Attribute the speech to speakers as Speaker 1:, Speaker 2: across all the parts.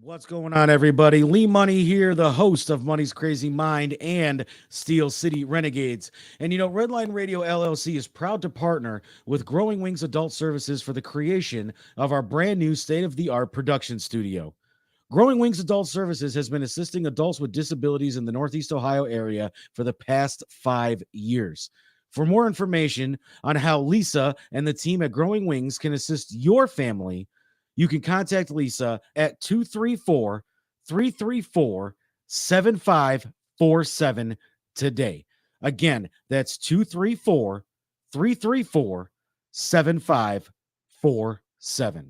Speaker 1: What's going on, everybody? Lee Money here, the host of Money's Crazy Mind and Steel City Renegades. And Redline Radio LLC is proud to partner with Growing Wings Adult Services for the creation of our brand new state-of-the-art production studio. Growing Wings Adult Services has been assisting adults with disabilities in the Northeast Ohio area for the past 5 years. For more information on how Lisa and the team at Growing Wings can assist your family, you can contact Lisa at 234-334-7547 today. Again, that's 234-334-7547.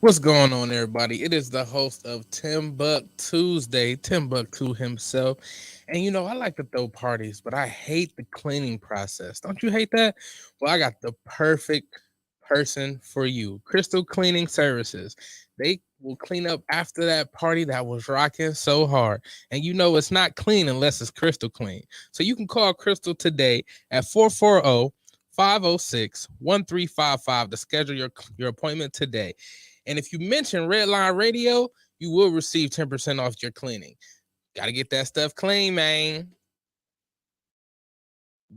Speaker 2: What's going on, everybody? It is the host of TimbukTuesday, Timbuktu himself. And I like to throw parties, but I hate the cleaning process. Don't you hate that? Well, I got the perfect person for you. Crystal Cleaning Services. They will clean up after that party that was rocking so hard. And it's not clean unless it's crystal clean. So you can call Crystal today at 440-506-1355 to schedule your appointment today. And if you mention Redline Radio, you will receive 10% off your cleaning. Got to get that stuff clean, man.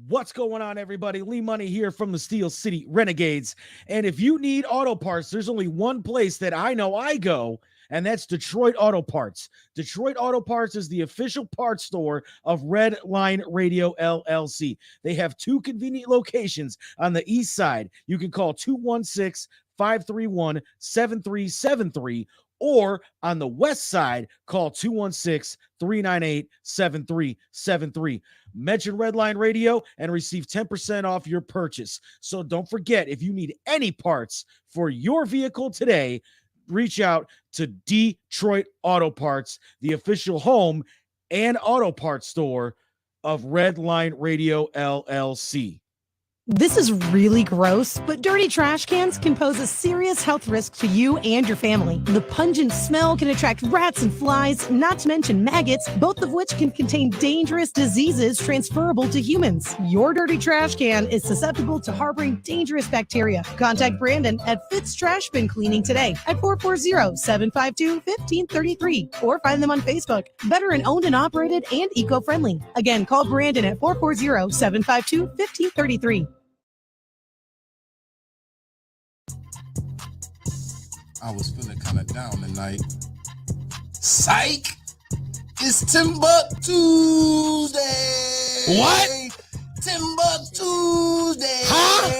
Speaker 1: What's going on, everybody? Lee Money here from the Steel City Renegades. And if you need auto parts, there's only one place that I know I go, and that's Detroit Auto Parts. Detroit Auto Parts is the official parts store of Red Line Radio LLC. They have two convenient locations on the east side. You can call 216-531-7373, or on the west side, call 216-398-7373. Mention Redline Radio and receive 10% off your purchase. So don't forget, if you need any parts for your vehicle today, reach out to Detroit Auto Parts, the official home and auto parts store of Redline Radio LLC.
Speaker 3: This is really gross, but dirty trash cans can pose a serious health risk to you and your family. The pungent smell can attract rats and flies, not to mention maggots, both of which can contain dangerous diseases transferable to humans. Your dirty trash can is susceptible to harboring dangerous bacteria. Contact Brandon at Fitz Trash Bin Cleaning today at 440-752-1533 or find them on Facebook. Veteran owned and operated and eco-friendly. Again, call Brandon at 440-752-1533.
Speaker 4: I was feeling kind of down tonight. Psych! It's TimbukTuesday!
Speaker 2: What?
Speaker 4: TimbukTuesday!
Speaker 2: Huh?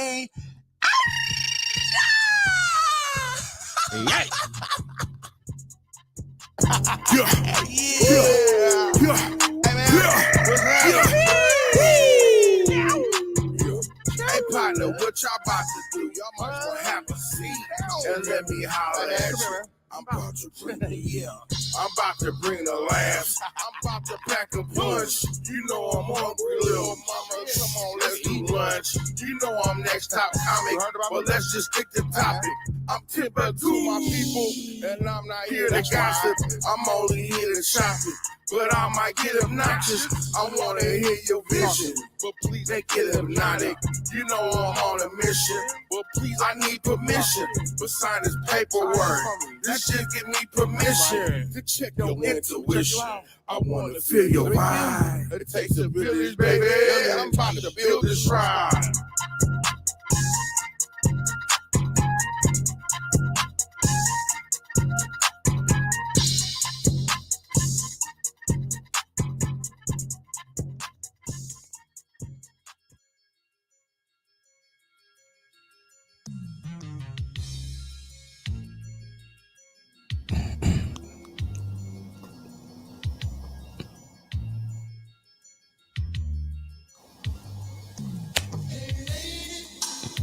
Speaker 4: Yeah. Hey, partner, what y'all about to do? Y'all must gonna have a seat and let me holler at you. I'm about to bring the I'm about to bring the laughs. I'm about to pack a punch. You know I'm hungry, little mama. Come on, let's do lunch. You know I'm next top comic, but let's just stick to topic. I'm Timbuktu, my people, and I'm not here to gossip. I'm only here to shop it, but I might get obnoxious. I wanna hear your vision, but please make it hypnotic. You know I'm on a mission, but please I need permission to sign this paperwork. This shit give me permission to check your intuition. I wanna feel your vibe. It takes a village, baby. I'm about to build this shrine.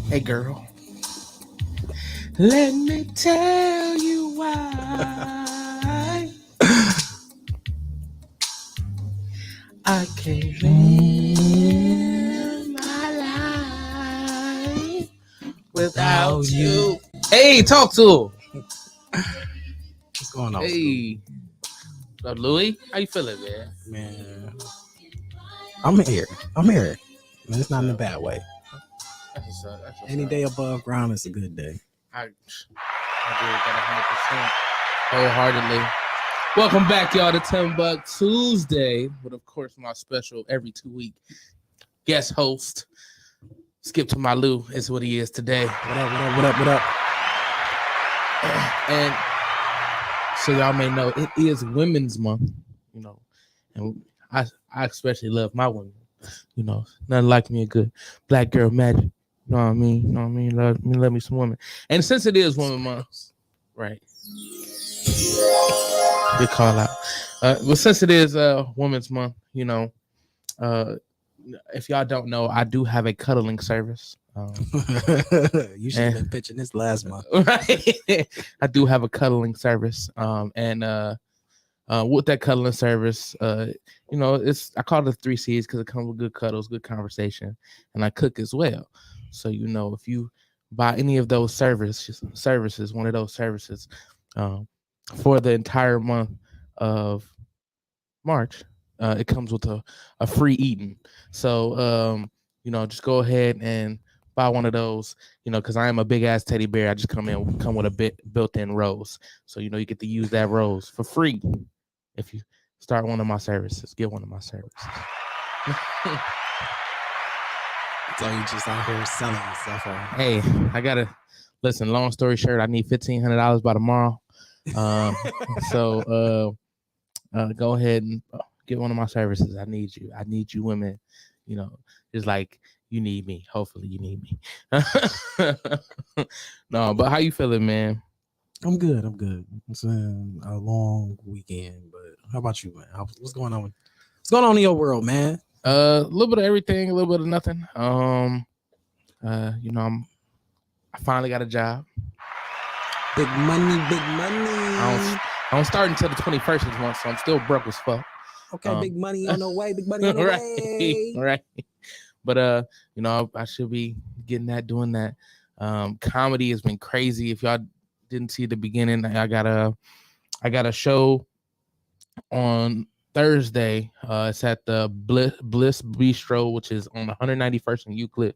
Speaker 2: Hey, girl. Let me tell you why I can't live my life without you. Hey, talk to him.
Speaker 5: What's going on?
Speaker 2: Hey. What up, Louis? How you feeling, man?
Speaker 5: Man, I'm here. Man, it's not in a bad way.
Speaker 2: That's
Speaker 5: Any day above ground is a good day.
Speaker 2: I agree with that 100%. wholeheartedly. Welcome back, y'all, to TimbukTuesday, with, of course, my special every 2-week guest host, Skip to my Lou, is what he is today.
Speaker 5: What up?
Speaker 2: And so y'all may know, it is Women's Month, and I especially love my women. Nothing like me a good black girl magic. You know what I mean? Love me some women. And since it is Women's Month, right? Good call out. Well, since it is Women's Month, if y'all don't know, I do have a cuddling service.
Speaker 5: You should have been pitching this last month.
Speaker 2: Right? I do have a cuddling service. And with that cuddling service, I call it the 3 C's because it comes with good cuddles, good conversation, and I cook as well. So, if you buy any of those services, one of those services, for the entire month of March, it comes with a free eating. So, just go ahead and buy one of those, because I am a big ass teddy bear. I just come with a built-in rose. So, you get to use that rose for free if you start one of my services. Get one of my services.
Speaker 5: So you just out here selling stuff.
Speaker 2: Hey, I gotta listen. Long story short, I need $1,500 by tomorrow. So go ahead and get one of my services. I need you women, just like you need me. Hopefully you need me. No, but how you feeling, man?
Speaker 5: I'm good. It's been a long weekend, but how about you, man? What's going on? What's going on in your world, man?
Speaker 2: A little bit of everything, a little bit of nothing. I finally got a job.
Speaker 5: Big money.
Speaker 2: I don't start until the 21st of the month, so I'm still broke as fuck.
Speaker 5: Okay, big money on the way. Big money on the way.
Speaker 2: Right. But I should be getting that, doing that. Comedy has been crazy. If y'all didn't see the beginning, I got a show on Thursday. It's at the Bliss Bistro, which is on 191st and Euclid.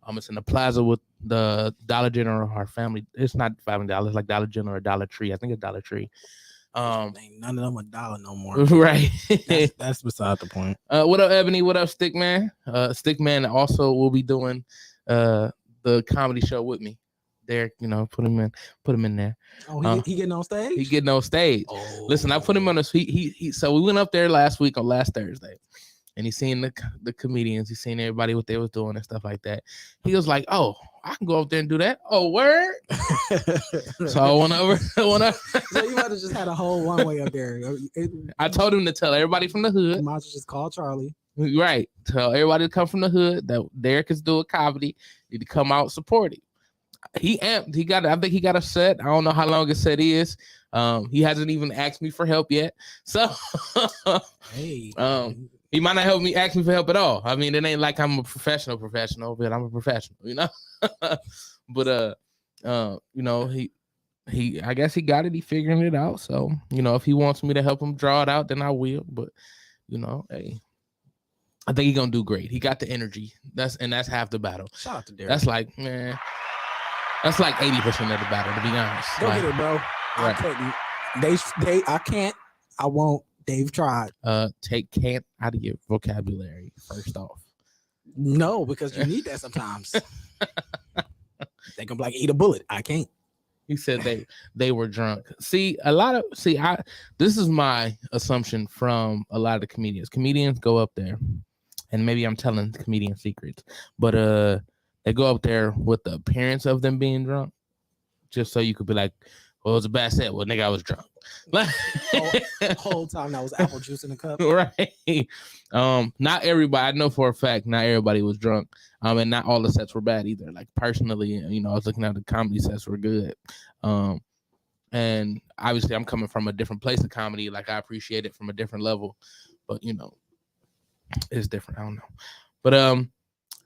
Speaker 2: It's in the plaza with the Dollar General. Our family, it's not $5, it's like Dollar General or Dollar Tree. I think it's Dollar Tree.
Speaker 5: Ain't none of them $1 no more.
Speaker 2: Right.
Speaker 5: That's beside the point.
Speaker 2: What up, Ebony? What up, Stickman? Stickman also will be doing the comedy show with me. Derek, put him in there.
Speaker 5: Oh, he getting on stage?
Speaker 2: He getting on stage.
Speaker 5: Oh.
Speaker 2: Listen, I put him on so we went up there last Thursday, and he seen the comedians, he seen everybody what they was doing and stuff like that. He was like, "Oh, I can go up there and do that." Oh, word. So I went over.
Speaker 5: So you might have just had a whole one way up there.
Speaker 2: I told him to tell everybody from the hood.
Speaker 5: You might just call Charlie.
Speaker 2: Right. Tell everybody to come from the hood that Derek is doing comedy. Need to come out support him. He amped. I think he got a set. I don't know how long his set is. He hasn't even asked me for help yet. So
Speaker 5: Hey.
Speaker 2: He might not ask me for help at all. I mean, it ain't like I'm a professional, but I'm a professional, But he I guess he got it. He figuring it out. So, if he wants me to help him draw it out, then I will. But, hey, I think he's gonna do great. He got the energy. That's half the battle.
Speaker 5: Shout out to Derek.
Speaker 2: That's like, man, that's like 80% of the battle, to be honest.
Speaker 5: Go get it, bro.
Speaker 2: Right.
Speaker 5: I couldn't. I can't. I won't. Dave tried.
Speaker 2: Take can't out of your vocabulary first off.
Speaker 5: No, because you need that sometimes. They can be like, eat a bullet. I can't.
Speaker 2: He said they were drunk. This is my assumption from a lot of the comedians. Comedians go up there, and maybe I'm telling comedian secrets, but they go up there with the appearance of them being drunk, just so you could be like, "Well, it was a bad set." Well, nigga, I was drunk.
Speaker 5: Whole time that was apple juice in the cup.
Speaker 2: Right. Not everybody. I know for a fact not everybody was drunk. And not all the sets were bad either. Like personally, I was looking at the comedy sets were good. And obviously I'm coming from a different place of comedy. Like I appreciate it from a different level. But it's different. I don't know. But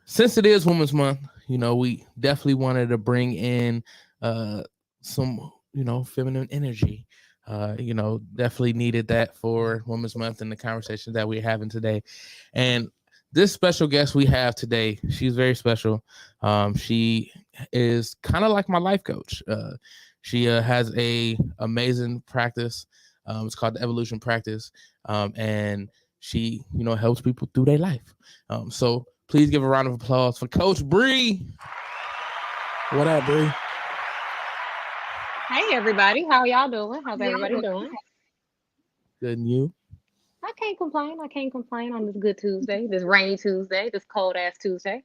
Speaker 2: since it is Women's Month, we definitely wanted to bring in some feminine energy. Definitely needed that for Women's Month and the conversation that we're having today. And this special guest we have today, she's very special. She is kind of like my life coach. She has a amazing practice. It's called the Evolution Practice, and she, helps people through their life. So please give a round of applause for Coach Bree.
Speaker 5: What up, Bree?
Speaker 6: Hey everybody, how y'all doing? How's everybody doing?
Speaker 2: Good, and you?
Speaker 6: I can't complain. I can't complain on this good Tuesday, this rainy Tuesday, this cold ass Tuesday.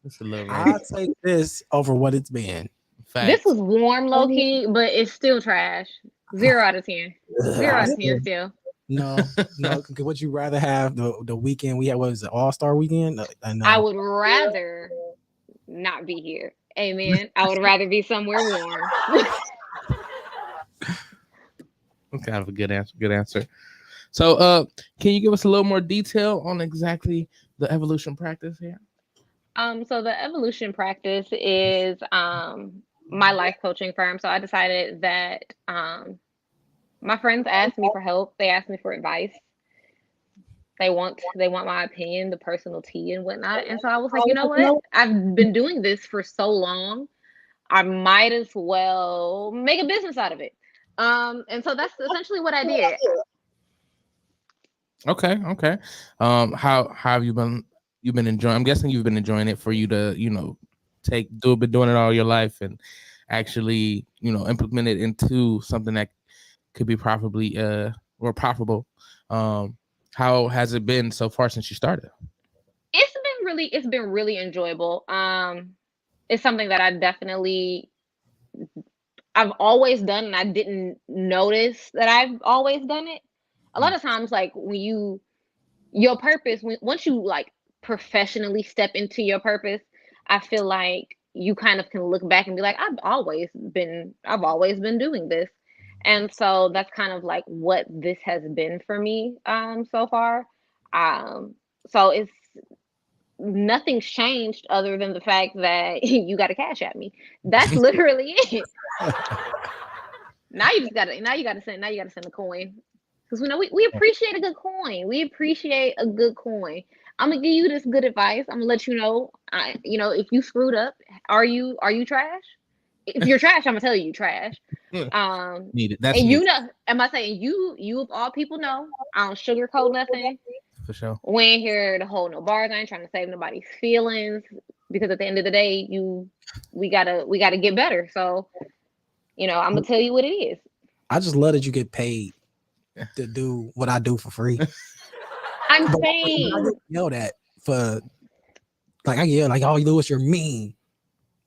Speaker 2: It's a little
Speaker 5: I'll take this over what it's been.
Speaker 6: This was warm, low key, but it's still trash. 0 out of 10. 0 out of 10 still.
Speaker 5: No. Would you rather have the weekend we had? What was it, All-Star weekend?
Speaker 6: I would rather not be here. Amen. I would rather be somewhere warm.
Speaker 2: Kind of a good answer. Good answer. So, can you give us a little more detail on exactly the evolution practice here?
Speaker 6: So the evolution practice is my life coaching firm. So I decided that my friends asked me for help. They asked me for advice. They want my opinion, the personal tea and whatnot. And so I was like, you know what? I've been doing this for so long. I might as well make a business out of it. And so that's essentially what I did.
Speaker 2: Okay. How have you been? You've been enjoying. I'm guessing you've been enjoying it for you to, been doing it all your life and actually, implement it into something that could be profitably or profitable. How has it been so far since you started?
Speaker 6: It's been really enjoyable. It's something that I've always done, and I didn't notice that I've always done it. A lot of times, like when your purpose, once you like professionally step into your purpose, I feel like you kind of can look back and be like, I've always been doing this. And so that's kind of like what this has been for me so far. So it's nothing's changed other than the fact that you got to cash at me. That's literally it. Now you gotta send a coin. Because we appreciate a good coin. We appreciate a good coin. I'm gonna give you this good advice. I'm gonna let you know. If you screwed up, are you trash? If you're trash, I'm gonna tell you trash.
Speaker 2: Needed. That's
Speaker 6: and
Speaker 2: needed.
Speaker 6: am I saying you of all people know? I don't sugarcoat nothing.
Speaker 2: For sure.
Speaker 6: We ain't here to hold no bars. I ain't trying to save nobody's feelings, because at the end of the day, we gotta get better. So, I'm gonna tell you what it is.
Speaker 5: I just love that you get paid to do what I do for free.
Speaker 6: I'm saying,
Speaker 5: I didn't know that for like, all you do is you're mean,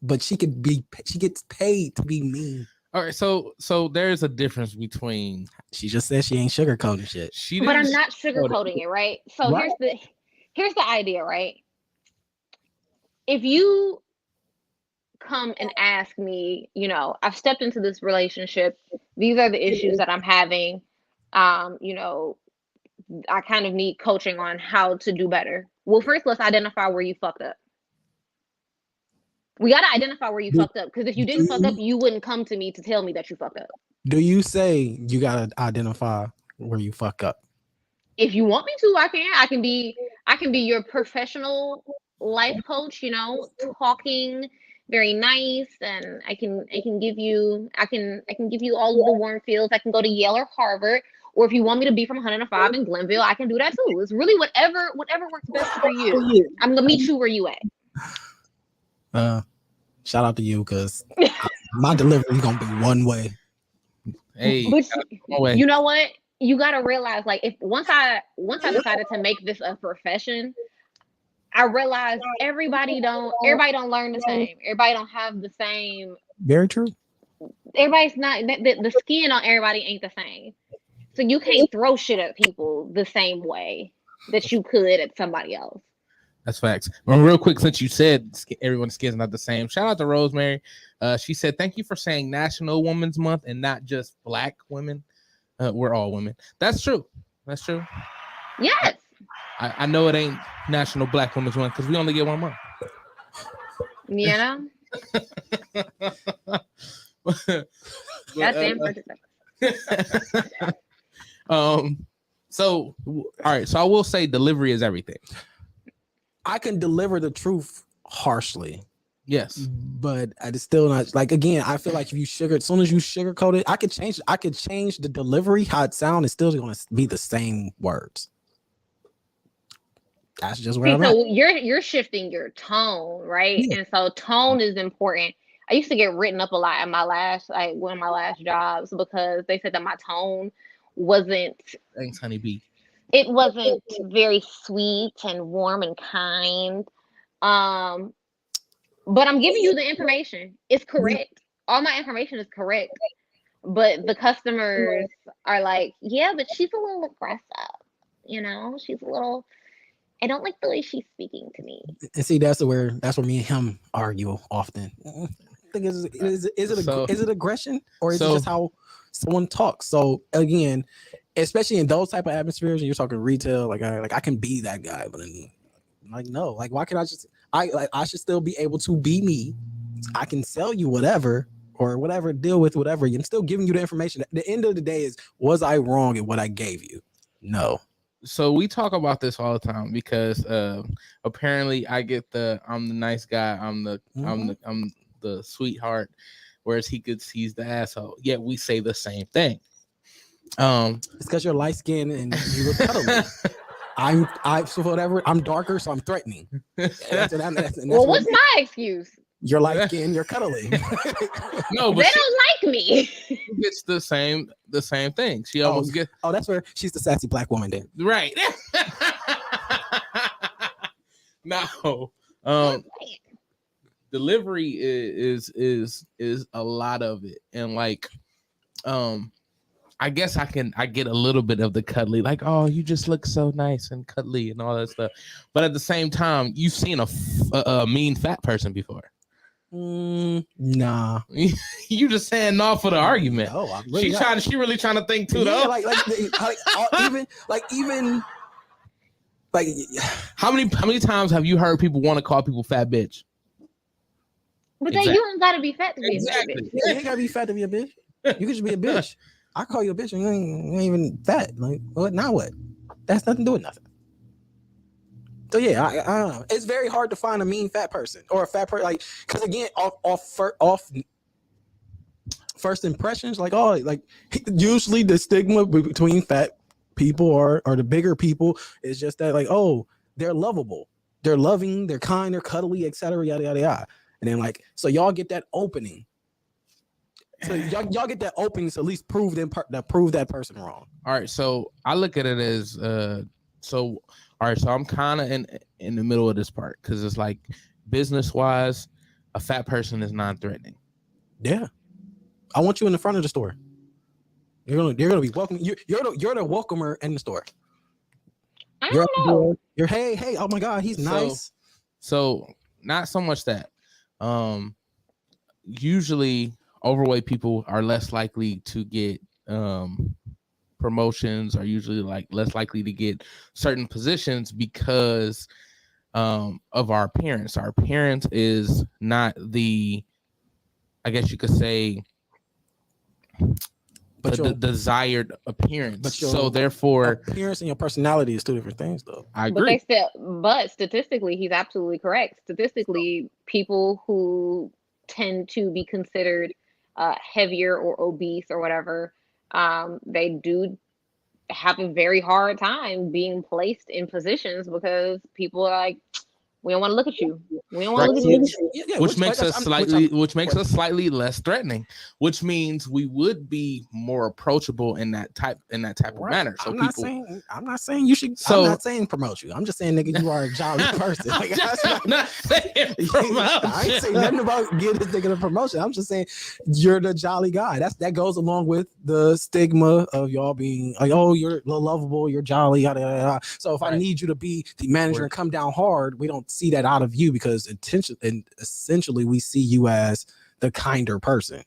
Speaker 5: but she gets paid to be mean.
Speaker 2: All right, so there's a difference between.
Speaker 5: She just said she ain't sugarcoating shit.
Speaker 6: But I'm not sugarcoating it, right? So
Speaker 5: Right.
Speaker 6: here's the idea, right? If you come and ask me, I've stepped into this relationship. These are the issues that I'm having. I kind of need coaching on how to do better. Well, first, let's identify where you fucked up. We got to identify where you fucked up, because if you didn't fuck up, you wouldn't come to me to tell me that you fucked up.
Speaker 5: Do you say you got to identify where you fuck up?
Speaker 6: If you want me to, I can. I can be your professional life coach, talking very nice, and I can give you all of the warm feels. I can go to Yale or Harvard, or if you want me to be from 105 in Glenville, I can do that too. It's really whatever works best for you. I'm gonna meet you where you at.
Speaker 5: Shout out to you, because my delivery is gonna be one way.
Speaker 2: Hey,
Speaker 6: but you know what? You gotta realize, like, if once I decided to make this a profession, I realized everybody don't learn the same. Everybody don't have the same.
Speaker 5: Very true.
Speaker 6: Everybody's not the skin on everybody ain't the same. So you can't throw shit at people the same way that you could at somebody else.
Speaker 2: That's facts. Well, real quick, since you said everyone's skin's not the same, shout out to Rosemary. She said, "Thank you for saying National Women's Month and not just Black women. We're all women." That's true. That's true.
Speaker 6: Yes.
Speaker 2: I know it ain't National Black Women's Month because we only get 1 month.
Speaker 6: That's
Speaker 2: So all right. So I will say delivery is everything.
Speaker 5: I can deliver the truth harshly.
Speaker 2: Yes.
Speaker 5: But it's still not like, again, I feel like if you as soon as you sugarcoat it, I could change the delivery, how it sounds. It's still going to be the same words. That's just where
Speaker 6: See,
Speaker 5: I'm
Speaker 6: so
Speaker 5: at.
Speaker 6: you're shifting your tone, right?
Speaker 5: Yeah.
Speaker 6: And so tone is important. I used to get written up a lot at my last, like one of my last jobs, because they said that my tone wasn't,
Speaker 2: Thanks, honeybee.
Speaker 6: it wasn't very sweet and warm and kind. Um, but I'm giving you the information. It's correct. All my information is correct. But the customers are like, yeah, but she's a little aggressive. You know, she's a little, I don't like the way she's speaking to me.
Speaker 5: And see, that's where me and him argue often. I think is it aggression, or is it just how someone talks? So again, especially in those type of atmospheres, and you're talking retail, like I can be that guy, but then, like, no, like, why can't I should still be able to be me. I can sell you whatever or whatever, deal with whatever. I'm still giving you the information. At the end of the day, was I wrong in what I gave you? No.
Speaker 2: So we talk about this all the time because apparently I get I'm the nice guy, I'm the sweetheart, whereas he's the asshole. Yet we say the same thing.
Speaker 5: It's because you're light skinned and you look cuddly. So whatever. I'm darker, so I'm threatening. That's
Speaker 6: well, what's my excuse?
Speaker 5: You're light skinned, you're cuddly.
Speaker 2: No, but
Speaker 6: they don't like me.
Speaker 2: She gets the same thing. She almost gets.
Speaker 5: Oh, that's where she's the sassy black woman then.
Speaker 2: Right. No. Delivery is a lot of it, and like, I guess I get a little bit of the cuddly, like, oh, you just look so nice and cuddly and all that stuff. But at the same time, you've seen a mean fat person before.
Speaker 5: Nah.
Speaker 2: You just saying no for the argument.
Speaker 5: No,
Speaker 2: she really trying to think too,
Speaker 5: yeah,
Speaker 2: though.
Speaker 5: even
Speaker 2: how many times have you heard people want to call people fat bitch?
Speaker 6: But then you don't gotta be fat to be
Speaker 2: exactly.
Speaker 6: a bitch.
Speaker 5: Yeah, you ain't gotta be fat to be a bitch. You could just be a bitch. I call you a bitch and you ain't even fat. Like, what? Now what? That's nothing to do with nothing. So yeah, I don't know. It's very hard to find a mean fat person or a fat person, like, because again, off first impressions, like, oh, like, usually the stigma between fat people or the bigger people is just that, like, oh, they're lovable, they're loving, they're kind, they're cuddly, etc. Yada yada yada. And then, like, so y'all get that opening. So y'all get that opening to at least prove that person wrong.
Speaker 2: All right, so I look at it as all right, so I'm kind of in the middle of this part because it's like, business wise, a fat person is non-threatening.
Speaker 5: Yeah, I want you in the front of the store. You're gonna be welcome. You're the welcomer in the store.
Speaker 6: I don't know.
Speaker 5: You're hey, oh my God, he's nice.
Speaker 2: So not so much that. Usually overweight people are less likely to get promotions, are usually like less likely to get certain positions because of our appearance. Our appearance is not the, I guess you could say, the desired appearance. But so therefore,
Speaker 5: appearance and your personality is two different things, though.
Speaker 2: I agree.
Speaker 6: But statistically, he's absolutely correct. Statistically, people who tend to be considered heavier or obese or whatever, they do have a very hard time being placed in positions because people are like, we don't want to look at you. We don't want to look at you.
Speaker 2: Yeah, which makes us slightly less threatening, which means we would be more approachable in that type of manner. So
Speaker 5: I'm not saying you should. I'm not saying promote you. I'm just saying, nigga, you are a jolly person. Like, I'm not saying promote. I ain't saying nothing about getting this nigga a promotion. I'm just saying you're the jolly guy. That goes along with the stigma of y'all being like, oh, you're lovable, you're jolly, yada yada yada. So if I need you to be the manager and come down hard, we don't see that out of you because essentially we see you as the kinder person.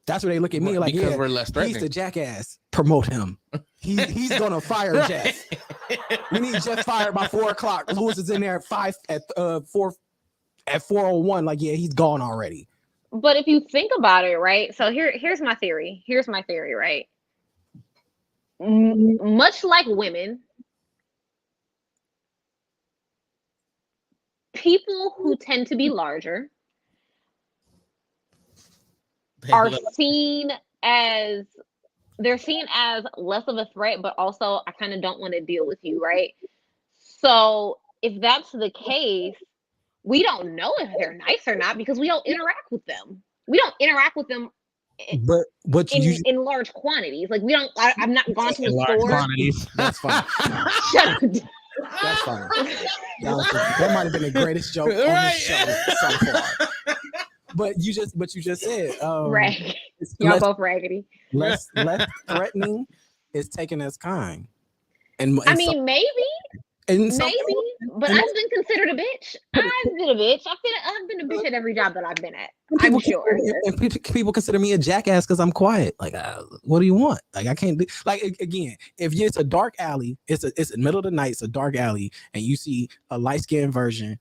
Speaker 5: That's where they look at me like, because we're less threatening. He's the jackass. Promote him. He's gonna fire Jeff. We need Jeff fired by 4:00. Lewis is in there at 4:01. Like, yeah, he's gone already.
Speaker 6: But if you think about it, right? So here's my theory. Here's my theory, right? Much like women, people who tend to be larger are seen as less of a threat, but also I kind of don't want to deal with you, right? So if that's the case, we don't know if they're nice or not because we don't interact with them. We don't interact with them
Speaker 5: But what you
Speaker 6: in large quantities. Like we don't. I'm not gone to
Speaker 2: In
Speaker 6: a
Speaker 2: large
Speaker 6: store.
Speaker 2: quantities.
Speaker 5: That's fine.
Speaker 6: Shut up.
Speaker 5: That's fine. That might have been the greatest joke on the show so far. But you just said
Speaker 6: Rag. Y'all both raggedy.
Speaker 5: less threatening is taken as kind. And
Speaker 6: I mean, maybe, but I've been considered a bitch. I've been a bitch. I've been a bitch at every job that I've been at. I'm sure.
Speaker 5: And people consider me a jackass because I'm quiet. Like, what do you want? Like, I can't do. Like, again, if it's a dark alley, it's in the middle of the night, it's a dark alley, and you see a light skinned version,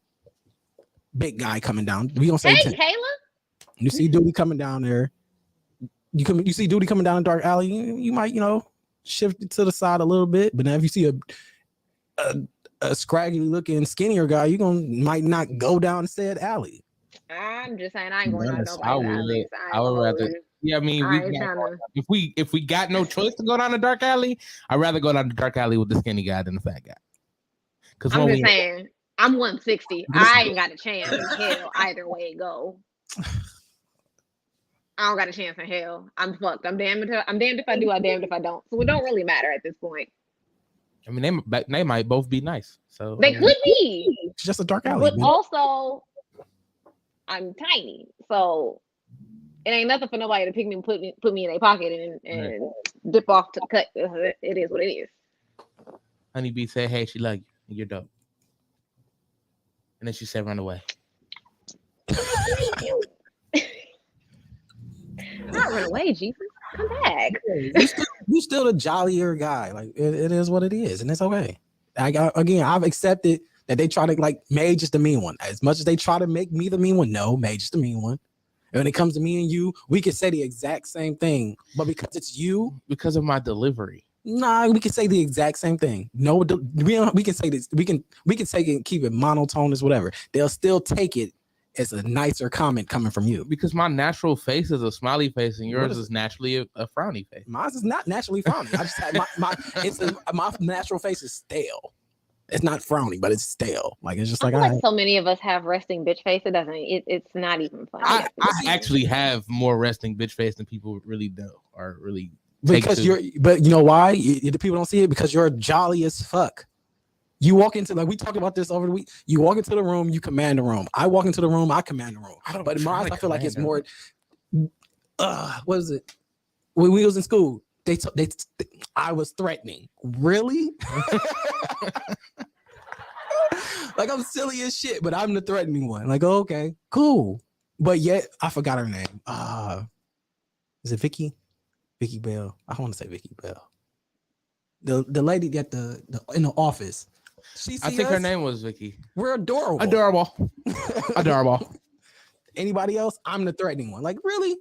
Speaker 5: big guy coming down. We gonna say,
Speaker 6: hey, Kayla.
Speaker 5: You see Duty coming down there. You see Duty coming down the dark alley. You might, shift it to the side a little bit. But now if you see a scraggly looking skinnier guy, might not go down said alley.
Speaker 6: I'm just saying I ain't going down nobody's alley.
Speaker 2: I would rather. Yeah, I mean, if we got no choice to go down the dark alley, I'd rather go down the dark alley with the skinny guy than the fat guy. Because
Speaker 6: I'm just saying, I'm 160. I ain't got a chance in hell either way it go. I don't got a chance in hell. I'm fucked. I'm damned if I do. I'm damned if I don't. So it don't really matter at this point.
Speaker 2: I mean, they might both be nice. So
Speaker 6: they could be.
Speaker 5: It's just a dark alley.
Speaker 6: But also, I'm tiny, so it ain't nothing for nobody to pick me and put me in a pocket and dip off to the cut. It is what it is.
Speaker 2: Honeybee said, "Hey, she love you. And you're dope." And then she said, "Run away."
Speaker 6: Not run away, Jesus. Come back.
Speaker 5: You still the jollier guy. Like it is what it is, and it's okay. I've accepted that they try to like May just the mean one. As much as they try to make me the mean one, no, May just the mean one. And when it comes to me and you, we can say the exact same thing, but because it's you,
Speaker 2: because of my delivery.
Speaker 5: Nah, we can say the exact same thing. No, we can say this. We can take it and keep it monotone as whatever. They'll still take it as a nicer comment coming from you.
Speaker 2: Because my natural face is a smiley face, and yours is naturally a frowny face.
Speaker 5: Mine is not naturally frowny. I just had my natural face is stale. It's not frowny, but it's stale. Like it's just
Speaker 6: I feel like so many of us have resting bitch face. It doesn't. It's not even funny.
Speaker 2: I actually have more resting bitch face than people really do or really.
Speaker 5: Because but you know why? The people don't see it because you're jolly as fuck. You walk into, like we talked about this over the week. You walk into the room, you command the room. I walk into the room, I command the room. But mine, I feel like it's more. What is it? When we was in school, I was threatening. Really? Like I'm silly as shit, but I'm the threatening one. Like, oh, okay, cool. But yet I forgot her name. Is it Vicky? Vicky Bell. I want to say Vicky Bell. The lady at the in the office.
Speaker 2: I think her name was Vicky.
Speaker 5: We're adorable.
Speaker 2: Adorable.
Speaker 5: Anybody else? I'm the threatening one. Like, really?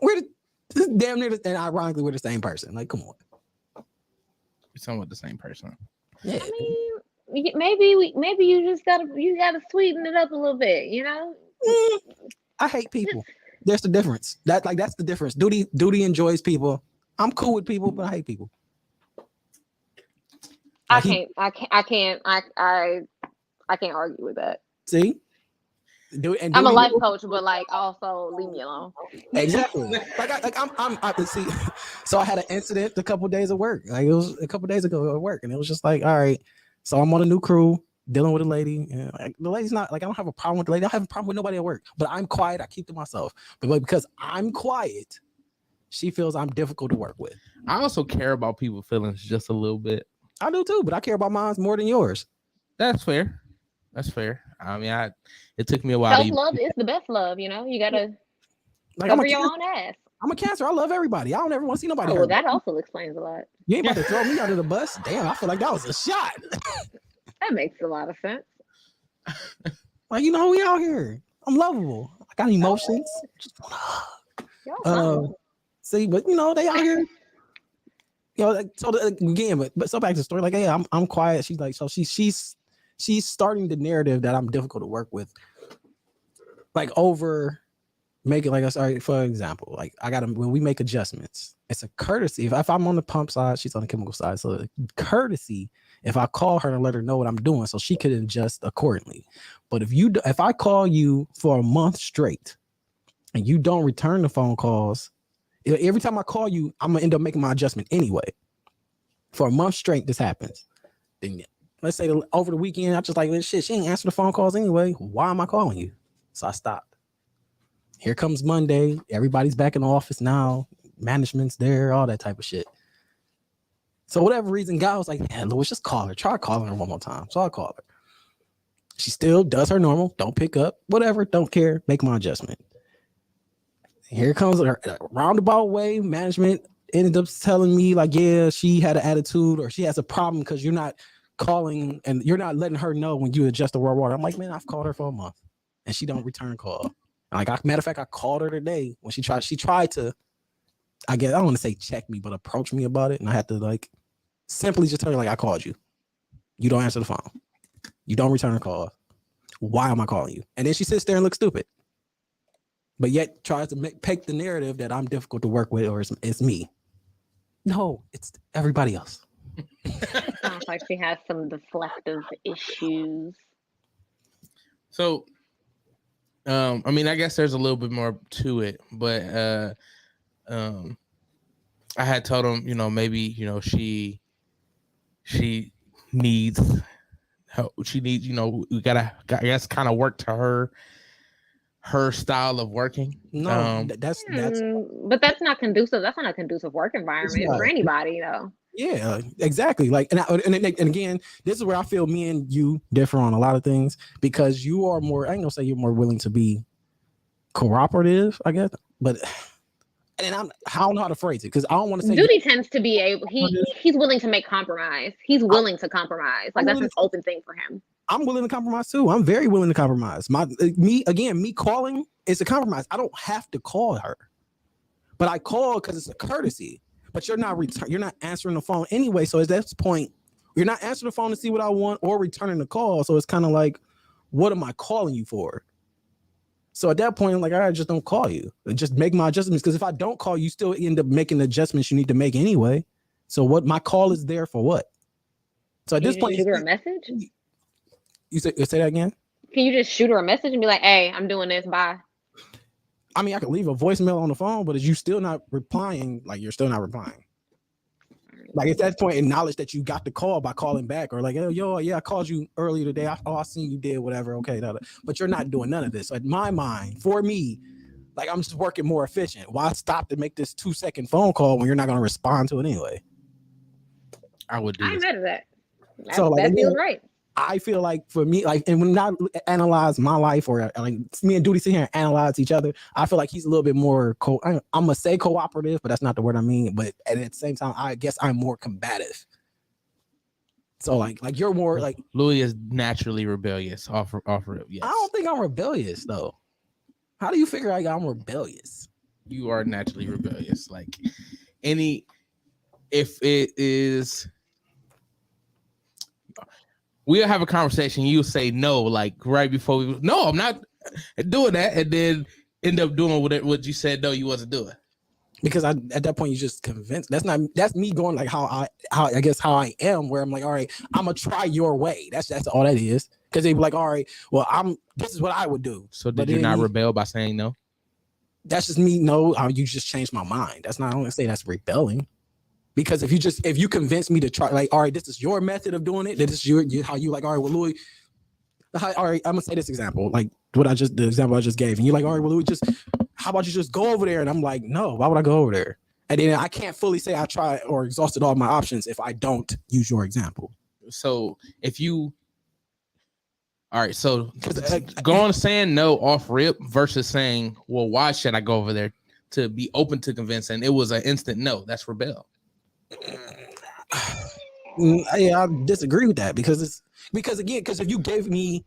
Speaker 5: We're damn near, and ironically, we're the same person. Like, come on.
Speaker 2: We're somewhat the same person.
Speaker 5: Yeah.
Speaker 6: I mean, maybe you just gotta sweeten it up a little bit, you know?
Speaker 5: I hate people. There's the difference. That's the difference. Duty enjoys people. I'm cool with people, but I hate people.
Speaker 6: I can't argue with that.
Speaker 5: See?
Speaker 6: I'm a life coach, but like also leave me alone.
Speaker 5: Exactly. I see. So I had an incident a couple of days at work. Like it was a couple of days ago at work, and it was just like, all right. So I'm on a new crew, dealing with a lady. And like, the lady's not like I don't have a problem with the lady. I don't have a problem with nobody at work, but I'm quiet. I keep to myself. But because I'm quiet, she feels I'm difficult to work with.
Speaker 2: I also care about people's feelings just a little bit.
Speaker 5: I do too, but I care about mine more than yours.
Speaker 2: That's fair. I mean, it took me a while.
Speaker 6: Self-love is the best love, you know. You gotta cover your own ass.
Speaker 5: I'm a Cancer. I love everybody. I don't ever want to see nobody.
Speaker 6: Oh, well, that also explains a lot.
Speaker 5: You ain't about to throw me under the bus. Damn, I feel like that was a shot.
Speaker 6: That makes a lot of sense.
Speaker 5: Like, you know, we out here. I'm lovable. I got emotions. Just see, but you know, they out here. You know, like, so again, but so back to the story. Like, hey, I'm quiet. She's like, so she's starting the narrative that I'm difficult to work with. Like over make it like a sorry, for example, like I gotta when we make adjustments, it's a courtesy. If I'm on the pump side, she's on the chemical side. So courtesy if I call her and let her know what I'm doing so she could adjust accordingly. But if I call you for a month straight and you don't return the phone calls, every time I call you, I'm gonna end up making my adjustment anyway. For a month straight, this happens. Then let's say over the weekend, I'm just like, well, shit, she ain't answer the phone calls anyway. Why am I calling you? So I stopped. Here comes Monday. Everybody's back in the office now. Management's there, all that type of shit. So whatever reason, guy was like, man, Louis, just call her. Try calling her one more time. So I call her. She still does her normal. Don't pick up. Whatever. Don't care. Make my adjustment. Here comes a roundabout way. Management ended up telling me like, yeah, she had an attitude or she has a problem because you're not calling and you're not letting her know when you adjust the water. I'm like, man, I've called her for a month and she don't return call. Like, matter of fact, I called her today when she tried to, I don't want to say check me, but approach me about it. And I had to like simply just tell her, like, I called you. You don't answer the phone. You don't return a call. Why am I calling you? And then she sits there and looks stupid. But yet tries to take the narrative that I'm difficult to work with or it's me. No, it's everybody else.
Speaker 6: Sounds like she has some deflective issues.
Speaker 2: So, I mean, I guess there's a little bit more to it, but I had told him, you know, maybe, you know, she needs help. She needs, you know, we gotta, I guess, kind of work to her style of working.
Speaker 5: No, that's
Speaker 6: but that's not conducive. That's not a conducive work environment for anybody, though.
Speaker 5: Yeah, exactly. Like, and again, this is where I feel me and you differ on a lot of things because you are more. I ain't gonna say you're more willing to be cooperative, I guess, but and I don't know how to phrase it because I don't want to say.
Speaker 6: Duty tends to be able. He's willing to make compromise. He's willing to compromise. Like that's an open thing for him.
Speaker 5: I'm willing to compromise too. I'm very willing to compromise. Me calling is a compromise. I don't have to call her, but I call because it's a courtesy. But you're not answering the phone anyway. So at that point, you're not answering the phone to see what I want or returning the call. So it's kind of like, what am I calling you for? So at that point, I'm like, all right, just don't call you. Just make my adjustments. Because if I don't call you, still end up making the adjustments you need to make anyway. So what my call is there for what? So at this point,
Speaker 6: shoot her a message.
Speaker 5: You say that again?
Speaker 6: Can you just shoot her a message and be like, hey, I'm doing this, bye?
Speaker 5: I mean, I could leave a voicemail on the phone, but if you still not replying, like you're still not replying. Like at that point, acknowledge that you got the call by calling back, or like, oh, yeah, I called you earlier today. I seen you did whatever. Okay, but you're not doing none of this. So in my mind, for me, like I'm just working more efficient. Why stop to make this 2-second phone call when you're not going to respond to it anyway?
Speaker 2: I would do.
Speaker 6: I'm mad at that.
Speaker 5: So like,
Speaker 6: that feels right.
Speaker 5: I feel like for me, like, and when I analyze my life or like me and Duty sit here and analyze each other, I feel like he's a little bit more, I'm going to say cooperative, but that's not the word I mean. But at the same time, I guess I'm more combative. So like you're more like.
Speaker 2: Louis is naturally rebellious. Off rip, yes.
Speaker 5: I don't think I'm rebellious though. How do you figure I'm rebellious?
Speaker 2: You are naturally rebellious. Like if it is. We'll have a conversation. You say no, like right before no, I'm not doing that, and then end up doing what you said no, you wasn't doing.
Speaker 5: Because at that point you just convinced. That's me going like how I am, where I'm like, all right, I'm gonna try your way. That's all that is. Because they be like, all right, well, this is what I would do.
Speaker 2: So did you not rebel by saying no?
Speaker 5: That's just me. No, you just changed my mind. That's not. I don't want to say that's rebelling. Because if you convince me to try, like, all right, this is your method of doing it. This is how you like, all right, well, Louis, all right, I'm gonna say this example, like the example I just gave, and you're like, all right, well, Louis, how about you just go over there? And I'm like, no, why would I go over there? And then I can't fully say I tried or exhausted all my options if I don't use your example.
Speaker 2: So all right, so going saying no off rip versus saying, well, why should I go over there to be open to convincing? It was an instant no. That's rebel.
Speaker 5: Yeah, I disagree with that because if you gave me,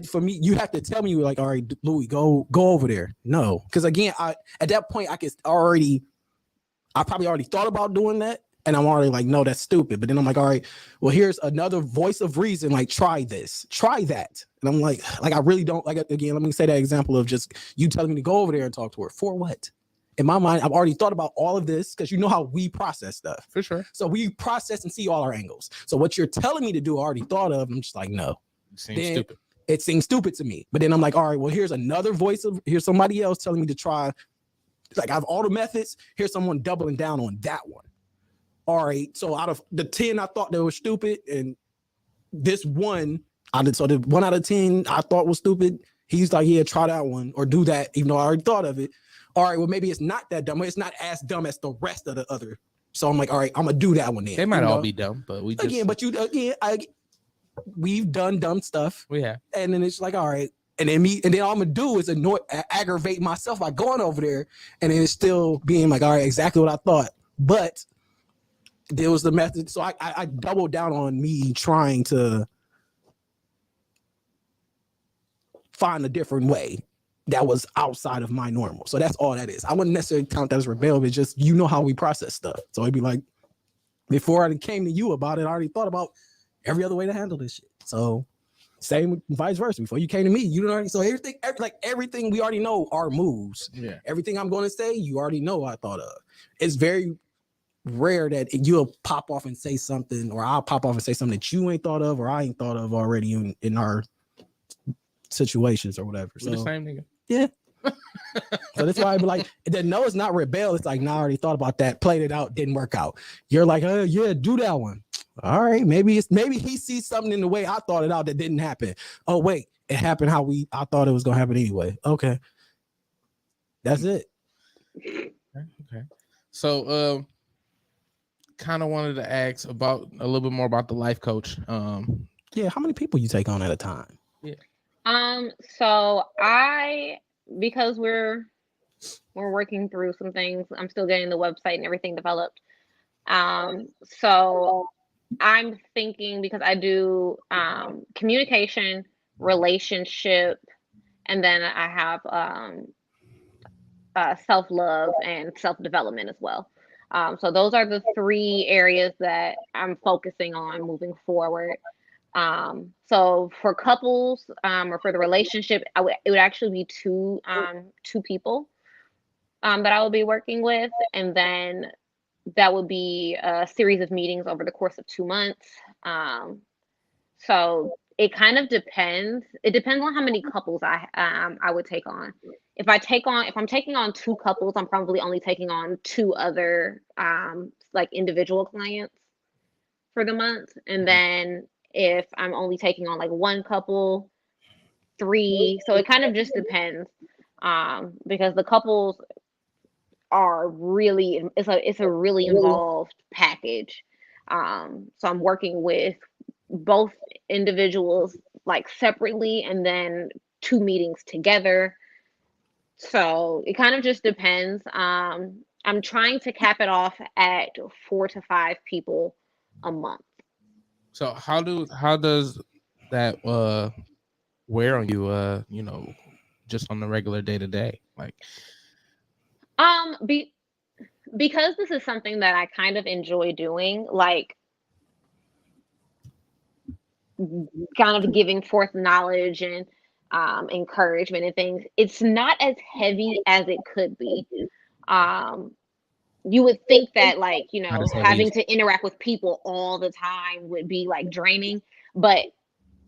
Speaker 5: for me, you have to tell me like, all right, Louis, go over there. No, because again, at that point I probably already thought about doing that, And I'm already like, no, that's stupid. But then I'm like, all right, well, here's another voice of reason. Like, try this, try that. And I'm like I really don't like. Again, let me say that example of just you telling me to go over there and talk to her for what? In my mind, I've already thought about all of this because you know how we process stuff.
Speaker 2: For sure.
Speaker 5: So we process and see all our angles. So what you're telling me to do, I already thought of. I'm just like, no.
Speaker 2: It seems stupid.
Speaker 5: It seems stupid to me. But then I'm like, all right, well, here's another voice of here's somebody else telling me to try. Like, I have all the methods. Here's someone doubling down on that one. All right, so out of the 10 I thought that was stupid, and this one, so the 1 out of 10 I thought was stupid, he's like, yeah, try that one or do that, even though I already thought of it. All right, well, maybe it's not that dumb. It's not as dumb as the rest of the other. So I'm like, all right, I'm gonna do that one then.
Speaker 2: They might all be dumb, but we just
Speaker 5: we've done dumb stuff.
Speaker 2: We have.
Speaker 5: And then it's like, all right. And then all I'm gonna do is aggravate myself by going over there, and then it's still being like, all right, exactly what I thought. But there was the method. So I doubled down on me trying to find a different way that was outside of my normal. So that's all that is. I wouldn't necessarily count that as rebellion. It's just, you know how we process stuff. So it'd be like, before I came to you about it, I already thought about every other way to handle this shit. So same vice versa. Before you came to me, you know. So everything we already know our moves.
Speaker 2: Yeah.
Speaker 5: Everything I'm going to say, you already know I thought of. It's very rare that you'll pop off and say something, or I'll pop off and say something that you ain't thought of, or I ain't thought of already in our situations or whatever.
Speaker 2: We're the same nigga.
Speaker 5: Yeah. So that's why I'd be like, then no, it's not rebel. It's like, nah, I already thought about that, played it out, didn't work out. You're like, oh yeah, do that one. All right, maybe he sees something in the way I thought it out that didn't happen. Oh wait, it happened how I thought it was gonna happen anyway. Okay, that's it.
Speaker 2: Okay. So kind of wanted to ask about a little bit more about the life coach.
Speaker 5: Yeah, how many people you take on at a time?
Speaker 2: Yeah.
Speaker 6: So because we're working through some things, I'm still getting the website and everything developed. So I'm thinking, because I do communication, relationship, and then I have self-love and self-development as well. So those are the 3 areas that I'm focusing on moving forward. So for couples, or for the relationship, it would actually be two people that I will be working with, and then that would be a series of meetings over the course of 2 months. So it kind of depends. It depends on how many couples I would take on. If I'm taking on 2 couples, I'm probably only taking on 2 other like individual clients for the month. And then if I'm only taking on like 1 couple, 3. So it kind of just depends. Because the couples are really, it's a really involved package. So I'm working with both individuals like separately, and then 2 meetings together. So it kind of just depends. I'm trying to cap it off at 4 to 5 people a month.
Speaker 2: So how does that wear on you, just on the regular day to day? Like,
Speaker 6: because this is something that I kind of enjoy doing, like kind of giving forth knowledge and encouragement and things. It's not as heavy as it could be. You would think that, like, having to interact with people all the time would be like draining, but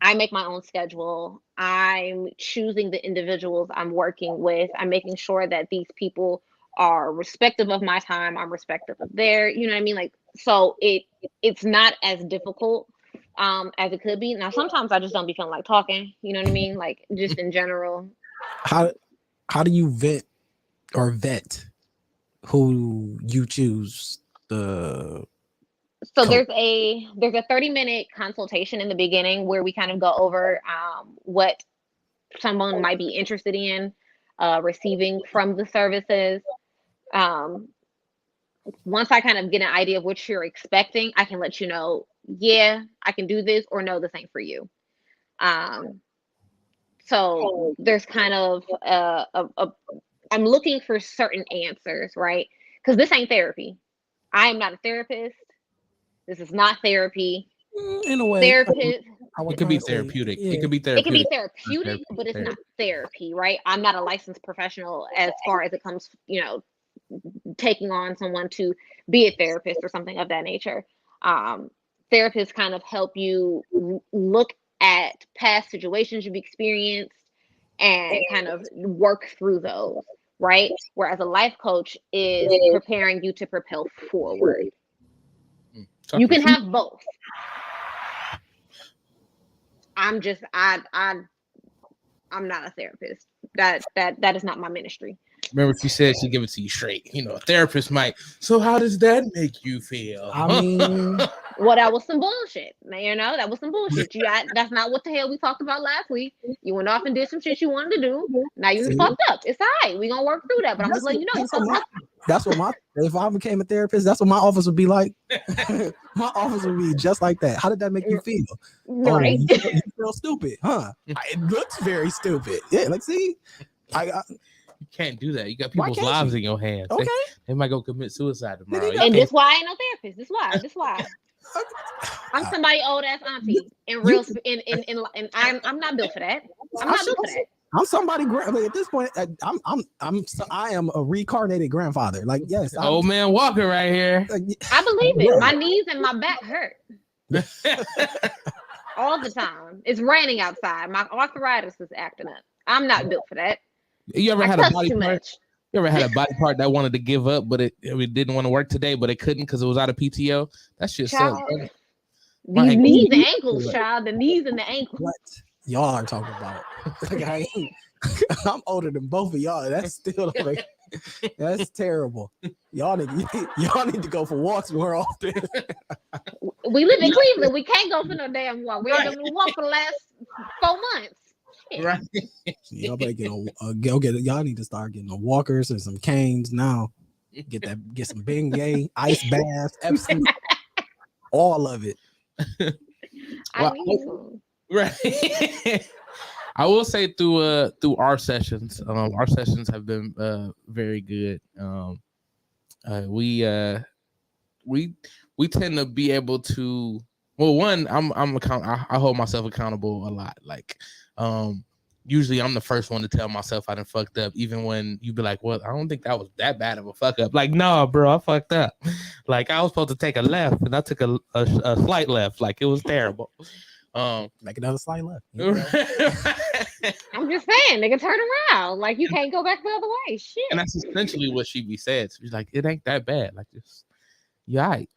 Speaker 6: I make my own schedule. I'm choosing the individuals I'm working with. I'm making sure that these people are respective of my time. I'm respective of their, you know what I mean? Like, so it's not as difficult as it could be. Now, sometimes I just don't be feeling like talking, you know what I mean? Like, just in general.
Speaker 5: How do you vet who you choose? So
Speaker 6: there's a 30-minute consultation in the beginning where we kind of go over what someone might be interested in receiving from the services. Once I kind of get an idea of what you're expecting, I can let you know, yeah, I can do this, or no, this ain't for you. So there's kind of I'm looking for certain answers, right? Because this ain't therapy. I am not a therapist. This is not therapy.
Speaker 5: In a way,
Speaker 6: Therapist.
Speaker 2: It could be therapeutic.
Speaker 5: Yeah.
Speaker 2: It could be
Speaker 6: It can be
Speaker 2: therapeutic.
Speaker 6: therapeutic, but it's not therapy, right? I'm not a licensed professional as far as it comes, taking on someone to be a therapist or something of that nature. Therapists kind of help you look at past situations you've experienced and kind of work through those, right? Whereas a life coach is preparing you to propel forward. You can have both. I'm not a therapist. That is not my ministry.
Speaker 2: Remember, she said she'd give it to you straight. A therapist might. So how does that make you feel?
Speaker 5: I mean,
Speaker 6: well, that was some bullshit. That was some bullshit. That's not what the hell we talked about last week. You went off and did some shit you wanted to do. Now you fucked up. It's all right. We gonna work through that. But I'm just letting you know you fucked up.
Speaker 5: That's what if I became a therapist, that's what my office would be like. My office would be just like that. How did that make you feel?
Speaker 6: Right.
Speaker 5: You feel stupid, huh? It looks very stupid. Yeah, like see,
Speaker 2: you can't do that. You got people's lives in your hands.
Speaker 5: Okay.
Speaker 2: They might go commit suicide tomorrow.
Speaker 6: And this why I ain't no therapist. This why. I'm somebody old ass auntie and I'm not built for that. I'm not built for that.
Speaker 5: I'm somebody at this point. I am a reincarnated grandfather. Like yes,
Speaker 2: old man Walker right here.
Speaker 6: I believe it. My knees and my back hurt all the time. It's raining outside. My arthritis is acting up. I'm not built for that.
Speaker 2: You ever had a body part? You ever had a body part that wanted to give up, but it didn't want to work today, but it couldn't because it was out of PTO? That shit sucks.
Speaker 6: These knees and ankles, child. The knees and the ankles.
Speaker 5: What y'all are talking about? Like, I'm older than both of y'all. That's still like, that's terrible. Y'all need to go for walks more often.
Speaker 6: We live in Cleveland. We can't go for no damn walk. We haven't been walking for the last 4 months.
Speaker 2: Right.
Speaker 5: Y'all better y'all need to start getting the walkers and some canes now. Get some beignet, ice baths, Epsom, all of it.
Speaker 6: I need some.
Speaker 2: Right. I will say through our sessions have been very good. We tend to be able to. Well, one, I hold myself accountable a lot. Like, usually I'm the first one to tell myself I done fucked up, even when you be like, well, I don't think that was that bad of a fuck up. Like, no, bro, I fucked up. Like, I was supposed to take a left and I took a slight left. Like, it was terrible.
Speaker 5: Make another slight left.
Speaker 6: I'm just saying, nigga, turn around. Like, you can't go back the other way. Shit.
Speaker 2: And that's essentially what she be said. She's like, it ain't that bad. Like, just you all right.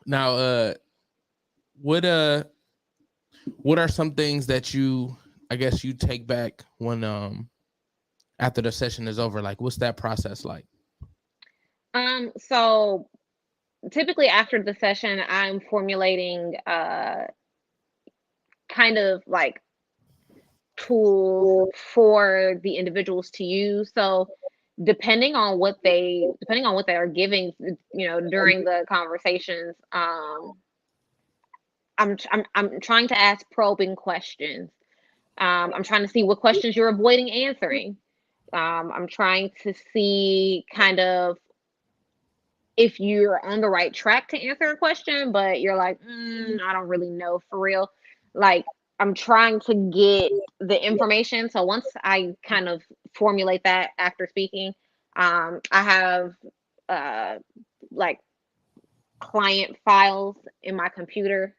Speaker 2: Now, what are some things that you take back when after the session is over? Like, what's that process like?
Speaker 6: So typically after the session, I'm formulating kind of like tools for the individuals to use. So depending on what they are giving, during the conversations, I'm trying to ask probing questions. I'm trying to see what questions you're avoiding answering. I'm trying to see kind of if you're on the right track to answer a question, but you're like, I don't really know for real. Like, I'm trying to get the information. So once I kind of formulate that after speaking, I have like client files in my computer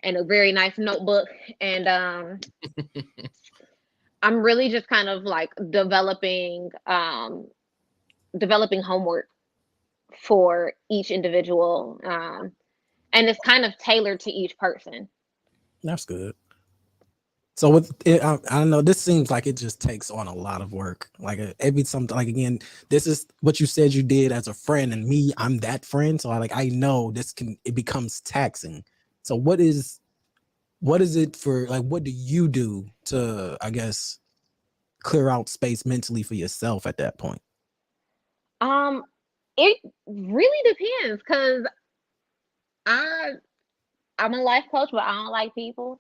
Speaker 6: and a very nice notebook. And I'm really just kind of like developing homework for each individual. And it's kind of tailored to each person.
Speaker 5: That's good. So with it, I don't know. This seems like it just takes on a lot of work. Like every something. Like again, this is what you said you did as a friend, and me, I'm that friend. So I know it becomes taxing. So what is it for? Like, what do you do to, I guess, clear out space mentally for yourself at that point?
Speaker 6: It really depends, because I'm a life coach, but I don't like people.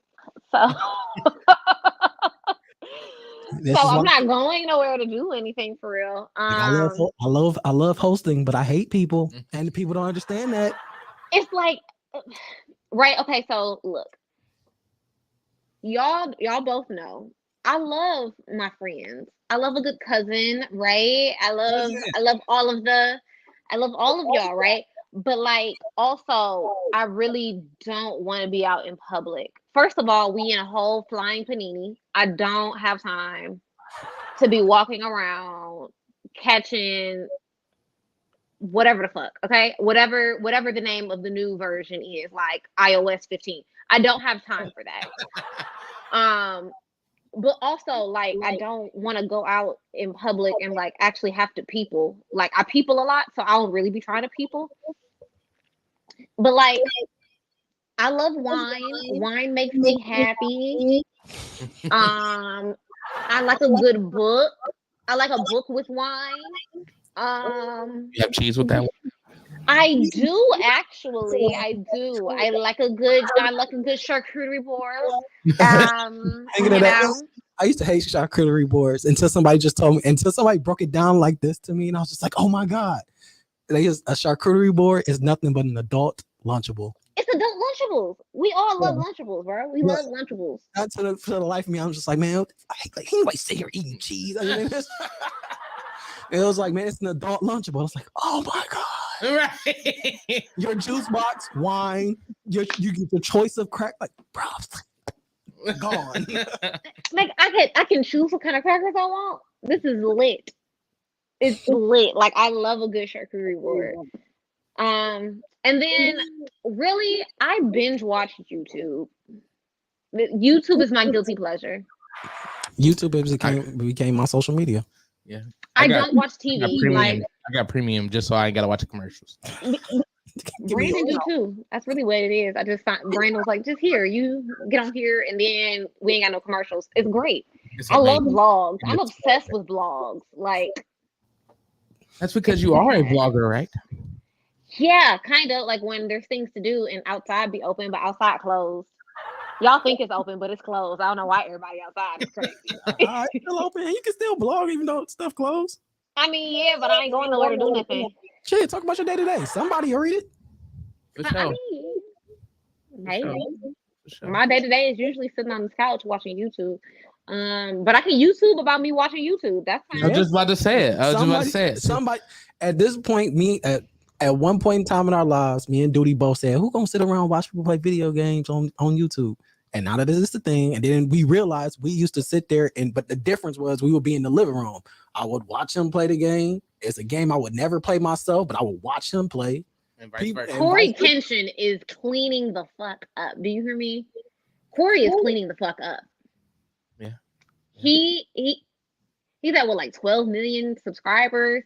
Speaker 6: So
Speaker 5: This
Speaker 6: So
Speaker 5: is
Speaker 6: I'm
Speaker 5: why
Speaker 6: not going nowhere to do anything for real.
Speaker 5: I love hosting, but I hate people, and the people don't understand that.
Speaker 6: It's like, right? Okay, so look, y'all both know I love my friends. I love a good cousin, right? I love all of y'all, right? But like also I really don't want to be out in public. First of all, we in a whole flying panini. I don't have time to be walking around catching whatever the fuck, okay? Whatever the name of the new version is, like iOS 15. I don't have time for that. But also like I don't want to go out in public and like actually have to people. Like I people a lot, so I don't really be trying to people. But like I love wine. Wine makes me happy. I like a good book. I like a book with wine.
Speaker 2: You have cheese with that one?
Speaker 6: I do actually. I do. I like a good charcuterie board.
Speaker 5: Thinking of that, I used to hate charcuterie boards until somebody broke it down like this to me, and I was just like, oh my god. A charcuterie board is nothing but an adult Lunchable.
Speaker 6: It's adult Lunchables. We all love Lunchables, bro. We love Lunchables.
Speaker 5: Not to the life of me, I'm just like, man, like anybody sit here eating cheese? I mean, it was like, man, it's an adult Lunchable. I was like, oh my god,
Speaker 2: right?
Speaker 5: Your juice box, wine, you get your choice of crack, like, bro, gone.
Speaker 6: Like I can choose what kind of crackers I want. This is lit. It's lit. Like I love a good charcuterie board. And then really, I binge watch YouTube. YouTube is my guilty pleasure.
Speaker 5: YouTube became my social media.
Speaker 2: Yeah,
Speaker 6: I don't watch TV.
Speaker 2: I got premium just so I ain't gotta watch the commercials.
Speaker 6: Brandon do too. That's really what it is. I just find Brandon was like, just here, you get on here, and then we ain't got no commercials. It's great. I love vlogs. I'm obsessed with vlogs. Like,
Speaker 2: that's because you are a vlogger, right?
Speaker 6: Yeah, kind of. Like when there's things to do and outside be open, but outside closed. Y'all think it's open, but it's closed. I don't know why everybody outside is crazy.
Speaker 5: It's still open. You can still blog even though stuff closed.
Speaker 6: I mean, yeah, but I ain't going nowhere to do nothing.
Speaker 5: Shit, talk about your day to day. Somebody will read it.
Speaker 2: For sure.
Speaker 6: I mean, my day to day is usually sitting on this couch watching YouTube. But I can YouTube about me watching YouTube. That's fine.
Speaker 2: I was just about to say it.
Speaker 5: Somebody at this point, at one point in time in our lives, me and Duty both said, who gonna sit around and watch people play video games on YouTube? And now that this is the thing, and then we realized we used to sit there but the difference was we would be in the living room. I would watch him play the game. It's a game I would never play myself, but I would watch him play.
Speaker 6: Corey Kenshin is cleaning the fuck up. Do you hear me? Corey is cleaning the fuck up.
Speaker 2: Yeah.
Speaker 6: He's at what, like 12 million subscribers.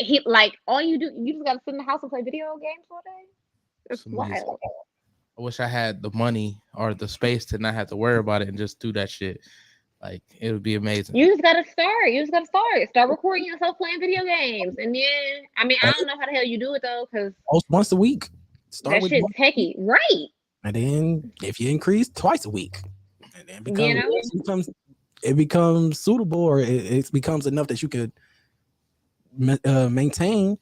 Speaker 6: He like all you do, you just gotta sit in the house and play video games all day. It's wild.
Speaker 2: I wish I had the money or the space to not have to worry about it and just do that shit. Like it would be amazing.
Speaker 6: You just gotta start. Start recording yourself playing video games, and then I don't know how the hell you do it though, because
Speaker 5: once a week.
Speaker 6: That shit's techie, right?
Speaker 5: And then if you increase twice a week, and then it becomes suitable, or it becomes enough that you could maintain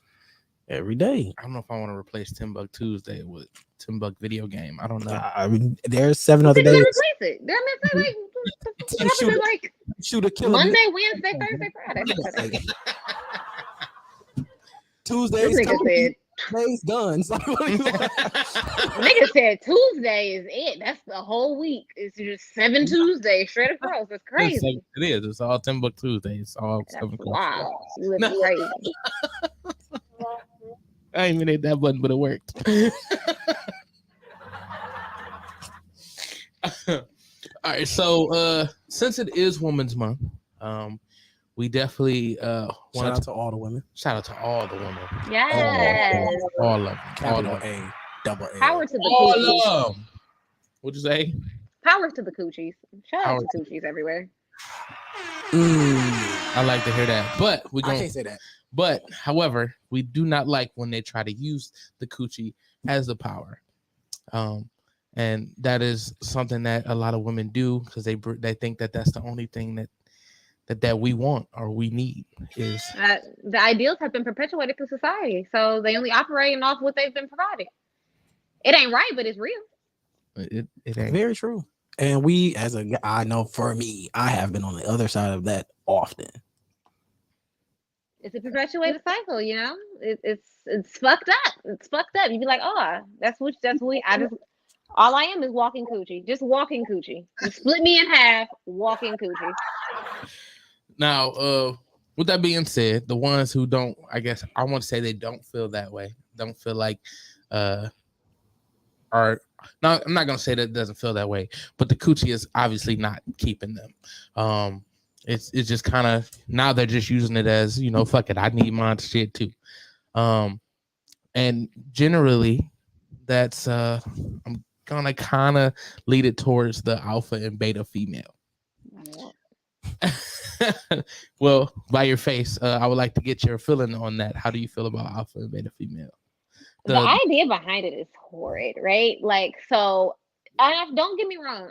Speaker 5: every day.
Speaker 2: I don't know if I want to replace TimbukTuesday with Timbuk video game. I don't know.
Speaker 5: I mean, there's 7 other days.
Speaker 6: Replace it. Like
Speaker 5: shoot a killer.
Speaker 6: Monday, Wednesday, Thursday, Friday.
Speaker 5: Tuesday's done.
Speaker 6: Nigga said Tuesday is it. That's the whole week. It's just 7 Tuesdays straight across. It's crazy.
Speaker 2: It is. It's all TimbukTuesday. It's all 7
Speaker 6: wow. You look crazy.
Speaker 2: I ain't even hit that button, but it worked. All right, so since it is Women's Month, we definitely
Speaker 5: shout out to all the women.
Speaker 2: Shout out to all the women.
Speaker 6: Yes.
Speaker 2: All of them.
Speaker 5: Capital A, double A.
Speaker 6: Power to the
Speaker 2: all
Speaker 6: coochies.
Speaker 2: of them. What'd you say?
Speaker 6: Power to the coochies. Shout out to coochies everywhere.
Speaker 2: I like to hear that, but
Speaker 5: I can't say that.
Speaker 2: But however, we do not like when they try to use the coochie as the power. And that is something that a lot of women do because they think that that's the only thing that that we want or we need is
Speaker 6: the ideals have been perpetuated through society, so they only operating off what they've been provided. It ain't right, but it's real.
Speaker 2: it ain't.
Speaker 5: Very true. And we, I know for me, I have been on the other side of that often.
Speaker 6: It's a perpetuated cycle, you know. It's fucked up. It's fucked up. You'd be like, oh, that's what I just. All I am is walking coochie, just walking coochie. You split me in half, walking coochie.
Speaker 2: Now, with that being said, the ones who don't, I guess I want to say they don't feel that way, don't feel like, are no, I'm not gonna say that it doesn't feel that way, but the coochie is obviously not keeping them. It's just kind of now they're just using it as, you know, fuck it, I need my shit too. And generally, that's I'm gonna kind of lead it towards the alpha and beta female. Well, by your face, I would like to get your feeling on that. How do you feel about alpha and beta female?
Speaker 6: The idea behind it is horrid, right? Like, so don't get me wrong.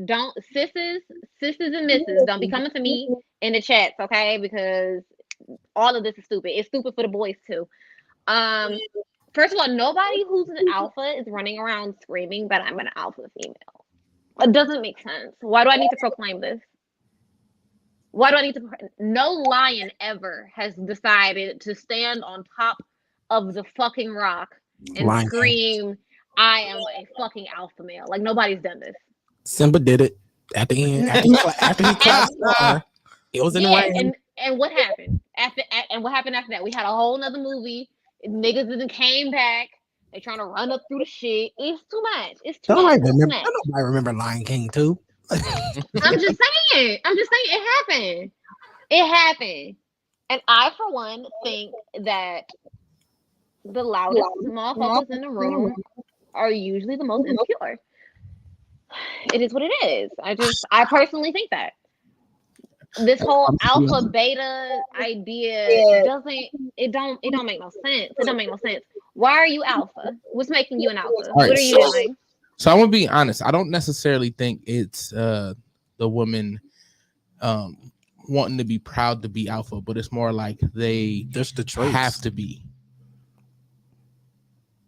Speaker 6: Don't sisses and misses don't be coming to me in the chats, okay? Because all of this is stupid. It's stupid for the boys too. First of all, nobody who's an alpha is running around screaming that I'm an alpha female. It doesn't make sense. Why do I need to proclaim this? Why do I need to? No lion ever has decided to stand on top of the fucking rock and scream, I am a fucking alpha male. Like, nobody's done this.
Speaker 5: Simba did it at the end. After he clapped the it was in the rain.
Speaker 6: And what happened? What happened after that? We had a whole nother movie. Niggas then came back. They trying to run up through the shit. It's too much. It's too much.
Speaker 5: I remember Lion King too.
Speaker 6: I'm just saying. It happened. And I, for one, think that the loudest motherfuckers in the room are usually the most insecure. It is what it is. I personally think that. This whole alpha beta idea don't make no sense. It don't make no sense. Why are you alpha? What's making you an alpha? What are you doing?
Speaker 2: So I'm gonna be honest. I don't necessarily think it's the woman wanting to be proud to be alpha, but it's more like they
Speaker 5: just the traits
Speaker 2: have to be.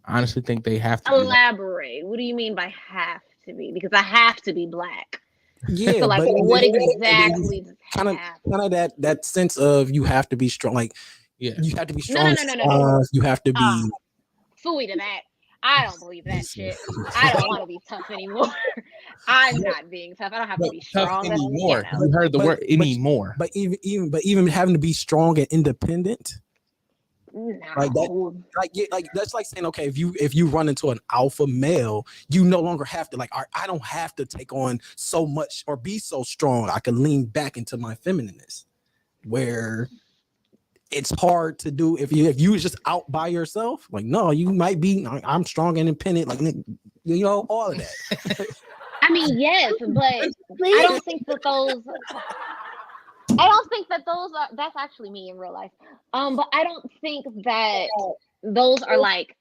Speaker 2: I honestly think they have to
Speaker 6: elaborate. What do you mean by have to be? Because I have to be black.
Speaker 5: Yeah,
Speaker 6: so like what exactly
Speaker 5: kind of that sense of you have to be strong, like you have to be strong.
Speaker 6: No.
Speaker 5: You have to be
Speaker 6: phooey to that. I don't believe that shit. I don't want to be tough anymore. I'm not being tough. I don't have to be strong
Speaker 2: anymore. You heard the word anymore.
Speaker 5: But even having to be strong and independent.
Speaker 6: No.
Speaker 5: Like that's like saying, okay, if you run into an alpha male, you no longer have to I don't have to take on so much or be so strong. I can lean back into my feminineness, where it's hard to do if you just out by yourself. Like, no, you might be. I'm strong and independent. Like, you know, all of that.
Speaker 6: I mean, yes, but I don't think that those. are. That's actually me in real life. But I don't think that those are like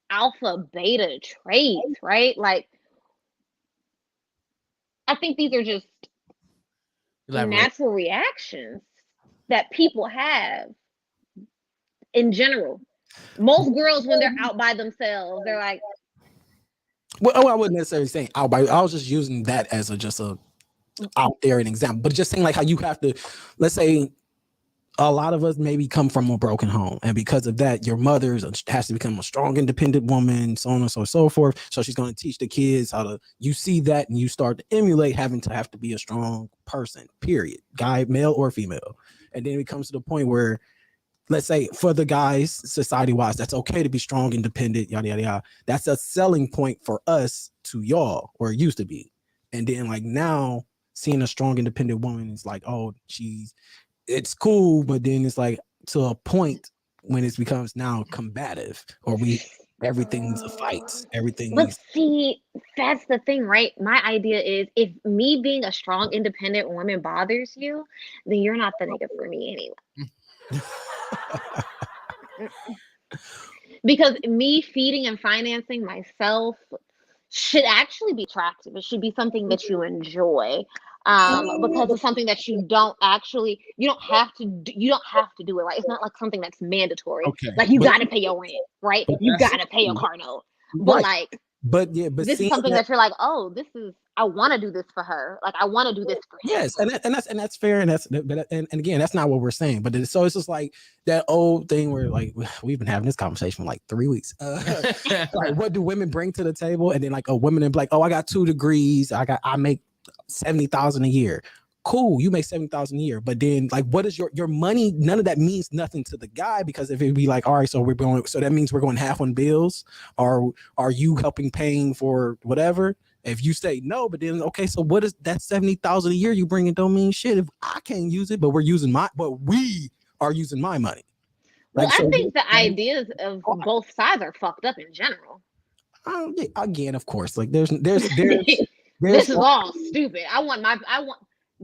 Speaker 6: alpha beta traits, right? Like, I think these are just natural reactions that people have in general. Most girls, when they're out by themselves, they're like,
Speaker 5: well, I wouldn't necessarily say out by. I was just using that as just a out there an example, but just saying like how you have to, let's say a lot of us maybe come from a broken home, and because of that your mother has to become a strong independent woman, so on and so forth. So she's going to teach the kids how to, you see that and you start to emulate having to have to be a strong person, period, guy, male or female. And then it comes to the point where, let's say for the guys, society wise, that's okay to be strong, independent, yada yada yada. That's a selling point for us to y'all, or it used to be. And then like now seeing a strong independent woman is like, oh, it's cool, but then it's like to a point when it becomes now combative, or everything's a fight.
Speaker 6: But see, that's the thing, right? My idea is, if me being a strong independent woman bothers you, then you're not the nigga for me anyway. Because me feeding and financing myself should actually be attractive. It should be something that you enjoy. because it's something that you don't have to do it, right? It's not like something that's mandatory.
Speaker 5: Okay.
Speaker 6: Like you got to pay your rent, right? You got to pay your car note. But
Speaker 5: Right.
Speaker 6: like,
Speaker 5: but
Speaker 6: this is something that you're like, oh, I want to do this for her. Like I want to do this for him.
Speaker 5: Yes, and that's fair, and again, that's not what we're saying. But so it's just like that old thing where like we've been having this conversation for like 3 weeks. Like, what do women bring to the table? And then like a woman and like, oh, I got 2 degrees. I make 70,000 a year. Cool, you make 70,000 a year, but then like, what is your money? None of that means nothing to the guy, because if it'd be like, all right, so that means we're going half on bills, or are you helping paying for whatever? If you say no, but then okay, so what is that 70,000 a year you bring? It don't mean shit if I can't use it, but we are using my money.
Speaker 6: Well, I think the ideas of both sides are fucked up in general.
Speaker 5: Again, of course, like there's
Speaker 6: this is all stupid. I want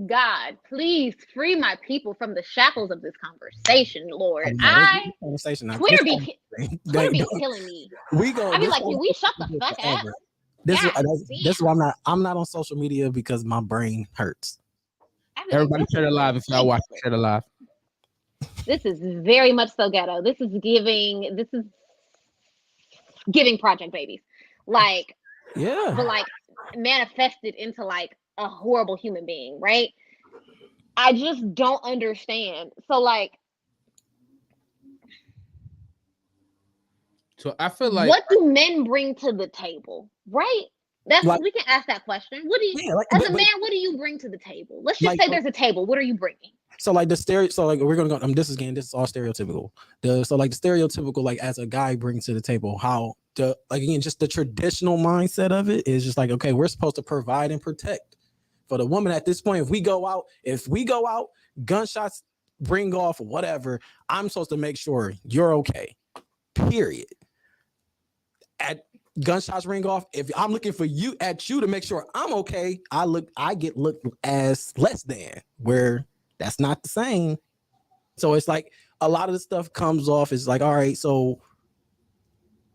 Speaker 6: God, please free my people from the shackles of this conversation, Lord. Twitter be killing me. I be like, can we shut the fuck up?
Speaker 5: This is why I'm not on social media, because my brain hurts.
Speaker 2: Everybody share it live if y'all watch it. Share it live.
Speaker 6: This is very much so ghetto. This is giving Project Babies. Like,
Speaker 5: yeah.
Speaker 6: But like manifested into like a horrible human being, right? I just don't understand. So like,
Speaker 2: so I feel like,
Speaker 6: what do men bring to the table, right? That's like, we can ask that question. What do you, as a man, what do you bring to the table? Let's just say there's a table. What are you bringing?
Speaker 5: So like we're gonna go. This is all stereotypical. The stereotypical, like as a guy brings to the table, how just the traditional mindset of it is just like, okay, we're supposed to provide and protect. For the woman at this point, if we go out, gunshots ring off, whatever, I'm supposed to make sure you're okay. Period. At gunshots ring off, if I'm looking for you to make sure I'm okay, I get looked as less than, where that's not the same. So it's like a lot of the stuff comes off as like, all right, so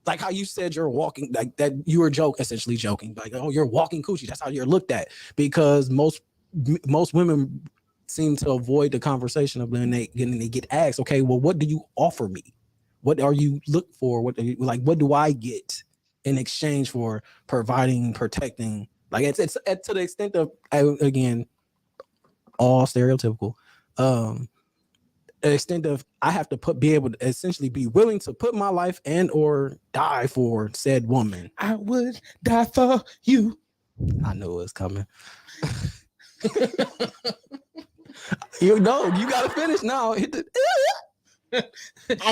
Speaker 5: like how you said you're walking, like that you were essentially joking, like, oh, you're walking coochie. That's how you're looked at, because most women seem to avoid the conversation of when they get asked, okay, well, what do you offer me? What are you look for? What do I get in exchange for providing, protecting? Like it's to the extent of, again, all stereotypical. Extent of I have to be able to essentially be willing to put my life and or die for said woman.
Speaker 2: I would die for you.
Speaker 5: I knew it was coming. You gotta finish now. Hit the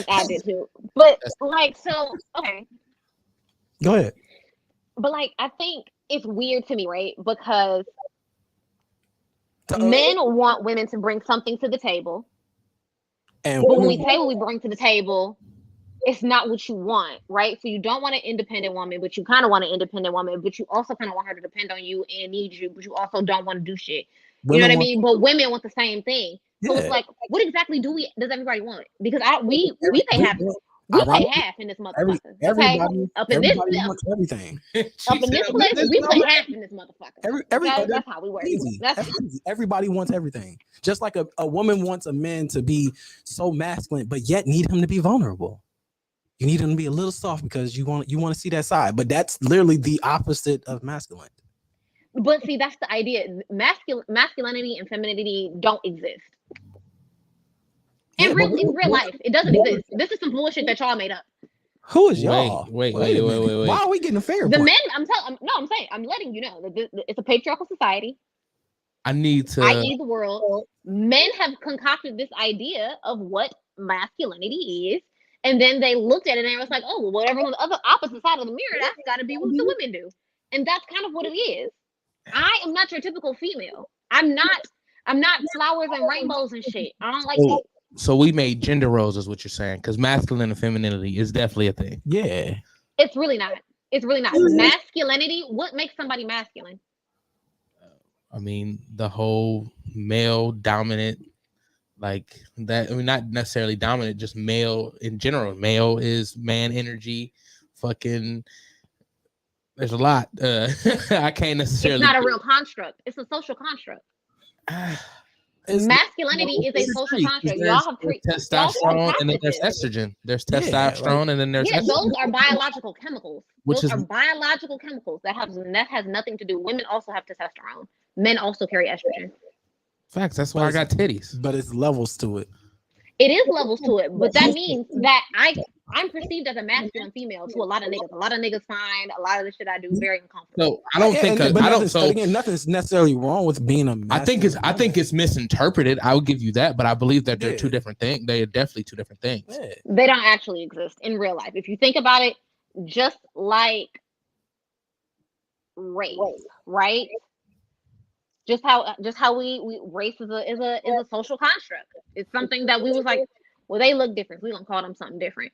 Speaker 6: I did too. But like, so okay.
Speaker 5: Go ahead.
Speaker 6: But like, I think it's weird to me, right? Because men want women to bring something to the table. But when we say what we bring to the table, it's not what you want, right? So you don't want an independent woman, but you kind of want an independent woman, but you also kind of want her to depend on you and need you, but you also don't want to do shit. You know what I mean? But women want the same thing. So it's like, what exactly does everybody want? Because we pay half. We pay half in this motherfucker.
Speaker 5: Everybody
Speaker 6: up in this
Speaker 5: wants everything.
Speaker 6: Up in this place, we pay half in this motherfucker.
Speaker 5: Everybody,
Speaker 6: that's how we work.
Speaker 5: That's easy. Everybody wants everything. Just like a woman wants a man to be so masculine, but yet need him to be vulnerable. You need him to be a little soft because you want to see that side. But that's literally the opposite of masculine.
Speaker 6: But see, that's the idea. Masculinity and femininity don't exist. In real life, it doesn't exist. This is some bullshit that y'all made up.
Speaker 5: Who is y'all?
Speaker 2: Wait.
Speaker 5: Why are we getting a fair?
Speaker 6: The men, I'm saying, I'm letting you know that it's a patriarchal society.
Speaker 2: I.e.
Speaker 6: the world. Men have concocted this idea of what masculinity is, and then they looked at it and it was like, oh, well, whatever on the other opposite side of the mirror, that's got to be what the women do, and that's kind of what it is. I am not your typical female. I'm not flowers and rainbows and shit. I don't like it.
Speaker 2: So we made gender roles, is what you're saying, because masculine and femininity is definitely a thing.
Speaker 5: Yeah.
Speaker 6: It's really not. Masculinity, what makes somebody masculine?
Speaker 2: I mean, the whole male dominant, like that. I mean, not necessarily dominant, just male in general. Male is man energy. Fucking, there's a lot. I can't necessarily.
Speaker 6: It's not a real construct. It's a social construct. Masculinity is a social construct. Y'all have
Speaker 2: testosterone, and then there's estrogen. There's testosterone, and then there's estrogen.
Speaker 6: Those are biological chemicals. Those are biological chemicals that has nothing to do. Women also have testosterone. Men also carry estrogen.
Speaker 2: Facts. That's why I got titties.
Speaker 5: But it's levels to it.
Speaker 6: It is levels to it, but that means that I'm perceived as a masculine female to a lot of niggas. A lot of niggas find a lot of the shit I do very uncomfortable.
Speaker 2: So I don't think
Speaker 5: again, nothing's necessarily wrong with being a masculine.
Speaker 2: I think it's misinterpreted. I would give you that, but I believe that they're two different things. They are definitely two different things.
Speaker 5: Yeah.
Speaker 6: They don't actually exist in real life. If you think about it, just like race, right? Just how we race is a social construct. It's something that we was like, well, they look different. We're gonna call them something different.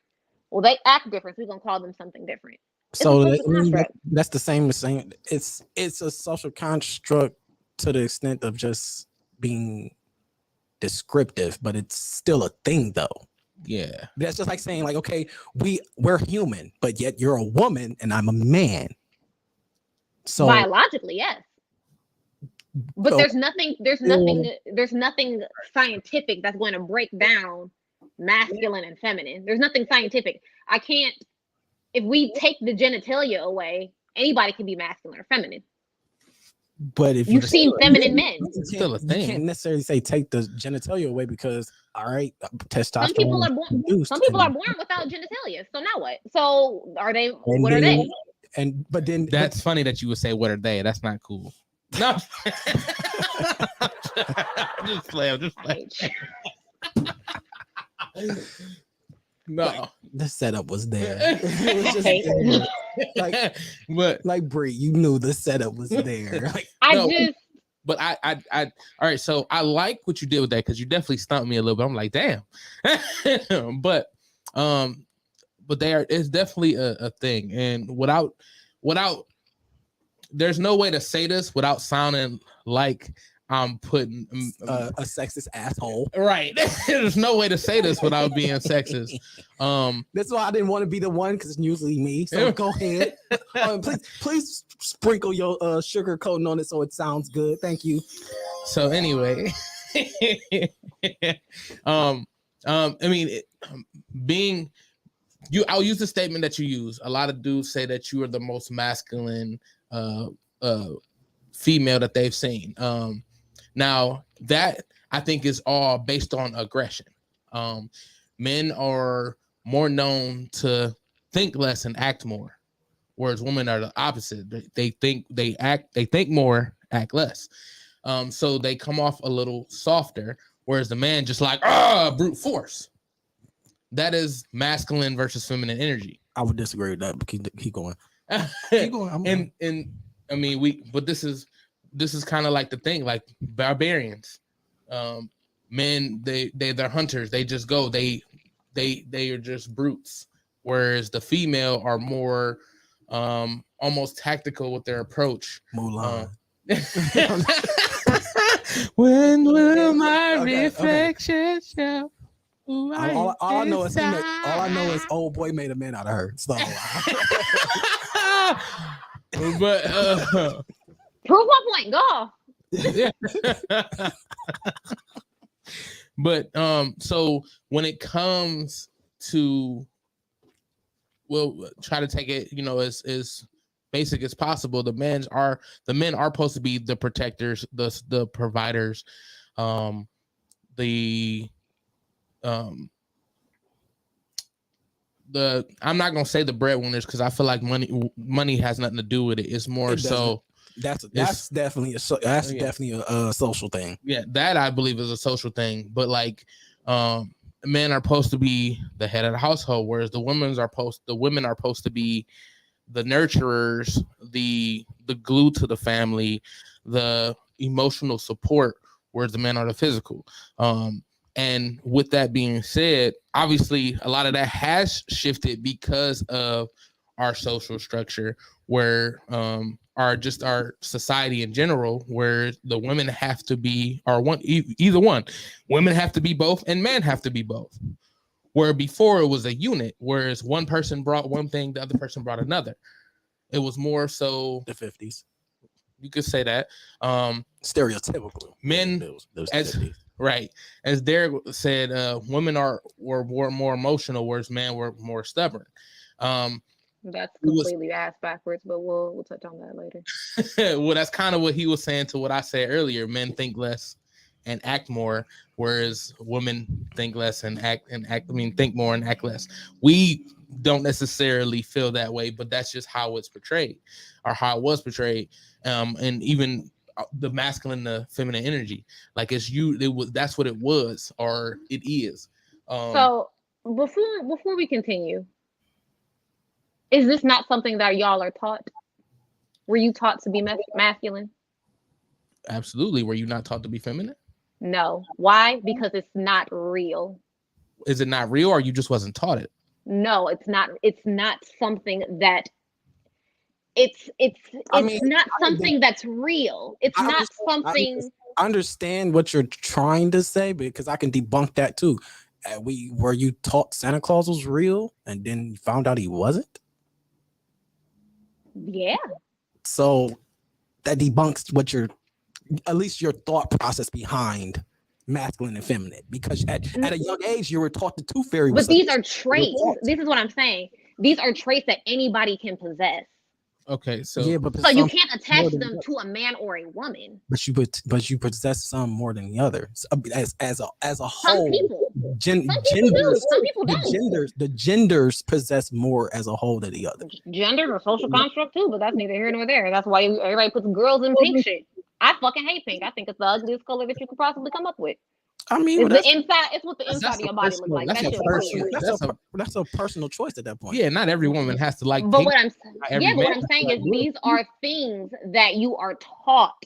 Speaker 6: Well, they act different. We're gonna call them something different.
Speaker 5: So that's the same. It's a social construct to the extent of just being descriptive, but it's still a thing, though.
Speaker 2: Yeah,
Speaker 5: that's just like saying, like, okay, we're human, but yet you're a woman and I'm a man. So
Speaker 6: biologically, yes. But there's nothing scientific that's going to break down masculine and feminine. There's nothing scientific. If we take the genitalia away, anybody can be masculine or feminine.
Speaker 5: But if
Speaker 6: you've seen feminine men,
Speaker 2: it's still a thing.
Speaker 5: You can't necessarily say take the genitalia away because testosterone.
Speaker 6: Some people are born without genitalia. So now what? So are they? What are they?
Speaker 5: But then
Speaker 2: that's funny that you would say what are they? That's not cool. No. just play. No,
Speaker 5: the setup was there. It was just there. Like Bree, you knew the setup was there.
Speaker 2: But I all right. So I like what you did with that because you definitely stumped me a little bit. I'm like, damn. but it's definitely a thing, and without. There's no way to say this without sounding like I'm putting
Speaker 5: a sexist asshole.
Speaker 2: Right. There's no way to say this without being sexist.
Speaker 5: That's why I didn't want to be the one because it's usually me. So go ahead. Please sprinkle your sugar coating on it so it sounds good. Thank you.
Speaker 2: So anyway, I mean, I'll use the statement that you use. A lot of dudes say that you are the most masculine female that they've seen. Now that I think is all based on aggression. Men are more known to think less and act more, whereas women are the opposite. They think more, act less. So they come off a little softer, whereas the man just like brute force. That is masculine versus feminine energy.
Speaker 5: I would disagree with that, but keep going. Keep going.
Speaker 2: And I mean, but this is kind of like the thing, like barbarians. Men, they're hunters. They just go. They are just brutes. Whereas the female are more almost tactical with their approach.
Speaker 5: Mulan.
Speaker 2: When will my reflection show?
Speaker 5: All I know is old boy made a man out of her. So,
Speaker 2: but
Speaker 6: prove my point. Go.
Speaker 2: Yeah. But so when it comes to, we'll try to take it, as basic as possible. The men are supposed to be the protectors, the providers, I'm not gonna say the breadwinners because I feel like money has nothing to do with it. It's more so
Speaker 5: that's definitely a social thing.
Speaker 2: Yeah, that I believe is a social thing. But like, men are supposed to be the head of the household, whereas the women are supposed to be the nurturers, the glue to the family, the emotional support, whereas the men are the physical. And with that being said, obviously a lot of that has shifted because of our social structure, where our society in general, where the women have to be either one. Women have to be both, and men have to be both. Where before it was a unit, whereas one person brought one thing, the other person brought another. It was more so
Speaker 5: the 50s.
Speaker 2: You could say that.
Speaker 5: Stereotypical.
Speaker 2: Men, as Derek said, women were more emotional, whereas men were more stubborn.
Speaker 6: That's completely ass backwards, but we'll touch on that later.
Speaker 2: Well, that's kind of what he was saying to what I said earlier. Men think less and act more, whereas women think less and think more and act less. We don't necessarily feel that way, but that's just how it's portrayed, or how it was portrayed. And even the masculine, the feminine energy, like that's what it was, or it is.
Speaker 6: So before we continue, is this not something that y'all are taught? Were you taught to be masculine?
Speaker 2: Absolutely. Were you not taught to be feminine?
Speaker 6: No. Why? Because it's not real.
Speaker 2: Is it not real, or you just wasn't taught it?
Speaker 6: No, it's not. It's not something that. It's not something that's real. It's not something.
Speaker 5: I understand what you're trying to say, because I can debunk that too. Were you taught Santa Claus was real and then you found out he wasn't?
Speaker 6: Yeah.
Speaker 5: So that debunks at least your thought process behind masculine and feminine, because at a young age you were taught the tooth fairy.
Speaker 6: But these are traits. This is what I'm saying. These are traits that anybody can possess.
Speaker 2: Okay, so
Speaker 6: you can't attach them to a man or a woman.
Speaker 5: But you possess some more than the others. As a whole,
Speaker 6: some people do. Some people don't.
Speaker 5: The genders possess more as a whole than the other.
Speaker 6: Genders are social construct too, but that's neither here nor there. That's why everybody puts girls in pink shit. I fucking hate pink. I think it's the ugliest color that you could possibly come up with.
Speaker 5: I mean,
Speaker 6: it's what the inside of your body looks like.
Speaker 5: That's a personal choice at that point.
Speaker 2: Yeah, not every woman has to like.
Speaker 6: But what I'm saying is these are things that you are taught.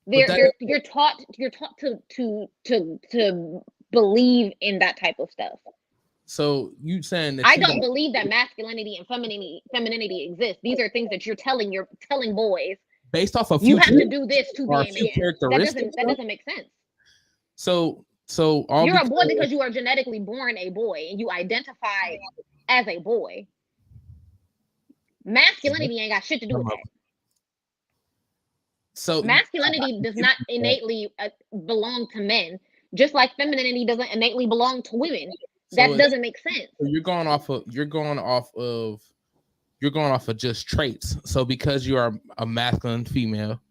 Speaker 6: You're taught to believe in that type of stuff.
Speaker 2: So you saying that
Speaker 6: I don't believe that masculinity and femininity exist. These are things that you're telling boys
Speaker 2: based off of
Speaker 6: you have to do this to be a man. That doesn't make sense.
Speaker 2: So
Speaker 6: you're a boy because you are genetically born a boy and you identify as a boy. Masculinity ain't got shit to do with that.
Speaker 2: So
Speaker 6: masculinity does not innately belong to men, just like femininity doesn't innately belong to women. That doesn't make sense.
Speaker 2: You're going off of just traits. So because you are a masculine female,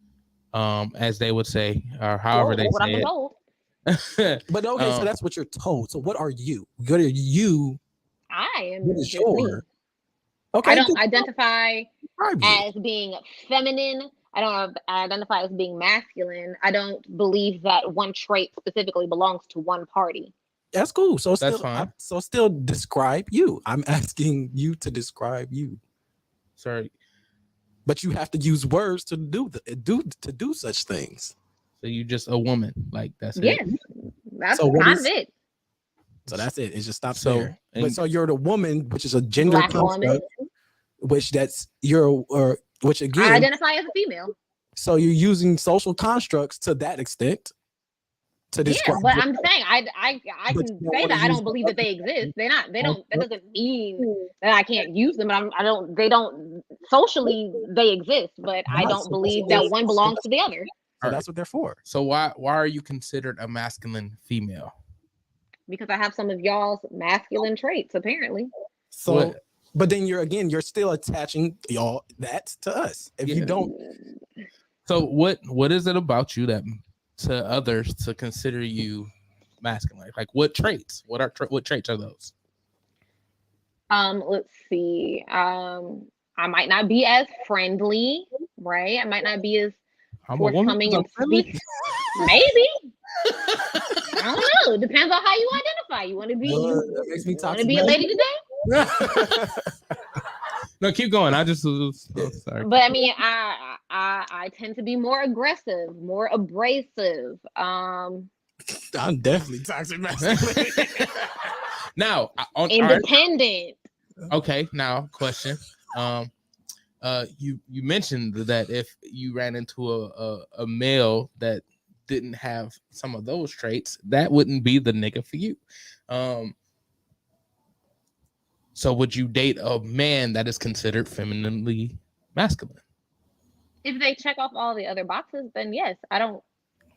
Speaker 2: as they would say, or however they say it.
Speaker 5: But okay, so that's what you're told. So what are you? What are you?
Speaker 6: I am.
Speaker 5: What is your? Okay.
Speaker 6: I don't identify as being feminine. I don't identify as being masculine. I don't believe that one trait specifically belongs to one party.
Speaker 5: That's cool. So
Speaker 2: that's fine.
Speaker 5: Still describe you. I'm asking you to describe you.
Speaker 2: Sorry,
Speaker 5: but you have to use words to do such things.
Speaker 2: So you just a woman, like that's
Speaker 6: it. Yes, that's kind of it.
Speaker 5: So that's it. It just stops there. But so you're the woman, which is a gender construct, which which again
Speaker 6: I identify as a female.
Speaker 5: So you're using social constructs to that extent to describe.
Speaker 6: Yeah, but I'm saying I can say that I don't believe that they exist. They don't. That doesn't mean that I can't use them. But they don't socially they exist, but I don't believe that one belongs to the other.
Speaker 5: So that's what they're for.
Speaker 2: So why are you considered a masculine female?
Speaker 6: Because I have some of y'all's masculine traits, apparently.
Speaker 5: So, but then you're still attaching y'all that to us. If you don't.
Speaker 2: So what is it about you that to others to consider you masculine? Like what traits? What traits are those?
Speaker 6: Let's see. I might not be as friendly, right? I might not be as forthcoming and speak. Maybe. I don't know. Depends on how you identify. You want to be a lady today?
Speaker 2: No, keep going. I just sorry.
Speaker 6: But I mean, I tend to be more aggressive, more abrasive.
Speaker 5: I'm definitely toxic masculine.
Speaker 2: Now,
Speaker 6: independent.
Speaker 2: Okay, now question. You mentioned that if you ran into a male that didn't have some of those traits, that wouldn't be the nigga for you. So would you date a man that is considered femininely masculine?
Speaker 6: If they check off all the other boxes, then yes. I don't.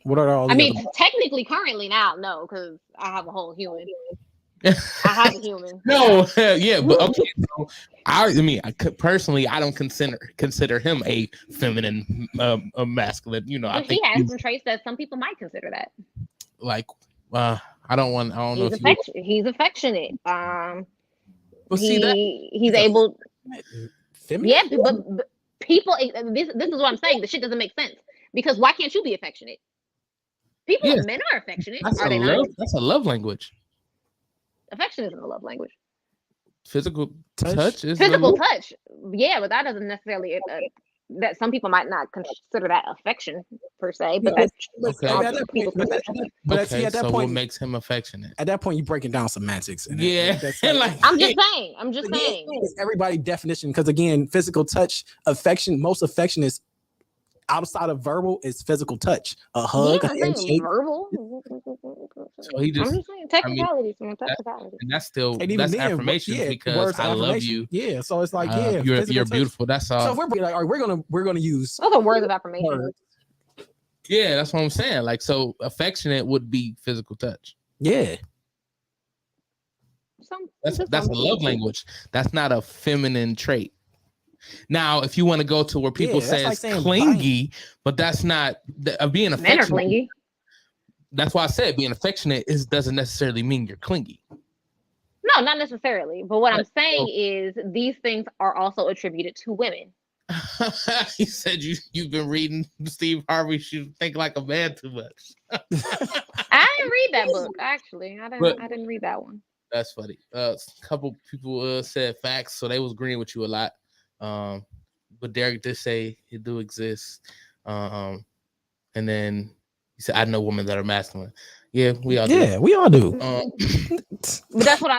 Speaker 5: What are all?
Speaker 6: I mean, technically, currently now, no, because I have a whole human. I have a human.
Speaker 2: No, yeah, but okay. So personally, I don't consider him a feminine, a masculine. You know,
Speaker 6: But
Speaker 2: I think
Speaker 6: he has some traits that some people might consider that.
Speaker 2: Like, I don't know.
Speaker 6: He's affectionate.
Speaker 2: Well, see that
Speaker 6: he's able.
Speaker 5: Feminine?
Speaker 6: Yeah, but people. This is what I'm saying. The shit doesn't make sense because why can't you be affectionate? People,
Speaker 2: Yes.
Speaker 6: men are affectionate.
Speaker 2: That's
Speaker 6: Are they not?
Speaker 2: That's a love language.
Speaker 6: Affection isn't a love language.
Speaker 2: Physical touch is
Speaker 6: physical touch. Yeah, but that doesn't necessarily that some people might not consider that affection per se. But that's
Speaker 2: okay.
Speaker 5: At that point, but see, at that point,
Speaker 2: what makes him affectionate?
Speaker 5: At that point, you're breaking down semantics. And that's
Speaker 6: like, I'm just saying.
Speaker 5: Everybody definition, because again, physical touch, affection, most affection is outside of verbal is physical touch, a hug, a handshake.
Speaker 6: Verbal.
Speaker 2: So he just,
Speaker 6: I'm just saying technicalities, man. Technicalities.
Speaker 2: And that's affirmation because I love you.
Speaker 5: Yeah, so it's like
Speaker 2: you're beautiful. That's all.
Speaker 5: So we're gonna use
Speaker 6: those are words of affirmation.
Speaker 2: Yeah, that's what I'm saying. Like, so affectionate would be physical touch.
Speaker 5: Yeah.
Speaker 2: That's a love language. That's not a feminine trait. Now, if you want to go to where people say it's like clingy, but that's not being affectionate. Men are clingy. That's why I said being affectionate doesn't necessarily mean you're clingy.
Speaker 6: No, not necessarily. But what I'm saying is these things are also attributed to women.
Speaker 2: You said you've been reading Steve Harvey should think like a man too much.
Speaker 6: I didn't read that book, actually. I didn't read that one.
Speaker 2: That's funny. A couple people said facts, so they was agreeing with you a lot. But Derek did say it do exist. And then he said, I know women that are masculine. Yeah, we all do.
Speaker 5: Yeah, we all do.
Speaker 6: But that's what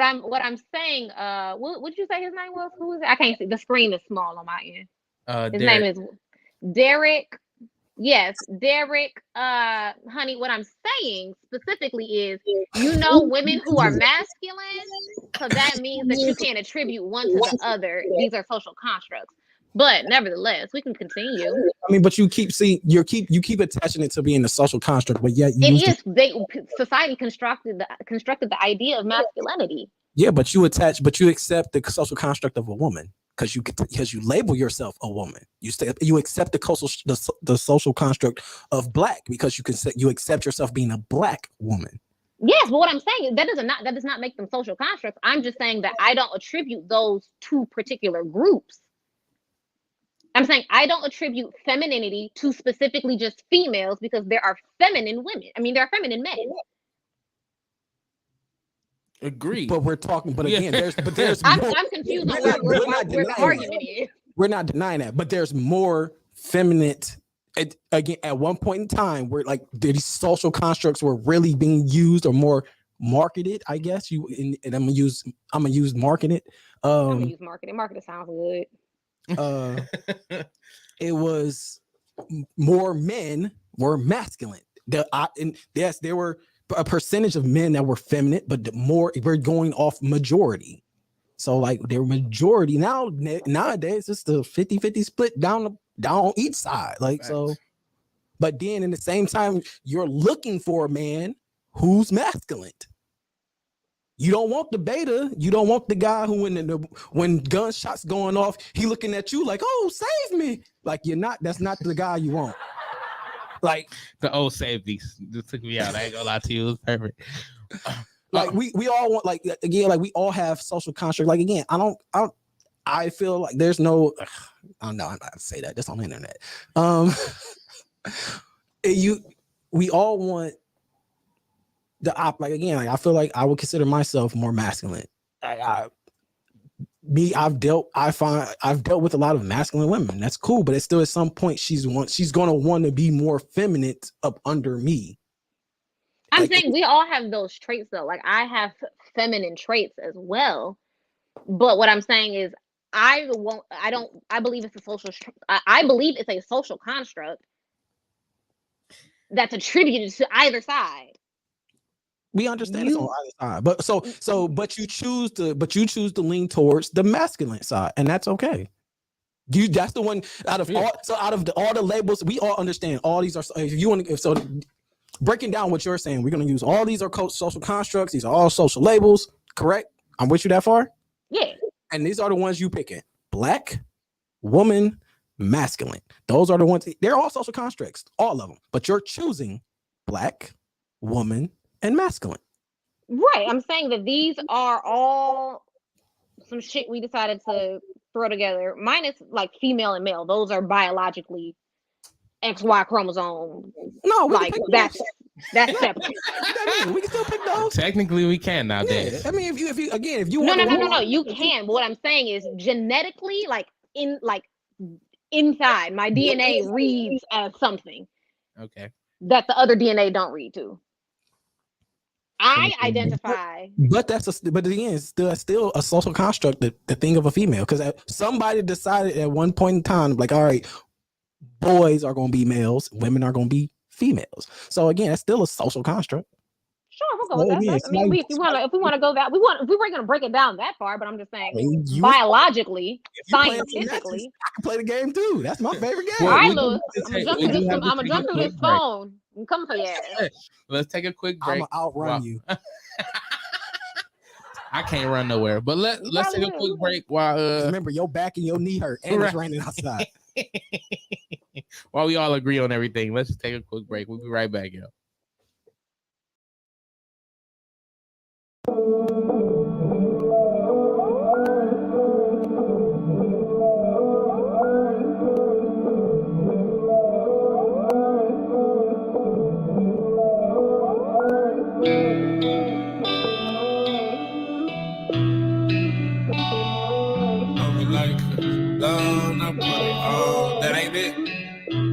Speaker 6: I'm saying. What did you say his name was? Who is it? I can't see. The screen is small on my end. His name is Derek. Yes, Derek. Honey, what I'm saying specifically is, women who are masculine, so that means that you can't attribute one to the other. These are social constructs. But nevertheless, we can continue.
Speaker 5: I mean, but you keep attaching it to being a social construct, but yet
Speaker 6: society constructed the idea of masculinity.
Speaker 5: Yeah, but you accept the social construct of a woman because you label yourself a woman. You accept the social construct of black because you accept yourself being a black woman.
Speaker 6: Yes, but what I'm saying is that does not make them social constructs. I'm just saying that I don't attribute those to particular groups. I'm saying I don't attribute femininity to specifically just females because there are feminine women. I mean, there are feminine men.
Speaker 2: Agreed.
Speaker 5: But we're talking. But again, there's.
Speaker 6: I'm confused on where the argument is.
Speaker 5: We're not denying that, but there's more feminine. Again, at one point in time, where like these social constructs were really being used or more marketed, I guess and I'm gonna use marketed.
Speaker 6: I'm gonna use marketed. Marketed sounds good.
Speaker 5: It was more men were masculine. There were a percentage of men that were feminine, but we're going off majority. So like their majority nowadays it's the 50-50 split down on each side. Like Facts. So, but then in the same time, you're looking for a man who's masculine. You don't want the beta. You don't want the guy who when gunshots going off, he looking at you like, "Oh, save me!" Like you're not. That's not the guy you want. Like
Speaker 2: the save me. This took me out. I ain't gonna lie to you. It was perfect.
Speaker 5: Like we all want like we all have social construct. Like again, I feel like there's no. I don't know. I'm not to say that. That's on the internet. We all want. Like I feel like I would consider myself more masculine. I've dealt with a lot of masculine women. That's cool, but it's still at some point she's gonna want to be more feminine up under me.
Speaker 6: I'm saying we all have those traits though. Like I have feminine traits as well, but what I'm saying is I believe it's I believe it's a social construct that's attributed to either side.
Speaker 5: We understand it's on either side, but you choose to lean towards the masculine side, and that's okay. That's the one out of all the labels, we all understand all these are. If you want to, so breaking down what you're saying, we're going to use all these are social constructs. These are all social labels. Correct? I'm with you that far.
Speaker 6: Yeah.
Speaker 5: And these are the ones you picking: black, woman, masculine. Those are the ones. They're all social constructs, all of them. But you're choosing black, woman, and masculine.
Speaker 6: Right. I'm saying that these are all some shit we decided to throw together. Mine is like female and male. Those are biologically XY chromosome.
Speaker 5: No, we
Speaker 6: like that's separate.
Speaker 5: We can still pick those.
Speaker 2: Technically, we can nowadays.
Speaker 5: Yeah. I mean, if you
Speaker 6: no, you can. But what I'm saying is genetically, inside my DNA reads as something.
Speaker 2: Okay.
Speaker 6: That the other DNA don't read to. I identify,
Speaker 5: but again, it's still a social construct. The thing of a female, because somebody decided at one point in time, like, all right, boys are going to be males, women are going to be females. So again, that's still a social construct.
Speaker 6: Sure, we'll go with that. I mean, if we want to go that, if we were going to break it down that far, but I'm just saying, biologically, scientifically,
Speaker 5: I can play the game too. That's my favorite game.
Speaker 6: All right, Lewis, I'm gonna jump through this phone and come for you.
Speaker 2: Let's take a quick break.
Speaker 5: I'm gonna outrun you.
Speaker 2: I can't run nowhere, but let's take a quick break while
Speaker 5: remember your back and your knee hurt and it's raining outside.
Speaker 2: While we all agree on everything, let's just take a quick break. We'll be right back, yo.
Speaker 4: That ain't it.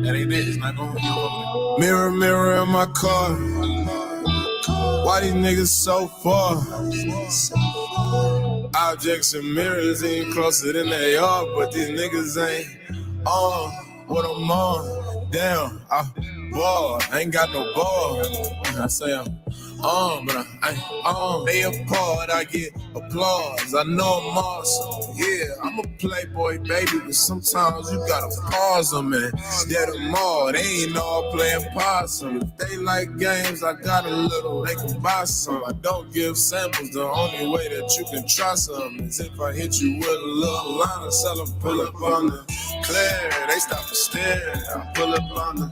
Speaker 4: That ain't it. It's not gonna be. Mirror, mirror in my car. Why these niggas so far? Objects and mirrors ain't closer than they are, but these niggas ain't on what I'm on. Damn, I'm bored. I ain't got no ball. I say I'm on, but I ain't on. They applaud, I get applause. I know I'm awesome. Yeah, I'm a playboy, baby, but sometimes you gotta pause them, man. They're them all. They ain't all playing possum. If they like games, I got a little. They can buy some. I don't give samples. The only way that you can try some is if I hit you with a little line and sell them, pull up on the clear. They stop and stare. I pull up on the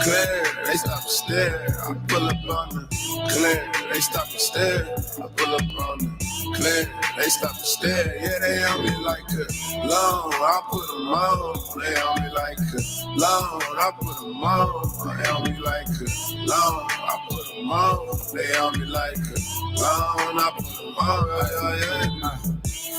Speaker 4: clear. They stop and stare. I pull up on the clear. They stop and stare. I pull up on the clear. They stop and stare. Yeah, they on me like a long. I put them on. They on me like a long. I put them on. They on me like a long. I put them on. They on me like a long. I put them on.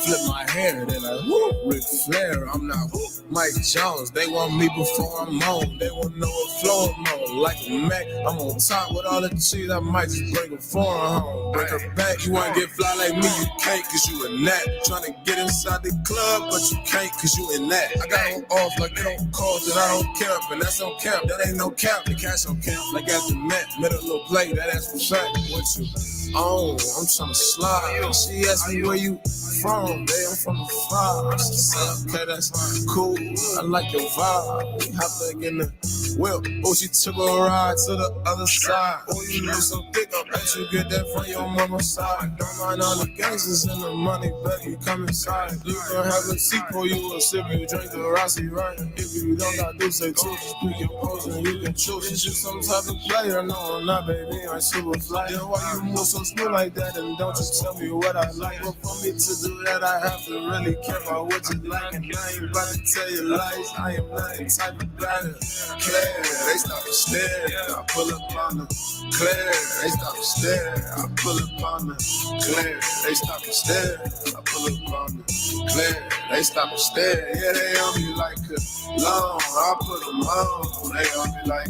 Speaker 4: Flip my hair, then I whoop, Ric Flair. I'm not Mike Jones. They want me before I'm on. They want to know what flow I'm on. Like a Mac, I'm on top with all the cheese. I might just bring a foreign home. Break her back. You want to get fly like me, you can't, cause you a gnat. Trying to get inside the club, but you can't, cause you in that. I got them off like they don't cause that I don't care. And that's on camp, that ain't no cap. The cash on camp, like after Matt. Middle of play, that ass for fact. What you on? I'm trying to slide. She asked me where you from. I'm from the fire. I said, okay, that's cool. I like your vibe. We hop back in the whip. Oh, she took a ride to the other side. Oh, you look so thick, I bet you get that from your mama's side. Don't mind all the gangsters and the money, baby, come inside. You can have a seat for you a sip, you drink the Rossi, right? If you don't got this, say two, just pick your pose and you can choose. Is you some type of player? No, I'm not, baby, I'm super fly. Then why you move so smooth like that? And don't just tell me what I like. But for me to do that, I have to really care about what you like. And I ain't about to tell you lies. I am not the type of guy to clear. They stop and stare. I pull up on the clear. They stop and stare. I pull up on the clear. They stop and stare. I pull up on the clear. They stop and stare. Yeah, they on me like a long. I put them on. They on me like a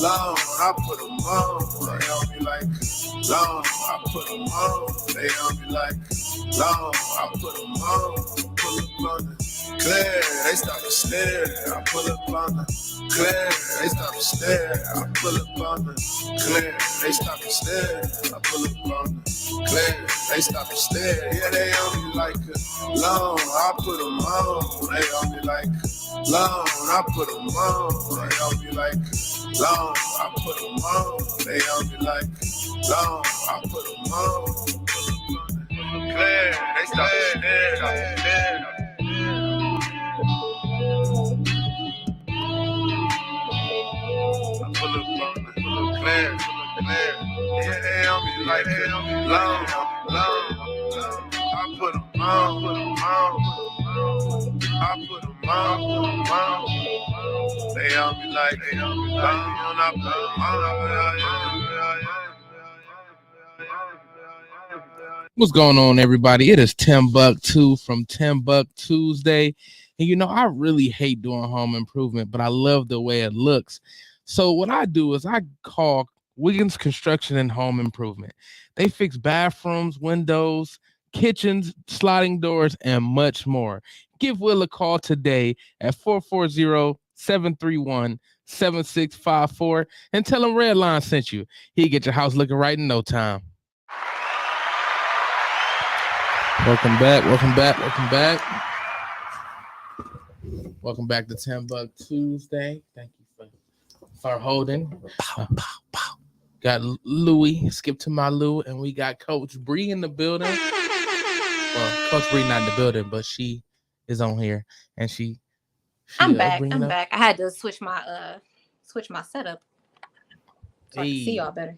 Speaker 4: long. I put them on. They on me like a long. I put them on. They on me like a long. I put them on. Pull up on the Clear, they stop to stare. I pull up on them. Clear, they stop to stare. I pull up on them. Clear, they stop to stare. I pull up on them. Clear, they stop to stare. Yeah, they on me like a long. I put them on. They on me like a long. I put them on. They on me like a long. I put them on. They on me like a long. I put them on. Clear, they stop to stare. Yeah, they on me like it. Long. I put them on. I put them on. They on me like it. Long. I put them on.
Speaker 2: What's going on, everybody? It is Timbuktu from TimbukTuesday. And you know, I really hate doing home improvement, but I love the way it looks. So what I do is I call Wiggins Construction and Home Improvement. They fix bathrooms, windows, kitchens, sliding doors, and much more. Give Will a call today at 440-731-7654 and tell him Redline sent you. He'll get your house looking right in no time. Welcome back. Welcome back to TimbukTuesday. Thank you for holding. Got Louie, skip to my Lou, and we got Coach Bree in the building. Well, Coach Bree not in the building, but she is on here, and she
Speaker 7: I'm back. I had to switch my setup so I can see y'all better.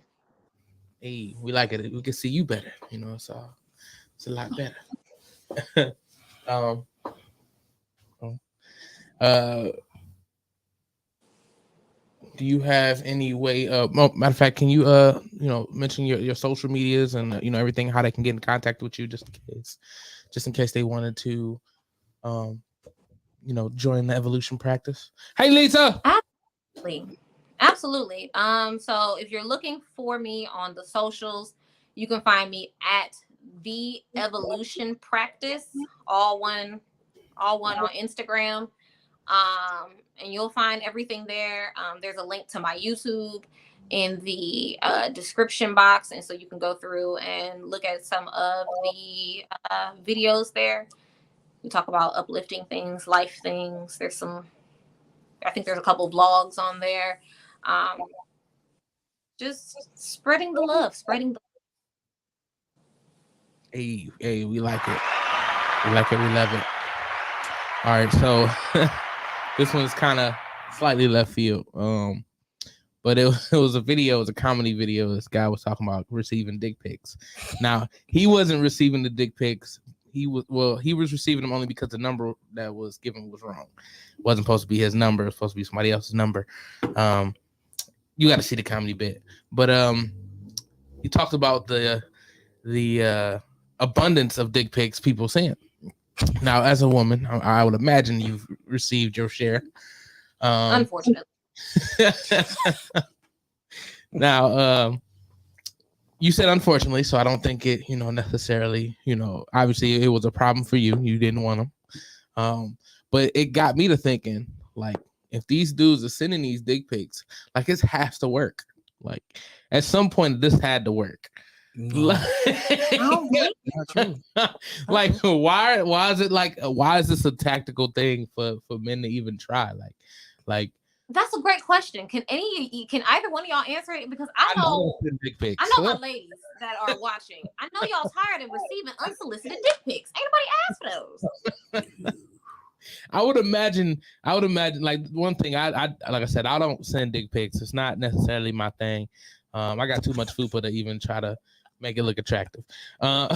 Speaker 2: Hey, we like it. We can see you better. You know, it's a lot better. Do you have any way matter of fact, can you mention your social medias and everything, how they can get in contact with you, just in case they wanted to join the evolution practice? Hey Lisa.
Speaker 7: Absolutely. So if you're looking for me on the socials, you can find me at the Evolution Practice, all one on Instagram. And you'll find everything there. There's a link to my YouTube in the description box, and so you can go through and look at some of the videos there. We talk about uplifting things, life things. I think there's a couple vlogs on there. Just spreading the love.
Speaker 2: Hey, we like it. We love it. All right, so this one's kind of slightly left field. But it was a comedy video. This guy was talking about receiving dick pics. Now, he wasn't receiving the dick pics. He was receiving them only because the number that was given was wrong. It wasn't supposed to be his number. It was supposed to be somebody else's number. You got to see the comedy bit. But he talked about the abundance of dick pics people send. Now, as a woman, I would imagine you've received your share.
Speaker 7: Unfortunately.
Speaker 2: Now, you said unfortunately, so I don't think it, necessarily, obviously it was a problem for you. You didn't want them. But it got me to thinking, like, if these dudes are sending these dick pics, like, it has to work. Like, at some point, this had to work. No.
Speaker 5: Not true.
Speaker 2: Like, why is it like, why is this a tactical thing for men to even try? Like
Speaker 7: that's a great question. Can either one of y'all answer it? Because I know my ladies that are watching. I know y'all tired of receiving unsolicited dick pics. Ain't nobody asked for those.
Speaker 2: I would imagine like one thing. I like I said, I don't send dick pics. It's not necessarily my thing. I got too much fupa to even try to make it look attractive. But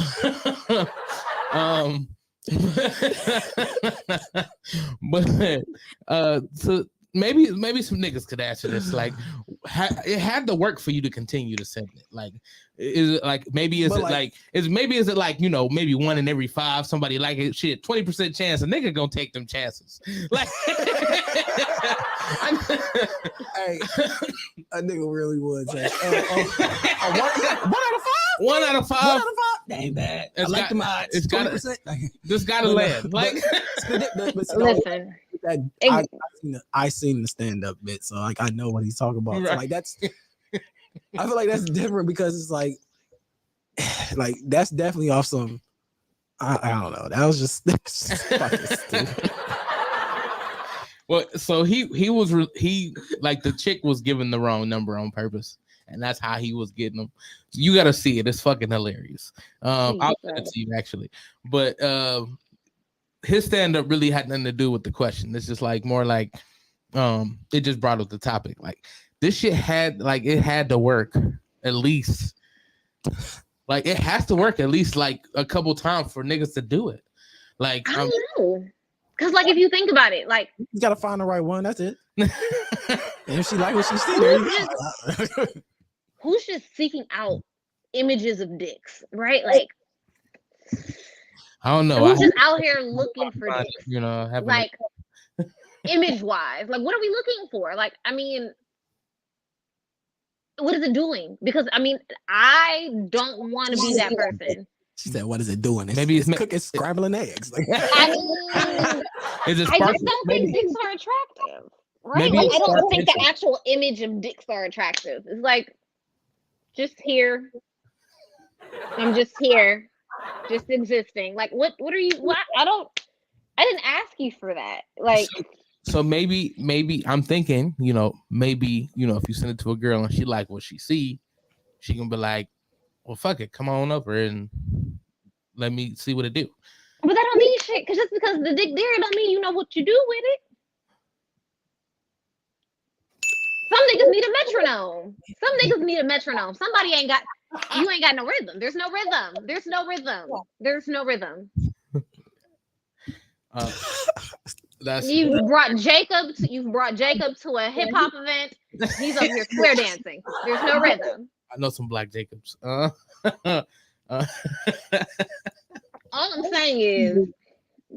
Speaker 2: so maybe some niggas could answer this. Like, it had to work for you to continue to send it. Like, is it like maybe is it like maybe 1 in every 5 somebody like it? Shit, 20% chance a nigga gonna take them chances. Like,
Speaker 5: hey, a nigga really would say 1 out of 5.
Speaker 2: 1 out of 5.
Speaker 5: 1 out of 5. That ain't bad. I like them odds.
Speaker 2: It's got this got to land. Like,
Speaker 6: listen,
Speaker 5: I seen the stand up bit, so like I know what he's talking about.
Speaker 2: Right.
Speaker 5: So, like that's, I feel like that's different because it's like that's definitely off some. I don't know. That was just fucking stupid.
Speaker 2: Well, so he like the chick was giving the wrong number on purpose, and that's how he was getting them. You got to see it; it's fucking hilarious. I'll send it to you actually, but his stand up really had nothing to do with the question. It's just like more like it just brought up the topic. Like this shit had to work at least. Like it has to work at least like a couple times for niggas to do it. Like
Speaker 6: I don't know. Because, like, if you think about it, like...
Speaker 5: You got to find the right one. That's it. And if she like what she see, there you go.
Speaker 6: Who's just seeking out images of dicks, right? Like...
Speaker 2: I don't know.
Speaker 6: Who's just out here looking for dicks?
Speaker 2: You know,
Speaker 6: like, image-wise. Like, what are we looking for? Like, I mean... What is it doing? Because, I mean, I don't want to be that person.
Speaker 5: She said, "What is it doing?
Speaker 2: Maybe it's
Speaker 5: cooking, scrambling eggs." Like,
Speaker 6: I mean, I just don't think dicks are attractive, right? Like, I don't think the actual image of dicks are attractive. It's like, just here. I'm just here, just existing. Like, what are you? What? I didn't ask you for that. Like,
Speaker 2: so maybe I'm thinking, maybe if you send it to a girl and she like what she see, she can be like, well, fuck it, come on over and let me see what it do.
Speaker 6: But that don't mean shit, because just because the dick there don't mean you know what you do with it. Some niggas need a metronome. Somebody ain't got no rhythm. There's no rhythm. You've brought Jacob to a hip hop event. He's over here square dancing. There's no rhythm.
Speaker 2: I know some Black Jacobs.
Speaker 6: All I'm saying is,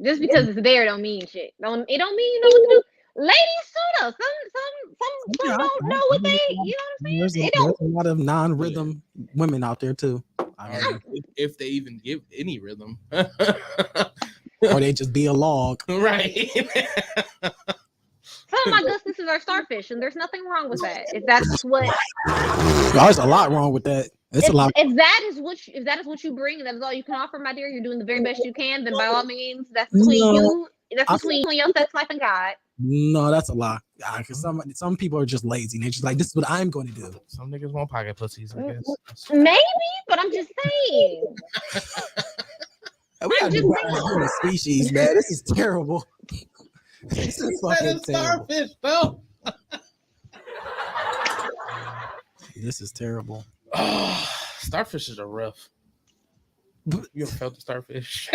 Speaker 6: just because it's there don't mean shit. It don't mean you know what to do. Ladies too though. Some don't know what they. You know what I'm saying?
Speaker 5: There's a lot of non-rhythm women out there too.
Speaker 2: If they even give any rhythm,
Speaker 5: or they just be a log,
Speaker 2: right?
Speaker 6: Some of my gustinesses are starfish, and there's nothing wrong with that. If that's what,
Speaker 5: there's a lot wrong with that. It's a lot.
Speaker 6: If that is what you bring, and that's all you can offer, my dear, you're doing the very best you can. Then by all means, that's between you. That's between your sex life and God.
Speaker 5: No, that's a lie. Because some people are just lazy. They're just like, this is what I'm going to do.
Speaker 2: Some niggas want pocket pussies, I guess.
Speaker 6: Maybe, but I'm just saying.
Speaker 5: We gotta do a species, man. This is terrible. This is fucking terrible.
Speaker 2: Starfish, though.
Speaker 5: This is terrible.
Speaker 2: Oh, starfishes are rough. You ever felt the starfish?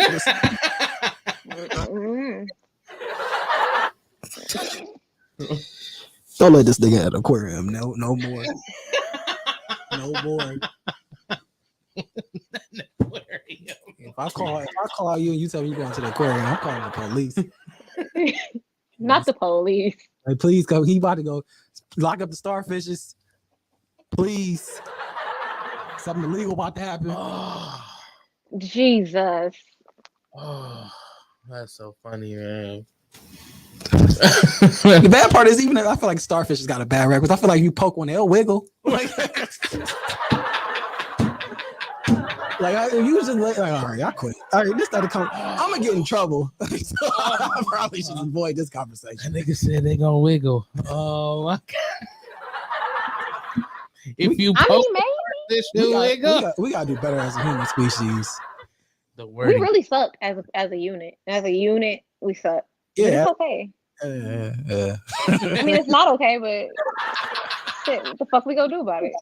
Speaker 5: Don't let this nigga at an aquarium. No more. No more. If I call you and you tell me you're going to the aquarium, I'm calling the police.
Speaker 6: Not the police.
Speaker 5: Like, please go. He about to go lock up the starfishes. Please. Something illegal about to happen.
Speaker 6: Jesus.
Speaker 2: Oh, that's so funny, man.
Speaker 5: The bad part is, even if I feel like starfish has got a bad rap, because I feel like you poke one, they'll wiggle. Like you just like, all right, I quit. All right, this started coming. I'm gonna get in trouble. So I probably should avoid this conversation.
Speaker 2: That nigga said they gonna wiggle. Oh my god. If you poke this wiggle,
Speaker 5: we gotta do better as a human species.
Speaker 2: The word
Speaker 6: we really suck as a unit. As a unit, we suck.
Speaker 5: Yeah,
Speaker 6: it's okay. I mean, it's not okay, but shit, what the fuck we gonna do about it?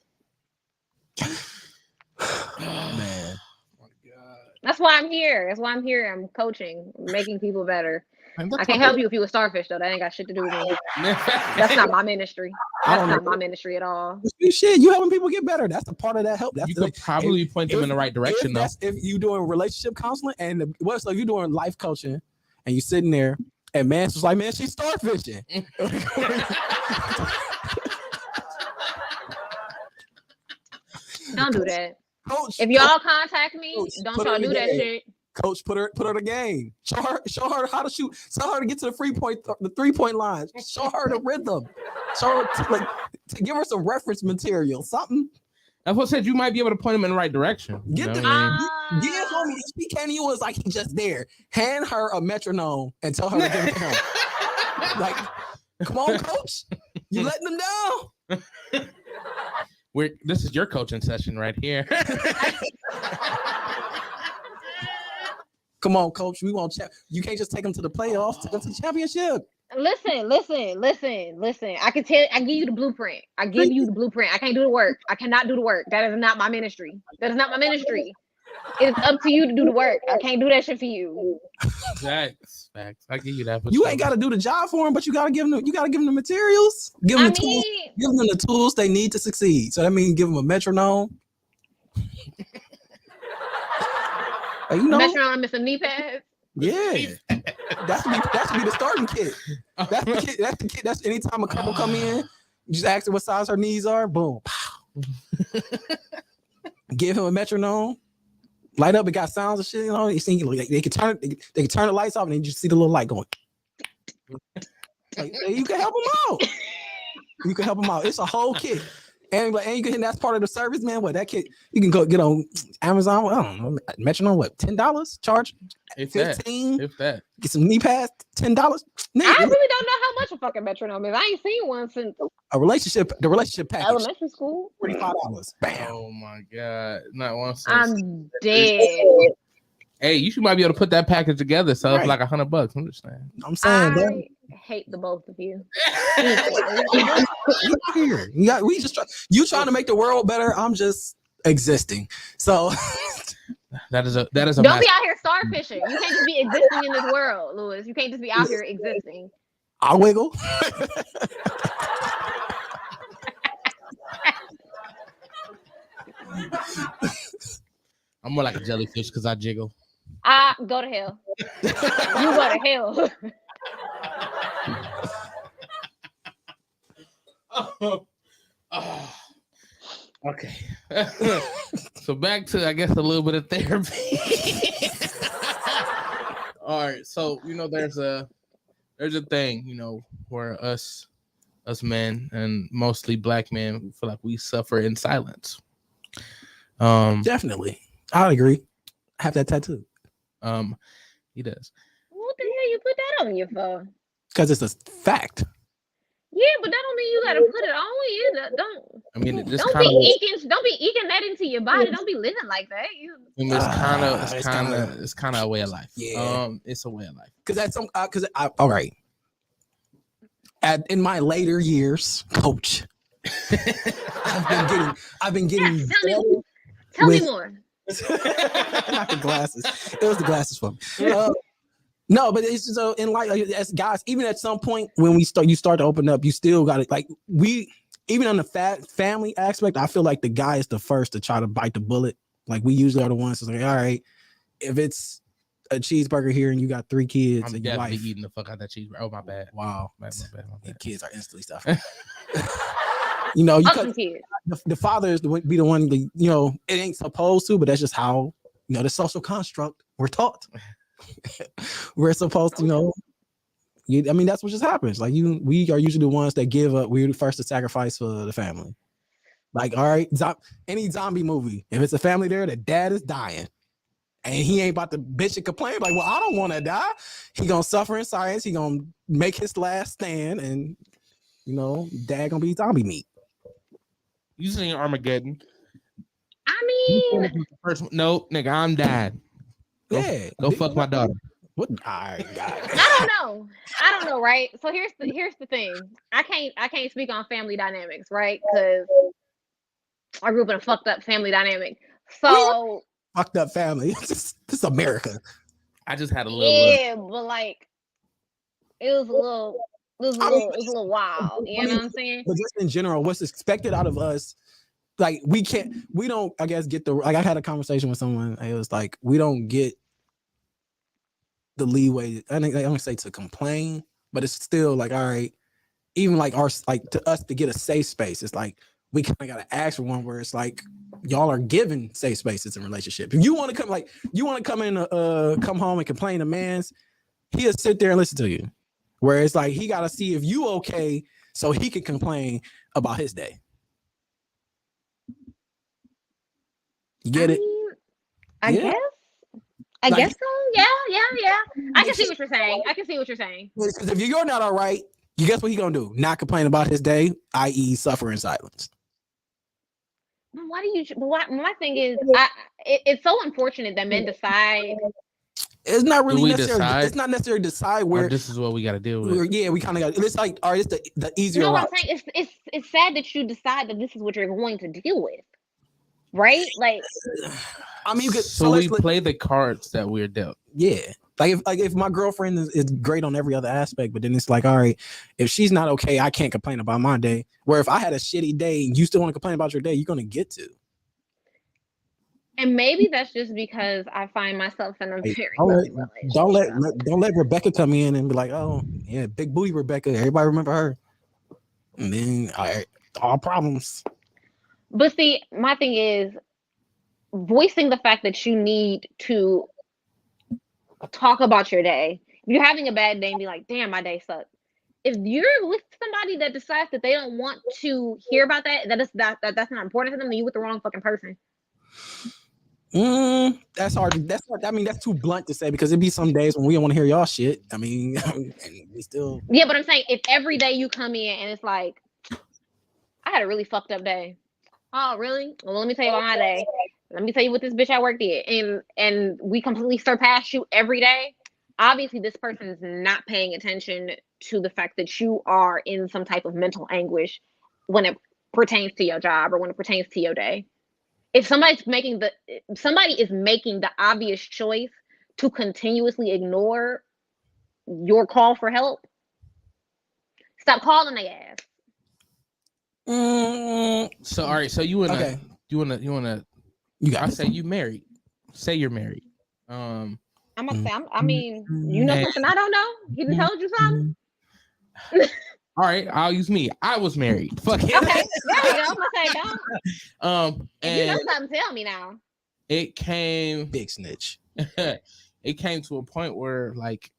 Speaker 5: Man,
Speaker 2: oh my god.
Speaker 6: That's why I'm here. I'm coaching, making people better. I can't help you if you a starfish though. That ain't got shit to do with me. That's not my ministry. That's not my ministry at all.
Speaker 5: Shit, you helping people get better. That's a part of that help. That's
Speaker 2: you could probably point them in the right direction though.
Speaker 5: If you doing relationship counseling and so you doing life coaching and you sitting there and man was like, man, she's starfishing.
Speaker 6: Don't do that.
Speaker 5: Coach,
Speaker 6: If y'all contact me,
Speaker 5: Coach,
Speaker 6: don't
Speaker 5: put her
Speaker 6: y'all
Speaker 5: in
Speaker 6: do
Speaker 5: the
Speaker 6: that
Speaker 5: game.
Speaker 6: shit.
Speaker 5: Coach, put her the game. Show her how to shoot. Tell her to get to the 3-point line. Show her the rhythm. Show her to give her some reference material. Something.
Speaker 2: That's what said you might be able to point him in the right direction.
Speaker 5: Get the give homie. If she can't even was like he just there. Hand her a metronome and tell her to give it to him. Like, come on, coach. You letting them down.
Speaker 2: This is your coaching session right here.
Speaker 5: Come on, coach. We want you can't just take them to the playoffs. Take them to the championship.
Speaker 6: Listen. I give you the blueprint. I give you the blueprint. I can't do the work. I cannot do the work. That is not my ministry. That is not my ministry. It's up to you to do the work. I can't do that shit for you.
Speaker 2: Facts. I give you that.
Speaker 5: You ain't got to do the job for them, but you got to give them. You got to give them the materials. Give them tools. Give them the tools they need to succeed. So that means give them a metronome.
Speaker 6: Metronome and some knee pads.
Speaker 5: Yeah, that should be the starting kit. That's the kit. That's anytime a couple come in, you just ask her what size her knees are. Boom. Give him a metronome. Light up. It got sounds and shit. You know, you see, they can turn the lights off, and then you see the little light going. Like, you can help them out. You can help them out. It's a whole kit. And you can, that's part of the service, man. What that kit you can go get on Amazon. I don't know, metronome. What, $10? Charge $15.
Speaker 2: If that.
Speaker 5: Get some knee pads. $10.
Speaker 6: I really don't know how much a fucking metronome is. I ain't seen one since
Speaker 5: the relationship package.
Speaker 6: Elementary school.
Speaker 5: $45. Bam.
Speaker 2: Oh my god! Not one.
Speaker 6: I'm dead.
Speaker 2: Hey, you might be able to put that package together, so it's like $100. I'm just saying.
Speaker 5: I'm saying,
Speaker 6: I hate the both of you.
Speaker 5: Here, you trying to make the world better. I'm just existing. So
Speaker 2: that is a.
Speaker 6: Don't be out here starfishing. You can't just be existing in this world, Lewis. You can't just be out here existing.
Speaker 5: I'll wiggle.
Speaker 2: I'm more like a jellyfish because I jiggle.
Speaker 6: Go to hell. You go to hell.
Speaker 2: Okay. So back to, I guess, a little bit of therapy. All right. So, there's a thing, where us men and mostly black men feel like we suffer in silence.
Speaker 5: Definitely. I agree. I have that tattoo.
Speaker 2: He does.
Speaker 6: What the hell you put that on you for?
Speaker 5: Because it's a fact.
Speaker 6: Yeah, but that don't mean you gotta put it on you. Don't.
Speaker 2: I mean,
Speaker 6: Don't be eking that into your body. Don't be living like that.
Speaker 2: It's kind of a way of life.
Speaker 5: Yeah.
Speaker 2: It's a way of life.
Speaker 5: All right. In my later years, coach, I've been getting.
Speaker 6: Tell me more.
Speaker 5: Not the glasses. It was the glasses for me. No, but it's so in life, as guys, even at some point when you start to open up, you still got to even on the family aspect. I feel like the guy is the first to try to bite the bullet. Like we usually are the ones that's like, all right, if it's a cheeseburger here and you got 3 kids,
Speaker 2: I'm
Speaker 5: and
Speaker 2: definitely eating the fuck out that cheeseburger. Oh my bad.
Speaker 5: Wow,
Speaker 2: my bad.
Speaker 5: Kids are instantly stuffing. The father is be the one. It ain't supposed to, but that's just how the social construct we're taught. We're supposed to, that's what just happens. Like we are usually the ones that give up. We're the first to sacrifice for the family. Like, all right, any zombie movie, if it's a family there, the dad is dying, and he ain't about to bitch and complain like, well, I don't want to die. He gonna suffer in silence. He gonna make his last stand, and dad gonna be zombie meat.
Speaker 2: You seen Armageddon?
Speaker 6: I mean,
Speaker 2: no, nigga, I'm dead. Go fuck my daughter.
Speaker 5: What? I
Speaker 6: don't know, right? So here's the thing. I can't speak on family dynamics, right? Because I grew up in a fucked up family dynamic. So
Speaker 5: fucked up family. This is America.
Speaker 2: I just had a little.
Speaker 6: Yeah, but like it was a little wild. You know what I'm saying?
Speaker 5: But just in general, what's expected out of us? Like we don't, I guess, get I had a conversation with someone. It was like, we don't get the leeway. I don't say to complain, but it's still like, all right, even like to us to get a safe space. It's like, we kind of got to ask for one where it's like, y'all are given safe spaces in relationship. If you want to come home and complain to man's, he'll sit there and listen to you. Where it's like he gotta see if you okay so he can complain about his day. You get it?
Speaker 6: I guess. I guess so. Yeah. I can see what you're saying.
Speaker 5: Because if you're not all right, you guess what he gonna do? Not complain about his day, i.e., suffer in silence.
Speaker 6: Why do you? My thing is, it's so unfortunate that men decide.
Speaker 5: It's not really necessarily.
Speaker 2: Decide?
Speaker 5: It's not necessarily decide where
Speaker 2: this is what we got to deal with.
Speaker 5: Yeah, we kind of got. It's like, all right, it's the easier.
Speaker 6: You know
Speaker 5: route.
Speaker 6: what I'm saying? It's sad that you decide that this is what you're going to deal with, right? Like,
Speaker 5: I mean,
Speaker 2: so we play the cards that we're dealt.
Speaker 5: Yeah, like if my girlfriend is great on every other aspect, but then it's like, all right, if she's not okay, I can't complain about my day. Where if I had a shitty day and you still want to complain about your day, you're gonna get to.
Speaker 6: And maybe that's just because I find myself in a very
Speaker 5: don't let Rebecca come in and be like, oh yeah, big booty Rebecca. Everybody remember her. And then all problems.
Speaker 6: But see, my thing is voicing the fact that you need to talk about your day. If you're having a bad day and be like, damn, my day sucked. If you're with somebody that decides that they don't want to hear about that's not important to them, then you're with the wrong fucking person.
Speaker 5: That's hard. I mean, that's too blunt to say because it'd be some days when we don't want to hear y'all shit. I mean, we still.
Speaker 6: Yeah, but I'm saying if every day you come in and it's like, I had a really fucked up day. Oh, really? Well, let me tell you about my day. Let me tell you what this bitch at work did. And we completely surpass you every day. Obviously, this person is not paying attention to the fact that you are in some type of mental anguish when it pertains to your job or when it pertains to your day. If somebody is making the obvious choice to continuously ignore your call for help, stop calling their ass.
Speaker 2: So all right, so you wanna I say you married. Say you're married.
Speaker 6: I'm gonna say I mean, you know something I don't know? He done told you something?
Speaker 2: All right, I'll use me. I was married. Fuck it.
Speaker 6: Okay, there we go. I'm gonna say don't.
Speaker 2: And
Speaker 6: if you know something, tell me now.
Speaker 2: It came
Speaker 5: big snitch.
Speaker 2: It came to a point where, like,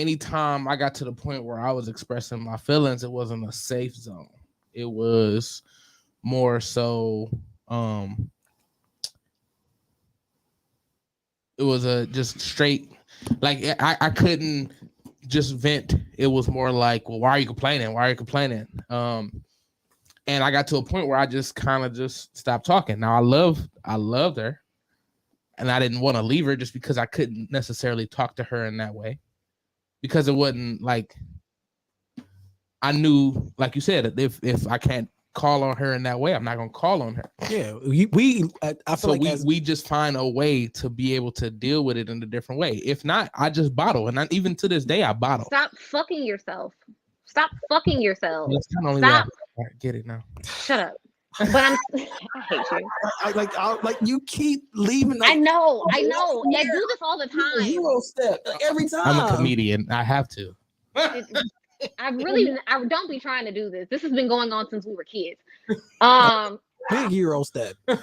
Speaker 2: anytime I got to the point where I was expressing my feelings, it wasn't a safe zone. It was more so. It was a just straight, like I couldn't just vent. It was more like, well, why are you complaining? And I got to a point where I just kind of just stopped talking. Now I loved her, and I didn't want to leave her just because I couldn't necessarily talk to her in that way, because it wasn't like I knew, like you said, if I can't call on her in that way, I'm not gonna call on her.
Speaker 5: Yeah, I feel like
Speaker 2: we just find a way to be able to deal with it in a different way. If not, I just bottle, and even to this day, I bottle.
Speaker 6: Stop fucking yourself. Stop fucking yourself.
Speaker 2: That's kind of
Speaker 6: Stop.
Speaker 2: All right, get it now.
Speaker 6: Shut up. But I hate you.
Speaker 5: I like you keep leaving.
Speaker 6: I know. I do this all the time.
Speaker 5: Hero step every time.
Speaker 2: I'm a comedian. I have to.
Speaker 6: I don't be trying to do this. This has been going on since we were kids.
Speaker 5: Big hero step.
Speaker 6: But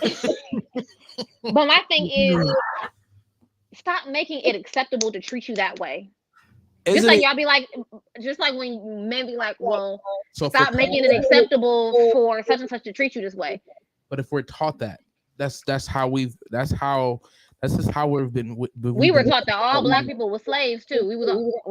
Speaker 6: my thing is, stop making it acceptable to treat you that way. Just like y'all be like, just like when men be like, well, stop making it acceptable for such and such to treat you this way.
Speaker 2: But if we're taught that, that's just how we've been.
Speaker 6: We were taught that all black people were slaves too. We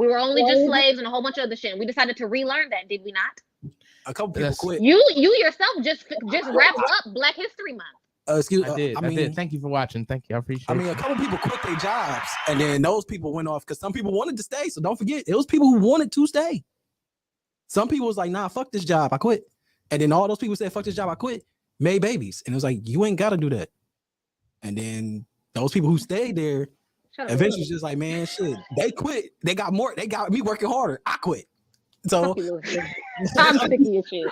Speaker 6: were only just slaves and a whole bunch of other shit. We decided to relearn that, did we not?
Speaker 5: A couple people quit.
Speaker 6: You yourself just wrapped up Black History Month.
Speaker 5: Excuse
Speaker 2: me. I did. Thank you for watching. Thank you. I appreciate it.
Speaker 5: I mean, a couple people quit their jobs, and then those people went off because some people wanted to stay. So don't forget, it was people who wanted to stay. Some people was like, nah, fuck this job, I quit. And then all those people said, fuck this job, I quit, made babies. And it was like, you ain't got to do that. And then those people who stayed there eventually just like, man, shit, they quit. They got me working harder. I quit. So
Speaker 6: I'm sick of your shit.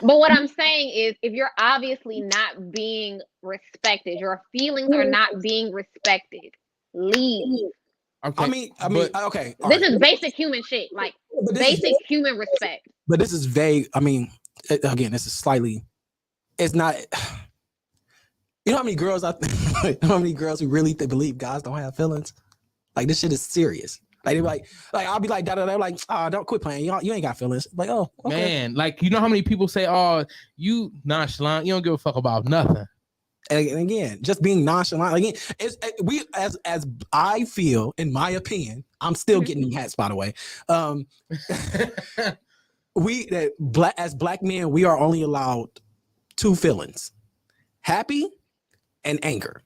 Speaker 6: But what I'm saying is, if you're obviously not being respected, your feelings are not being respected, leave.
Speaker 5: Okay. I mean, okay.
Speaker 6: This is basic human shit, like basic human respect.
Speaker 5: But this is vague. I mean, again, this is slightly. It's not. You know how many girls how many girls who really believe guys don't have feelings? Like this shit is serious. Like they're like I'll be like da. Like, oh, don't quit playing. You ain't got feelings. Like, oh, okay.
Speaker 2: Man, like you know how many people say, oh, you nonchalant, you don't give a fuck about nothing.
Speaker 5: And again, just being nonchalant. Again, we as I feel, in my opinion, I'm still getting hats by the way. As black men, we are only allowed 2 feelings: happy and anger.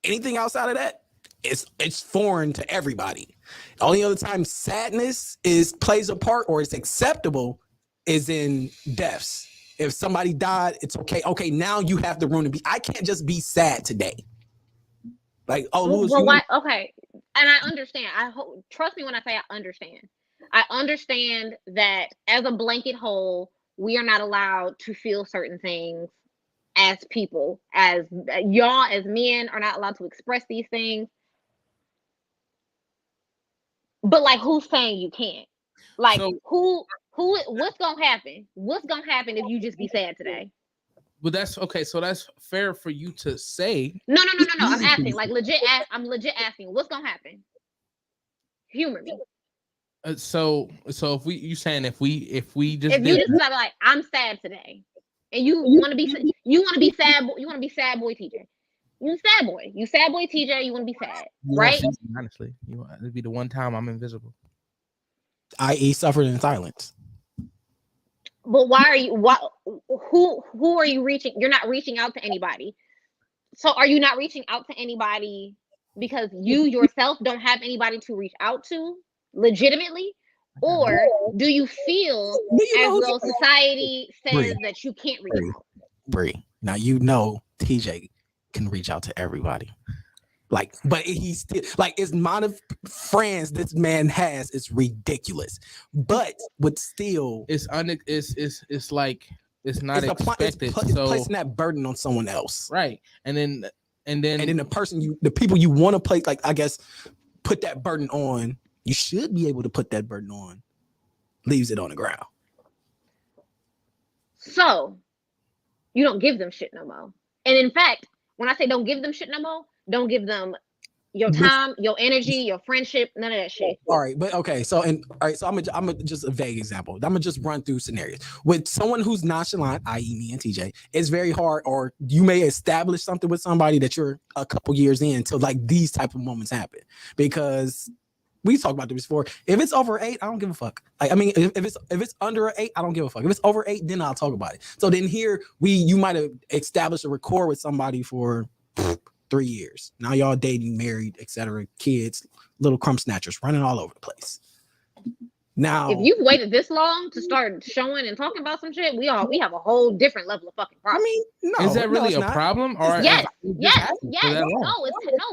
Speaker 5: Anything outside of that, it's foreign to everybody. The only other time sadness plays a part or it's acceptable is in deaths. If somebody died, it's okay. Okay, now you have the room to be. I can't just be sad today. Like, oh, Louis,
Speaker 6: well, why? Okay, and I understand. Trust me when I say I understand. I understand that as a blanket whole, we are not allowed to feel certain things as people. As y'all, as men, are not allowed to express these things. But like, who's saying you can't? Like, what's gonna happen? What's gonna happen if you just be sad today?
Speaker 2: But that's okay. So that's fair for you to say.
Speaker 6: No. I'm asking, like, legit. I'm legit asking, what's gonna happen? Humor me.
Speaker 2: So if you saying if you just
Speaker 6: start like, I'm sad today, and you want to be sad, you want to be sad boy TJ. You sad boy TJ. You want to be sad, right?
Speaker 2: Honestly, it'd be the one time I'm invisible.
Speaker 5: I.e., suffered in silence.
Speaker 6: But why are you? Who are you reaching? You're not reaching out to anybody. So are you not reaching out to anybody because you yourself don't have anybody to reach out to legitimately, or do you feel as though society says that you can't reach out?
Speaker 5: Bree, now you know TJ can reach out to everybody. Like, but he's still like, his amount of friends this man has is ridiculous. But still,
Speaker 2: it's like it's not expected.
Speaker 5: It's placing that burden on someone else,
Speaker 2: right? And then
Speaker 5: the people you want to place, like, I guess, put that burden on. You should be able to put that burden on. Leaves it on the ground.
Speaker 6: So you don't give them shit no more. And in fact, when I say don't give them shit no more, don't give them your time, your energy, your friendship, none of that shit.
Speaker 5: All right, but okay. So I'm gonna just a vague example. I'm gonna just run through scenarios with someone who's nonchalant, i.e., me and TJ. It's very hard, or you may establish something with somebody that you're a couple years in until like these type of moments happen. Because we talked about this before. If it's over 8, I don't give a fuck. Like, I mean, if it's under 8, I don't give a fuck. If it's over 8, then I'll talk about it. So then here you might have established a rapport with somebody for 3 years. Now y'all dating, married, etc., kids, little crumb snatchers running all over the place. Now,
Speaker 6: if you've waited this long to start showing and talking about some shit, we have a whole different level of fucking problem.
Speaker 5: I mean, no,
Speaker 2: is that really a problem? Or
Speaker 6: yes. No,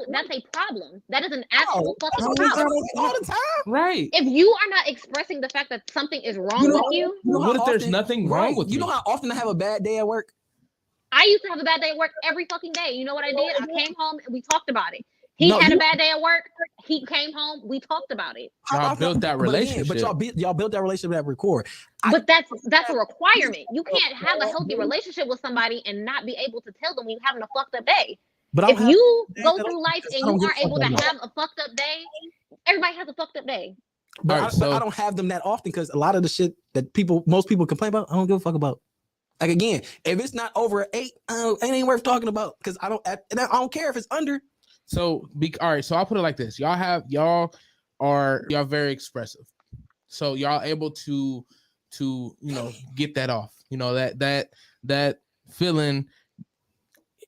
Speaker 6: that's a problem. That is an actual fucking problem.
Speaker 5: All the time,
Speaker 2: right?
Speaker 6: If you are not expressing the fact that something is wrong with you,
Speaker 2: what if there's nothing wrong with you?
Speaker 5: You know how often I have a bad day at work?
Speaker 6: I used to have a bad day at work every fucking day. You know what I did? I came home and we talked about it. He had a bad day at work. He came home. We talked about it.
Speaker 2: Y'all built that relationship.
Speaker 5: But y'all built that relationship at record.
Speaker 6: But that's a requirement. You can't have a healthy relationship with somebody and not be able to tell them when you're having a fucked up day. But if you go through life and you aren't able to have a fucked up day, everybody has a fucked up day.
Speaker 5: But I don't have them that often because a lot of the shit that most people complain about, I don't give a fuck about. Like, again, if it's not over 8, it ain't worth talking about because I don't care if it's under.
Speaker 2: So all right. So I'll put it like this: y'all are very expressive. So y'all able to get that off. That feeling,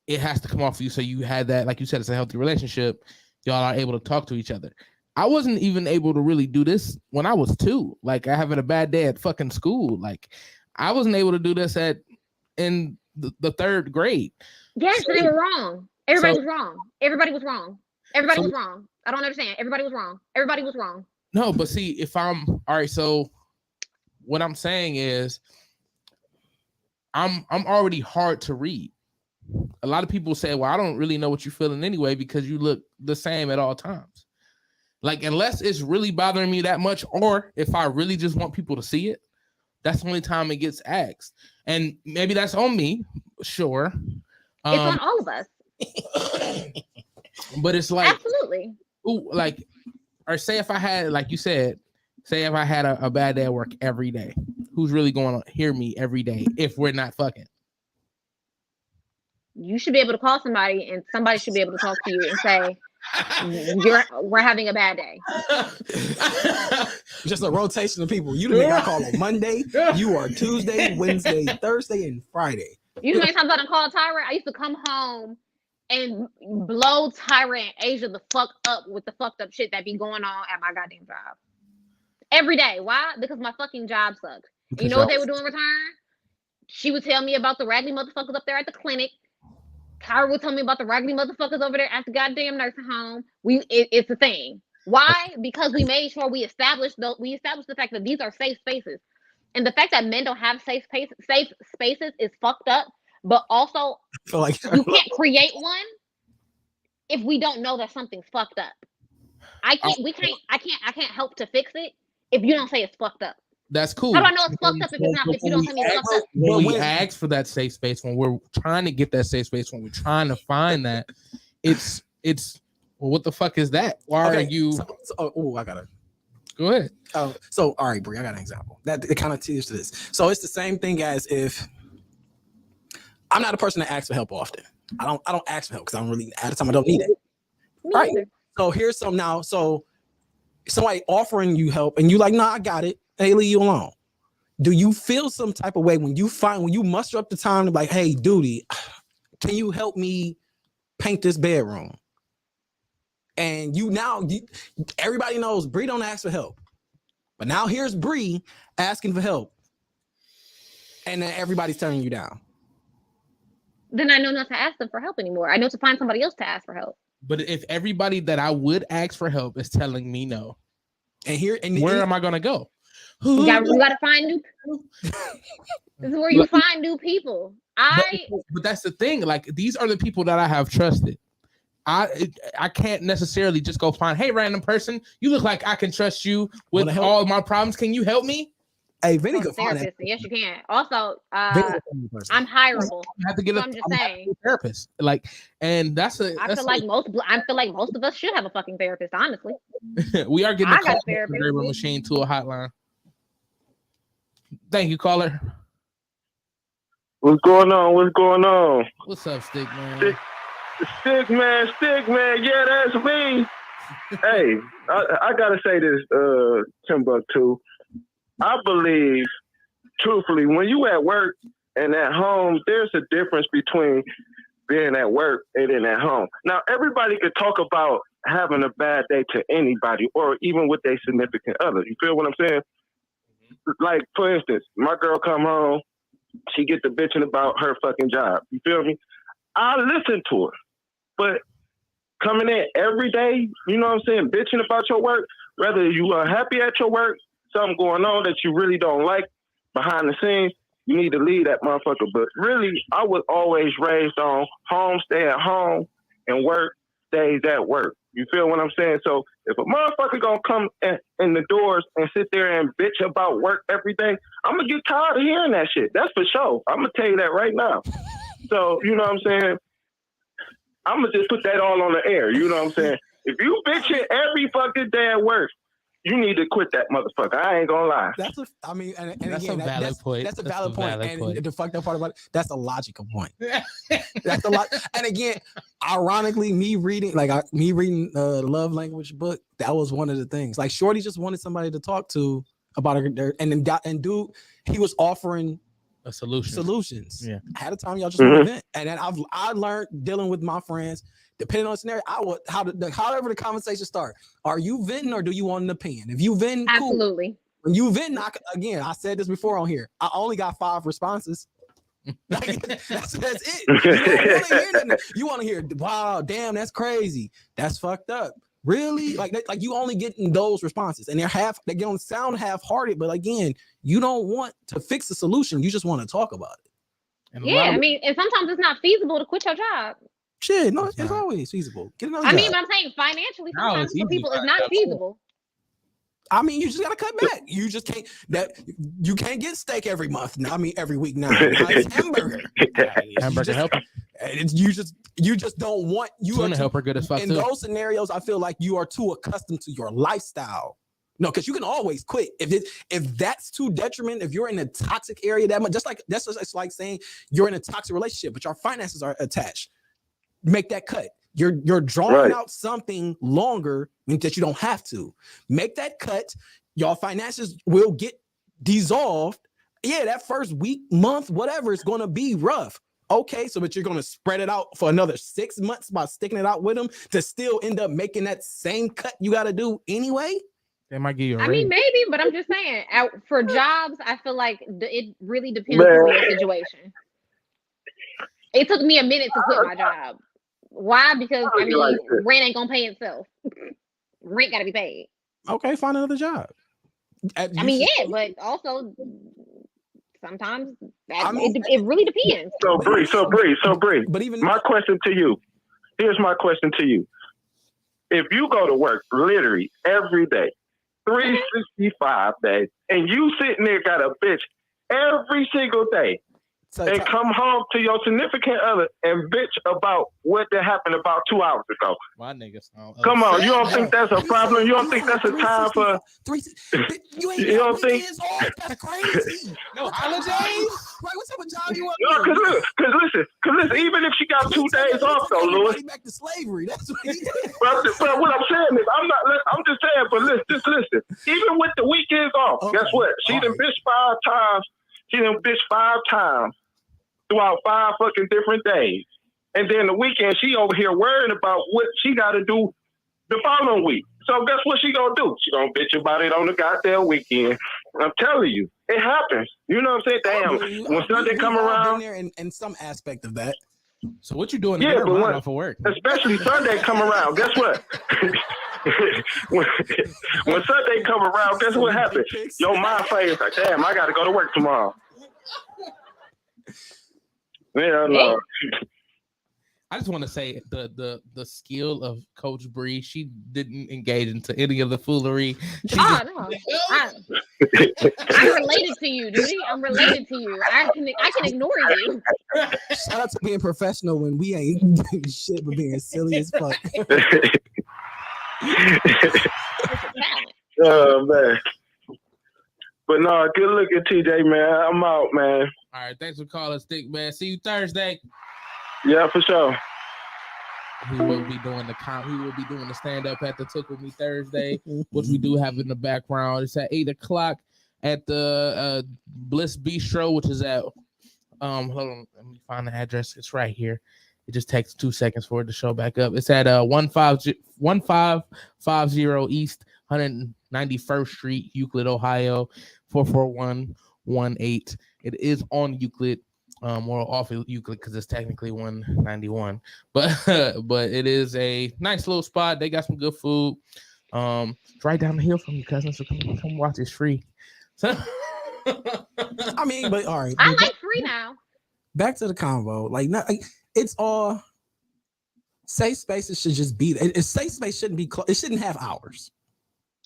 Speaker 2: it has to come off of you. So you had that, like you said, it's a healthy relationship. Y'all are able to talk to each other. I wasn't even able to really do this when I was 2. Like, I having a bad day at fucking school. Like, I wasn't able to do this in the 3rd grade.
Speaker 6: Yes, so they were wrong. Everybody was wrong. Everybody was wrong. Everybody was wrong. I don't understand. Everybody was wrong. Everybody was wrong.
Speaker 2: No, but see, if I'm all right, so what I'm saying is I'm already hard to read. A lot of people say, well, I don't really know what you're feeling anyway because you look the same at all times. Like, unless it's really bothering me that much, or if I really just want people to see it, that's the only time it gets asked. And maybe that's on me, sure.
Speaker 6: It's on all of us.
Speaker 2: But it's like
Speaker 6: absolutely.
Speaker 2: Ooh, like, or say if I had, like you said, say if I had a bad day at work every day, who's really going to hear me every day if we're not fucking?
Speaker 6: You should be able to call somebody, and somebody should be able to talk to you and say, we're having a bad day.
Speaker 5: Just a rotation of people. You the nigga I call on Monday. You are Tuesday, Wednesday, Thursday, and Friday.
Speaker 6: You know how many times I done called Tyra? I used to come home and blow Tyra and Asia the fuck up with the fucked up shit that be going on at my goddamn job. Every day. Why? Because my fucking job sucked. You know what they would do in return? She would tell me about the raggedy motherfuckers up there at the clinic. Tyra would tell me about the raggedy motherfuckers over there at the goddamn nursing home. It's a thing. Why? Because we made sure we established the fact that these are safe spaces. And the fact that men don't have safe spaces is fucked up. But also,
Speaker 5: like
Speaker 6: you can't create one if we don't know that something's fucked up. I can't help to fix it if you don't say it's fucked up.
Speaker 2: That's cool.
Speaker 6: How do I know it's fucked up if you don't tell me it's fucked up?
Speaker 2: When we ask for that safe space, when we're trying to get that safe space, when we're trying to find that, it's well, what the fuck is that? Why are you?
Speaker 5: I gotta
Speaker 2: go ahead.
Speaker 5: So all right, Brie, I got an example that it kind of teaches to this. So it's the same thing as if I'm not a person that asks for help often. I don't ask for help because I don't really at the time I don't need it. Right. So here's some now. So somebody offering you help and you like, nah, I got it. Hey, leave you alone. Do you feel some type of way when you muster up the time to be like, hey, duty, can you help me paint this bedroom? And everybody knows Bree don't ask for help. But now here's Bree asking for help. And then everybody's turning you down.
Speaker 6: Then I know not to ask them for help anymore. I know to find somebody else to ask for help.
Speaker 2: But if everybody that I would ask for help is telling me no, where am I gonna go?
Speaker 6: You gotta find new people. This is where you find new people.
Speaker 2: But that's the thing. Like, these are the people that I have trusted. I can't necessarily just go find, hey, random person, you look like I can trust you with all of my problems. Can you help me?
Speaker 5: Hey, Vinny can find
Speaker 6: that. Yes, you can. Also, I'm hireable.
Speaker 2: I have to get
Speaker 6: I'm just saying.
Speaker 2: A therapist. Like, and I feel
Speaker 6: like most of us should have a fucking therapist. Honestly,
Speaker 2: we are getting a therapist machine to a hotline. Thank you, caller.
Speaker 8: What's going on?
Speaker 2: What's up, Stick Man?
Speaker 8: Stick man. Yeah, that's me. Hey, I gotta say this, Timbuktu. I believe, truthfully, when you at work and at home, there's a difference between being at work and then at home. Now, everybody could talk about having a bad day to anybody or even with their significant other. You feel what I'm saying? Like, for instance, my girl come home, she get to bitching about her fucking job. You feel me? I listen to her. But coming in every day, you know what I'm saying, bitching about your work, whether you are happy at your work, something going on that you really don't like behind the scenes, you need to leave that motherfucker. But really, I was always raised on home, stay at home, and work stays at work. You feel what I'm saying? So if a motherfucker gonna come in the doors and sit there and bitch about work every day, I'm gonna get tired of hearing that shit. That's for sure. I'm gonna tell you that right now. So, you know what I'm saying? I'm gonna just put that all on the air. You know what I'm saying? If you bitching every fucking day at work, you need to quit that motherfucker. I ain't gonna lie.
Speaker 5: That's a valid point. That's a valid point. And the fucked up part about it, that's a logical point. That's a lot. And again, ironically, me reading the love language book, that was one of the things. Like, Shorty just wanted somebody to talk to about her, and dude, he was offering
Speaker 2: a solutions.
Speaker 5: Yeah. Ahead of time, y'all just want to vent. And then I learned dealing with my friends. Depending on the scenario, however the conversation start. Are you venting or do you want an opinion? If you vent,
Speaker 6: absolutely.
Speaker 5: Cool. When you vent, I said this before on here. I only got 5 responses. Like, that's it. You want to hear, wow, damn, that's crazy. That's fucked up. Really? Like you only getting those responses, and they're gonna sound half-hearted, but again, you don't want to fix the solution. You just want to talk about it.
Speaker 6: And and sometimes it's not feasible to quit your job.
Speaker 5: Shit, no, it's always feasible. Get another
Speaker 6: job.
Speaker 5: I mean,
Speaker 6: I'm saying financially, sometimes for people it's not feasible.
Speaker 5: I mean, you just gotta cut back. You just can't you can't get steak every month. I mean, every week now. It's hamburger.
Speaker 2: Hamburger helper.
Speaker 5: You just don't want you
Speaker 2: Tuna helper good as fuck
Speaker 5: in
Speaker 2: too.
Speaker 5: those scenarios. I feel like you are too accustomed to your lifestyle. No, because you can always quit if that's too detriment. If you're in a toxic area that much, it's like saying you're in a toxic relationship, but your finances are attached. Make that cut. You're drawing out something longer that you don't have to. Make that cut. Your finances will get dissolved. Yeah, that first week, month, whatever, it's going to be rough. Okay, but you're going to spread it out for another 6 months by sticking it out with them to still end up making that same cut you got to do anyway?
Speaker 2: They might give you a
Speaker 6: I
Speaker 2: raise.
Speaker 6: mean, maybe, but I'm just saying, for jobs, I feel like it really depends on your situation. It took me a minute to quit my job. Why? Because I mean, rent ain't gonna pay itself. Rent gotta be paid.
Speaker 5: Okay, find another job.
Speaker 6: I mean, yeah, but also sometimes it really depends.
Speaker 8: So Bree. But even my question to you, here's my question to you. If you go to work literally every day, 365 days, and you sitting there got a bitch every single day, and come home to your significant other and bitch about what that happened about 2 hours ago.
Speaker 2: My niggas.
Speaker 8: Come on, you don't think that's a problem? You don't think that's a time for? You don't think?
Speaker 5: That's crazy. No holidays. Right? What type of job you want?
Speaker 8: No, because listen. Even if she got 2 days off, though, Louis.
Speaker 5: Back to slavery. That's what he did.
Speaker 8: But what I'm saying is, I'm just saying. But listen. Even with the weekends off, guess what? She done bitch 5 times. She done bitch 5 times throughout 5 fucking different days. And then the weekend, she over here worrying about what she got to do the following week. So guess what she gonna do? She gonna bitch about it on the goddamn weekend. I'm telling you, it happens. You know what I'm saying? Damn, when Sunday come around.
Speaker 5: There in some aspect of that.
Speaker 2: So what you doing?
Speaker 8: Yeah, but
Speaker 2: off of work?
Speaker 8: Especially Sunday come around. Guess what? when Sunday come around, guess what happens? Your mind plays like, damn, I got to go to work tomorrow. Yeah, no.
Speaker 2: I just want to say the skill of Coach Bree. She didn't engage into any of the foolery.
Speaker 6: No. I'm related to you, dude. I'm related to you. I can ignore you.
Speaker 5: Shout out to being professional when we ain't doing shit but being silly as fuck.
Speaker 8: Oh man. But no, good looking TJ, man. I'm out, man.
Speaker 2: All right, thanks for calling, Stick, man. See you Thursday.
Speaker 8: Yeah, for sure.
Speaker 2: He will be doing the stand up at the Tickle Me Thursday, which we do have in the background. It's at 8:00 at the Bliss Bistro, which is at hold on, let me find the address. It's right here. It just takes 2 seconds for it to show back up. It's at 1550 East 191st Street, Euclid, Ohio, 44118. It is on Euclid. Or off of Euclid because it's technically 191, but it is a nice little spot. They got some good food. It's right down the hill from you, cousin. So come watch. It's free. So
Speaker 5: I mean, but all right.
Speaker 6: I like free now.
Speaker 5: Back to the convo. It's all safe spaces should just be there. Safe space shouldn't be it shouldn't have hours.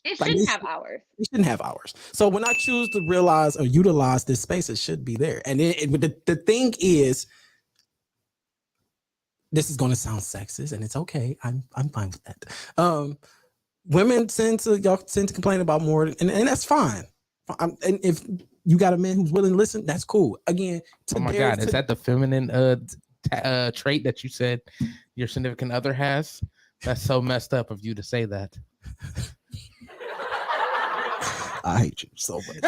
Speaker 6: It shouldn't have hours.
Speaker 5: It shouldn't have hours. So when I choose to realize or utilize this space, it should be there. And the thing is, this is going to sound sexist, and it's okay. I'm fine with that. Women tend to complain about more, and that's fine. And if you got a man who's willing to listen, that's cool. Again,
Speaker 2: oh my God, is that the feminine trait that you said your significant other has? That's so messed up of you to say that.
Speaker 5: I hate you so much.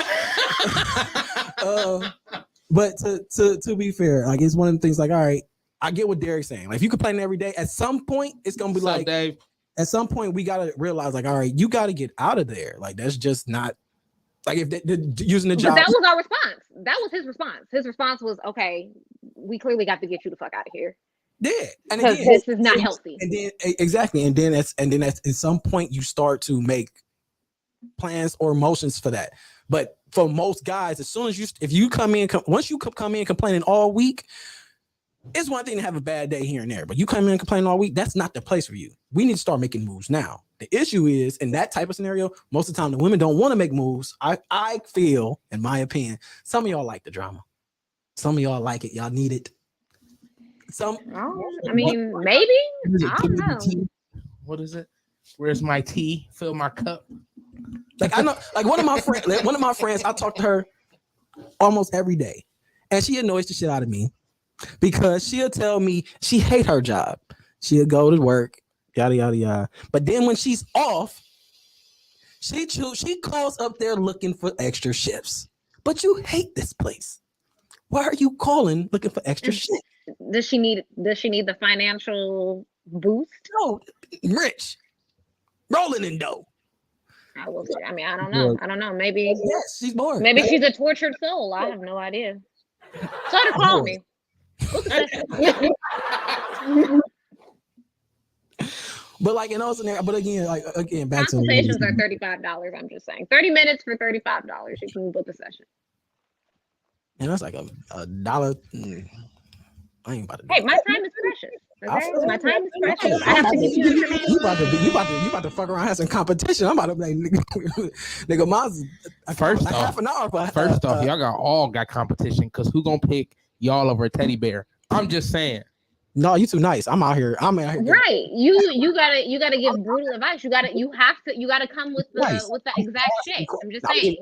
Speaker 5: But to be fair, it's one of the things. All right, I get what Derek's saying. If you complain every day, at some point it's gonna be
Speaker 2: Dave?
Speaker 5: At some point we gotta realize, all right, you gotta get out of there. That's just not if they're using the job.
Speaker 6: But that was our response. That was his response. His response was, okay, we clearly got to get you the fuck out of here.
Speaker 5: Yeah, and
Speaker 6: because this is not healthy.
Speaker 5: And then exactly, and then that's at some point you start to make plans or motions for that. But for most guys, as soon as if you come in, once you come in complaining all week, it's one thing to have a bad day here and there, but you come in complaining all week, that's not the place for you. We need to start making moves now. The issue is in that type of scenario, most of the time the women don't want to make moves. I feel, in my opinion, some of y'all like the drama. Some of y'all like it. Y'all need it.
Speaker 6: I mean, maybe. I don't know.
Speaker 2: What is it? Where's my tea? Fill my cup.
Speaker 5: Like I know, like one of my friends, I talk to her almost every day, and she annoys the shit out of me because she'll tell me she hate her job. She'll go to work, yada yada yada. But then when she's off, she calls up there looking for extra shifts. But you hate this place. Why are you calling looking for extra shifts?
Speaker 6: Does she need the financial boost?
Speaker 5: No, rich, rolling in dough.
Speaker 6: I don't know. I don't know. Maybe
Speaker 5: yes, she's bored.
Speaker 6: Maybe she's a tortured soul. I have no idea. So to call me.
Speaker 5: But like in all scenarios, but again, back to
Speaker 6: consultations are $35. I'm just saying, 30 minutes for $35. You can book a session.
Speaker 5: And that's like a dollar. I ain't about to.
Speaker 6: Hey, my time is precious. Okay? My time is precious. I have to give you information.
Speaker 5: You about to fuck around have some competition. I'm about to be like, nigga, mine's half an hour.
Speaker 2: First off, y'all all got competition because who gonna pick y'all over a teddy bear? I'm just saying.
Speaker 5: No, you too nice. I'm out here.
Speaker 6: Right. You gotta give brutal advice. You gotta come with the exact shit. I'm just saying.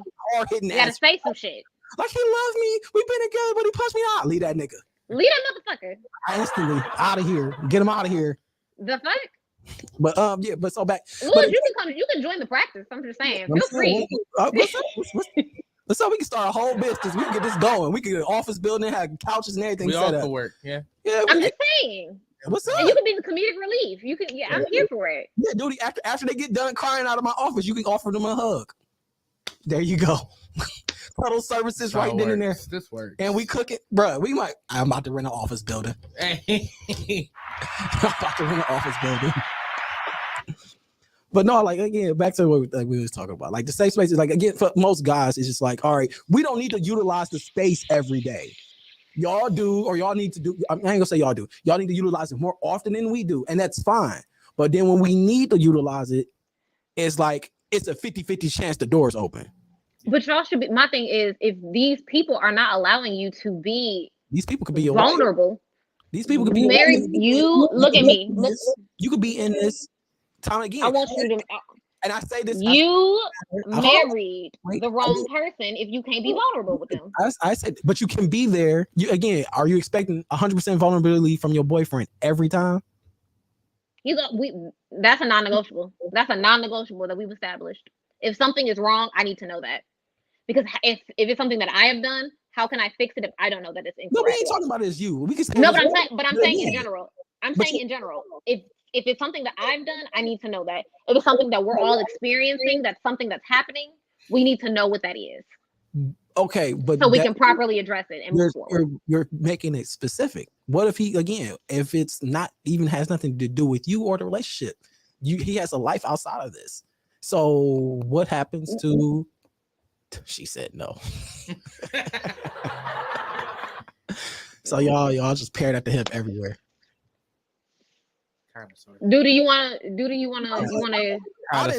Speaker 6: You gotta say some shit.
Speaker 5: Like he loves me. We've been together, but he punched me out. Leave that nigga.
Speaker 6: Leave that motherfucker.
Speaker 5: Instantly out of here. Get him out of here.
Speaker 6: The fuck?
Speaker 5: But yeah, but so back.
Speaker 6: Look, you can join the practice. I'm just saying. Feel free.
Speaker 5: What's up? We can start a whole business. We can get this going. We can get an office building, have couches and everything.
Speaker 2: We all can work. Yeah.
Speaker 6: I'm just saying.
Speaker 5: What's up?
Speaker 6: And you can be the comedic relief. You can. Yeah, I'm here for it.
Speaker 5: Yeah, dude. After they get done crying out of my office, you can offer them a hug. There you go. Total services right then and there.
Speaker 2: This works.
Speaker 5: And we cook it, bro. I'm about to rent an office building. I'm about to rent an office building. But no, like again, back to what we was talking about. Like the safe space is like again for most guys, it's just like, all right, we don't need to utilize the space every day. Y'all do, or y'all need to do. I ain't gonna say y'all do. Y'all need to utilize it more often than we do, and that's fine. But then when we need to utilize it, it's like it's a 50-50 chance the door's open.
Speaker 6: But y'all should be. My thing is, if these people are not allowing you to be,
Speaker 5: these people could be
Speaker 6: vulnerable.
Speaker 5: These people could be
Speaker 6: married. You look at me.
Speaker 5: You could be in this time again.
Speaker 6: I want you to.
Speaker 5: And I say this.
Speaker 6: You married the wrong person if you can't be vulnerable with them.
Speaker 5: I said, but you can be there. You again. Are you expecting 100% vulnerability from your boyfriend every time?
Speaker 6: That's a non-negotiable. That's a non-negotiable that we've established. If something is wrong, I need to know that. Because if it's something that I have done, how can I fix it if I don't know that it's incorrect?
Speaker 5: No, we ain't talking about it as you. We can say
Speaker 6: no, but I'm saying in general. I'm saying in general. If it's something that I've done, I need to know that. If it's something that we're all experiencing, that's something that's happening, we need to know what that is.
Speaker 5: Okay, but
Speaker 6: so we can properly address it and move forward.
Speaker 5: You're making it specific. What if if it's not even has nothing to do with you or the relationship? He has a life outside of this. So what happens to? She said no. So y'all just paired at the hip everywhere.
Speaker 6: Do you want to?
Speaker 5: I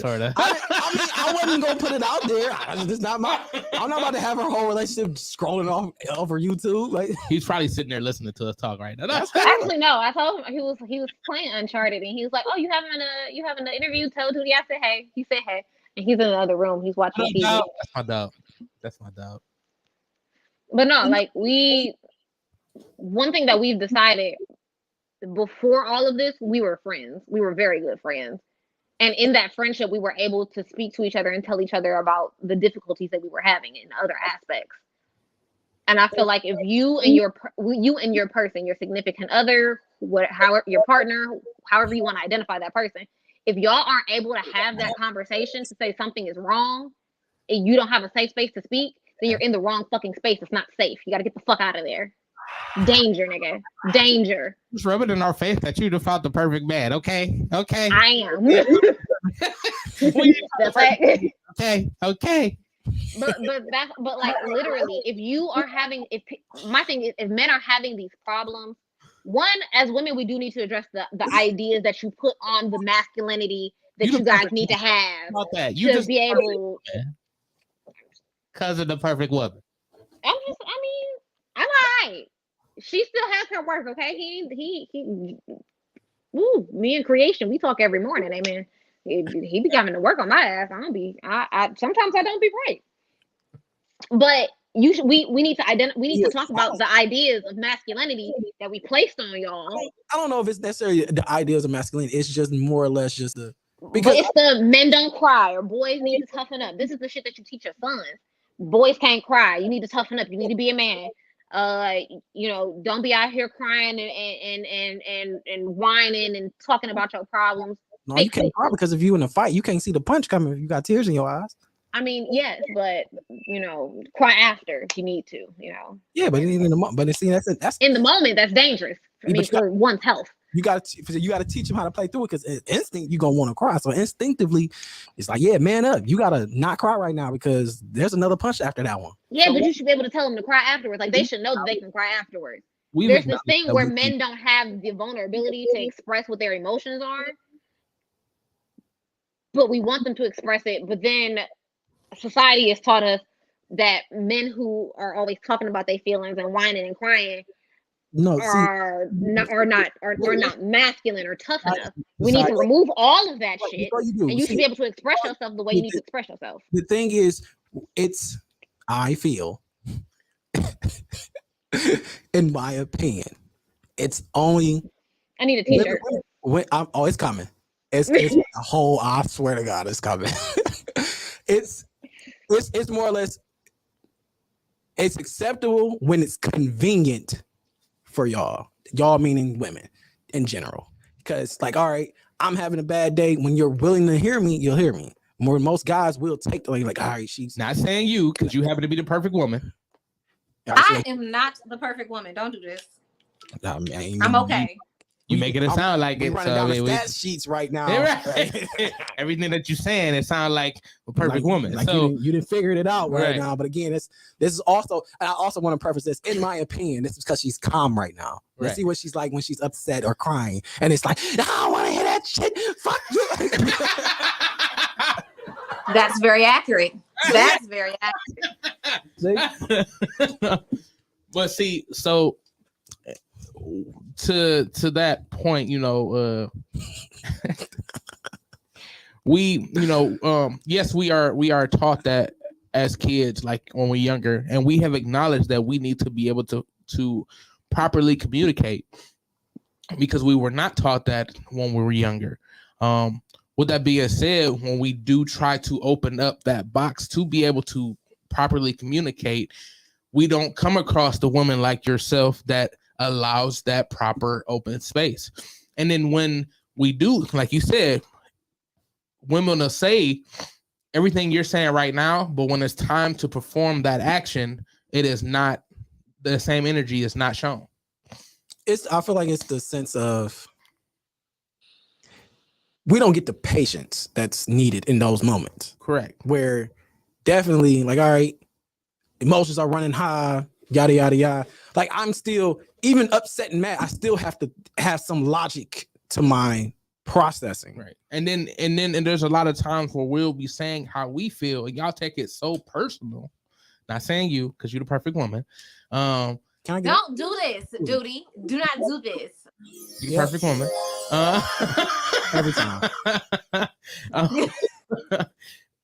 Speaker 5: wasn't gonna put it out there. It's not I'm not about to have her whole relationship scrolling off over YouTube. Like
Speaker 2: he's probably sitting there listening to us talk right now.
Speaker 6: Actually, no. I told him he was playing Uncharted, and he was like, "Oh, you having an interview? Tell Duty I said hey." He said hey, and he's in the other room. He's watching TV.
Speaker 2: That's my dog.
Speaker 6: But no, like one thing that we've decided. Before all of this, we were friends. We were very good friends. And in that friendship, we were able to speak to each other and tell each other about the difficulties that we were having in other aspects. And I feel like if you and your person, your significant other, your partner, however you want to identify that person, if y'all aren't able to have that conversation to say something is wrong and you don't have a safe space to speak, then you're in the wrong fucking space. It's not safe. You got to get the fuck out of there. Danger, nigga. Danger.
Speaker 2: Just rub it in our face that you found the perfect man. Okay.
Speaker 6: I am.
Speaker 2: Okay.
Speaker 6: But like literally, my thing is, if men are having these problems, one, as women, we do need to address the ideas that you put on the masculinity that you guys need to have
Speaker 2: You just
Speaker 6: be able.
Speaker 2: Because of the perfect woman.
Speaker 6: I'm all right. She still has her work, okay? Me and Creation, we talk every morning, amen. He be coming to work on my ass. I sometimes I don't be right. But we need to we need to talk about the ideas of masculinity that we placed on y'all.
Speaker 5: I don't know if it's necessarily the ideas of masculinity. It's just more or less just
Speaker 6: because it's the men don't cry or boys need to toughen up. This is the shit that you teach your sons. Boys can't cry. You need to toughen up. You need to be a man. Don't be out here crying and whining and talking about your problems.
Speaker 5: No, you can't cry because if you in a fight, you can't see the punch coming if you got tears in your eyes.
Speaker 6: I mean, yes, but cry after if you need to.
Speaker 5: Yeah, but in the that's
Speaker 6: in the moment that's dangerous for one's health.
Speaker 5: You got to teach them how to play through it because instinct you're gonna want to cry. So instinctively, it's like, yeah, man up. You gotta not cry right now because there's another punch after that one.
Speaker 6: Yeah, so, but you should be able to tell them to cry afterwards. Like they should know that they can cry afterwards. There's this thing where men don't have the vulnerability to express what their emotions are, but we want them to express it. But then society has taught us that men who are always talking about their feelings and whining and crying are not masculine or tough enough. We need to remove all of that shit, and you should be able to express yourself the way you need to express yourself.
Speaker 5: The thing is, I feel, in my opinion, it's only.
Speaker 6: I need a t-shirt.
Speaker 5: It's coming. It's a whole. I swear to God, it's coming. It's more or less. It's acceptable when it's convenient for y'all meaning women in general, because like, all right, I'm having a bad day. When you're willing to hear me, you'll hear me. Most guys will take the like, all right, she's
Speaker 2: not saying you because you happen to be the perfect woman.
Speaker 7: I am not the perfect woman. Don't do this. I'm okay.
Speaker 2: You making it sound like it's
Speaker 5: running down the stat sheets right now.
Speaker 2: Right. Everything that you're saying, it sounds like a perfect woman.
Speaker 5: Like so you didn't figure it out right now. But again, this is also, and I also want to preface this. In my opinion, this is because she's calm right now. Let's see what she's like when she's upset or crying, and it's like, I don't want to hear that shit. Fuck you.
Speaker 7: That's very accurate. That's very accurate.
Speaker 2: But see, so. To that point, yes, we are taught that as kids, like when we're younger, and we have acknowledged that we need to be able to properly communicate because we were not taught that when we were younger. With that being said, when we do try to open up that box to be able to properly communicate, we don't come across the woman like yourself that allows that proper open space. And then when we do, like you said, women will say everything you're saying right now, but when it's time to perform that action, it is not the same energy is not shown.
Speaker 5: I feel like it's the sense of we don't get the patience that's needed in those moments.
Speaker 2: Correct.
Speaker 5: Where definitely like, all right, emotions are running high, yada, yada, yada. Like I'm still, even upset and mad, I still have to have some logic to my processing.
Speaker 2: Right. And there's a lot of times where we'll be saying how we feel and y'all take it so personal. Not saying you, because you're the perfect woman.
Speaker 7: Don't do this, Duty. Do not do this.
Speaker 2: You're the perfect woman.
Speaker 5: Every time.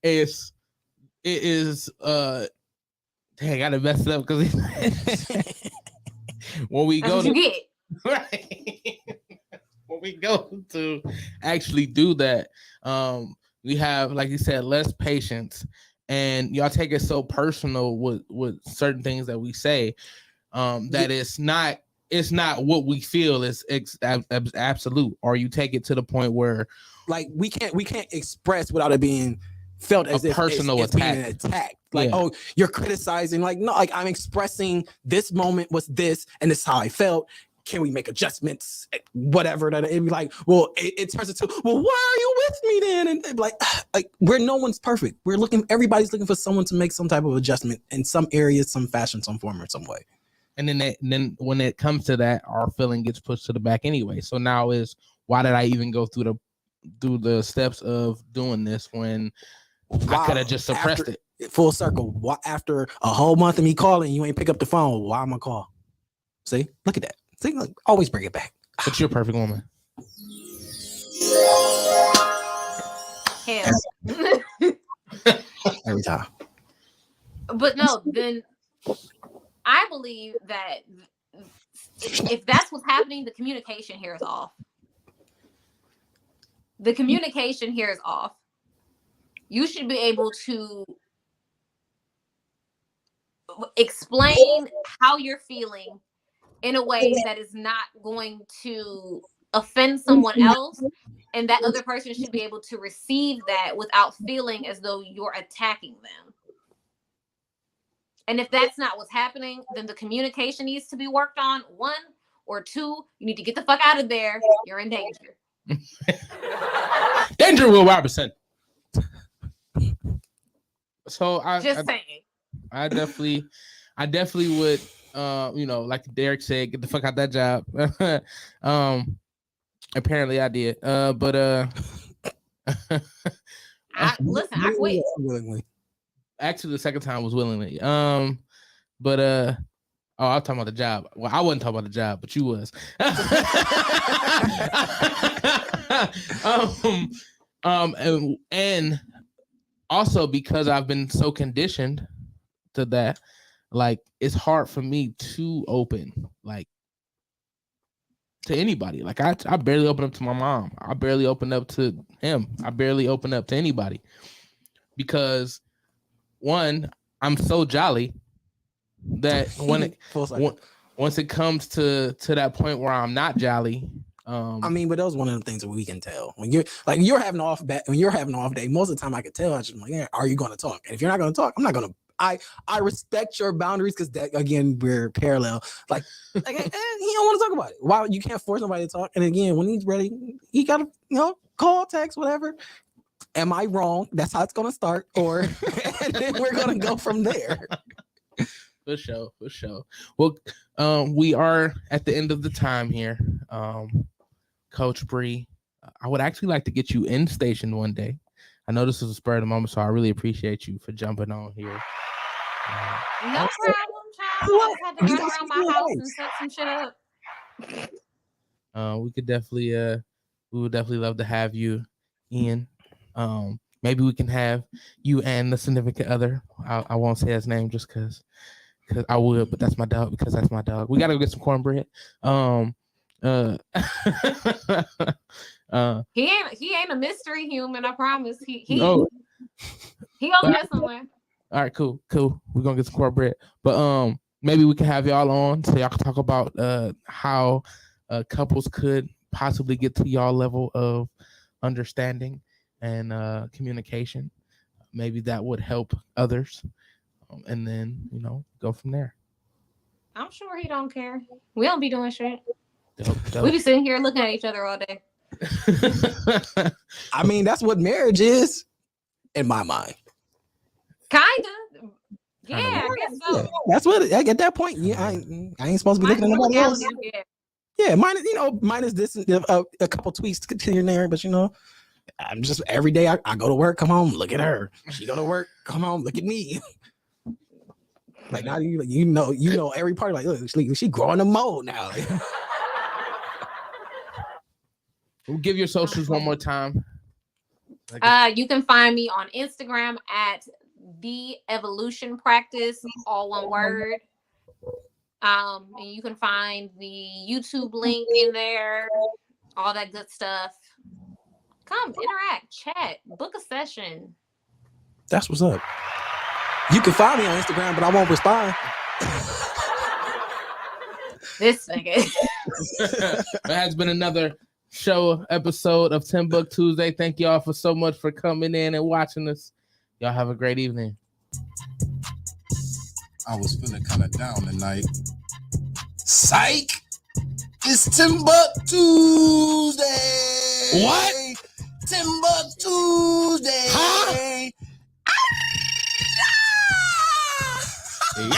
Speaker 2: It is dang, I gotta mess it up because when we go to right, when we go to actually do that, we have, like you said, less patience, and y'all take it so personal with certain things that we say, that it's not what we feel, it's absolute, or you take it to the point where
Speaker 5: like we can't express without it being felt as
Speaker 2: a
Speaker 5: if
Speaker 2: personal
Speaker 5: it's being attacked. Like, oh, you're criticizing. Like, no, like I'm expressing this moment was this, and this is how I felt. Can we make adjustments? Whatever. That it'd be like, well, it turns into, well, why are you with me then? And like where no one's perfect. Everybody's looking for someone to make some type of adjustment in some areas, some fashion, some form, or some way.
Speaker 2: And then when it comes to that, our feeling gets pushed to the back anyway. So now is, why did I even go through through the steps of doing this when I could have just suppressed it.
Speaker 5: Full circle. After a whole month of me calling, you ain't pick up the phone. Why am I call? See, look at that. See, look, always bring it back.
Speaker 2: But you're a perfect woman.
Speaker 7: Hell.
Speaker 5: Every time.
Speaker 7: But no, then I believe that if that's what's happening, the communication here is off. The communication here is off. You should be able to explain how you're feeling in a way that is not going to offend someone else, and that other person should be able to receive that without feeling as though you're attacking them. And if that's not what's happening, then the communication needs to be worked on. 1 or 2, you need to get the fuck out of there. You're in danger.
Speaker 2: Danger, Will Robinson. So I definitely would, like Derek said, get the fuck out that job. Apparently I did.
Speaker 7: Listen, I quit.
Speaker 2: Actually, the second time was willingly. I'm talking about the job. Well, I wasn't talking about the job, but you was. And also because I've been so conditioned to that, like it's hard for me to open like to anybody. Like I barely open up to my mom. I barely open up to him. I barely open up to anybody because 1, I'm so jolly that once it comes to that point where I'm not jolly.
Speaker 5: I mean, but that was one of the things that we can tell when you're having an off day. Most of the time, I could tell. I'm just like, yeah, are you going to talk? And if you're not going to talk, I'm not going to. I respect your boundaries because again, we're parallel. Like he don't want to talk about it. Why you can't force somebody to talk? And again, when he's ready, he gotta call, text, whatever. Am I wrong? That's how it's gonna start, or and then we're gonna go from there.
Speaker 2: For sure. Well, we are at the end of the time here. Coach Bree, I would actually like to get you in station one day. I know this is a spur of the moment, so I really appreciate you for jumping on here.
Speaker 7: No problem, child. I just had to run around my house and set some shit up.
Speaker 2: We would definitely love to have you in. Maybe we can have you and the significant other. I won't say his name just because I would, but that's my dog. Because that's my dog. We gotta go get some cornbread.
Speaker 7: He ain't a mystery human. I promise. He over there somewhere.
Speaker 2: All right, cool. We're gonna get some cornbread, but maybe we can have y'all on so y'all can talk about how couples could possibly get to y'all level of understanding and communication. Maybe that would help others, and then go from there.
Speaker 7: I'm sure he don't care. We don't be doing shit.
Speaker 2: Dope.
Speaker 7: We be sitting here looking at each other all day.
Speaker 5: I mean, that's what marriage is, in my mind.
Speaker 7: Kinda. Yeah, I guess so.
Speaker 5: That's what. At that point, I ain't supposed to be looking at nobody else. Yeah, minus this a couple tweaks to your there, but I'm just every day I go to work, come home, look at her. She go to work, come home, look at me. Like now you know every part. Like look, she growing a mole now.
Speaker 2: We'll give your socials one more time.
Speaker 7: You can find me on Instagram at The Evolution Practice, all one word. And you can find the YouTube link in there, all that good stuff. Come interact, chat, book a session.
Speaker 5: That's what's up. You can find me on Instagram, but I won't respond.
Speaker 7: This nigga.
Speaker 2: That has been another episode of TimbukTuesday. Thank y'all for so much for coming in and watching us. Y'all have a great evening.
Speaker 4: I was feeling kind of down tonight. Psych! It's TimbukTuesday!
Speaker 2: What?
Speaker 4: TimbukTuesday!
Speaker 2: Huh?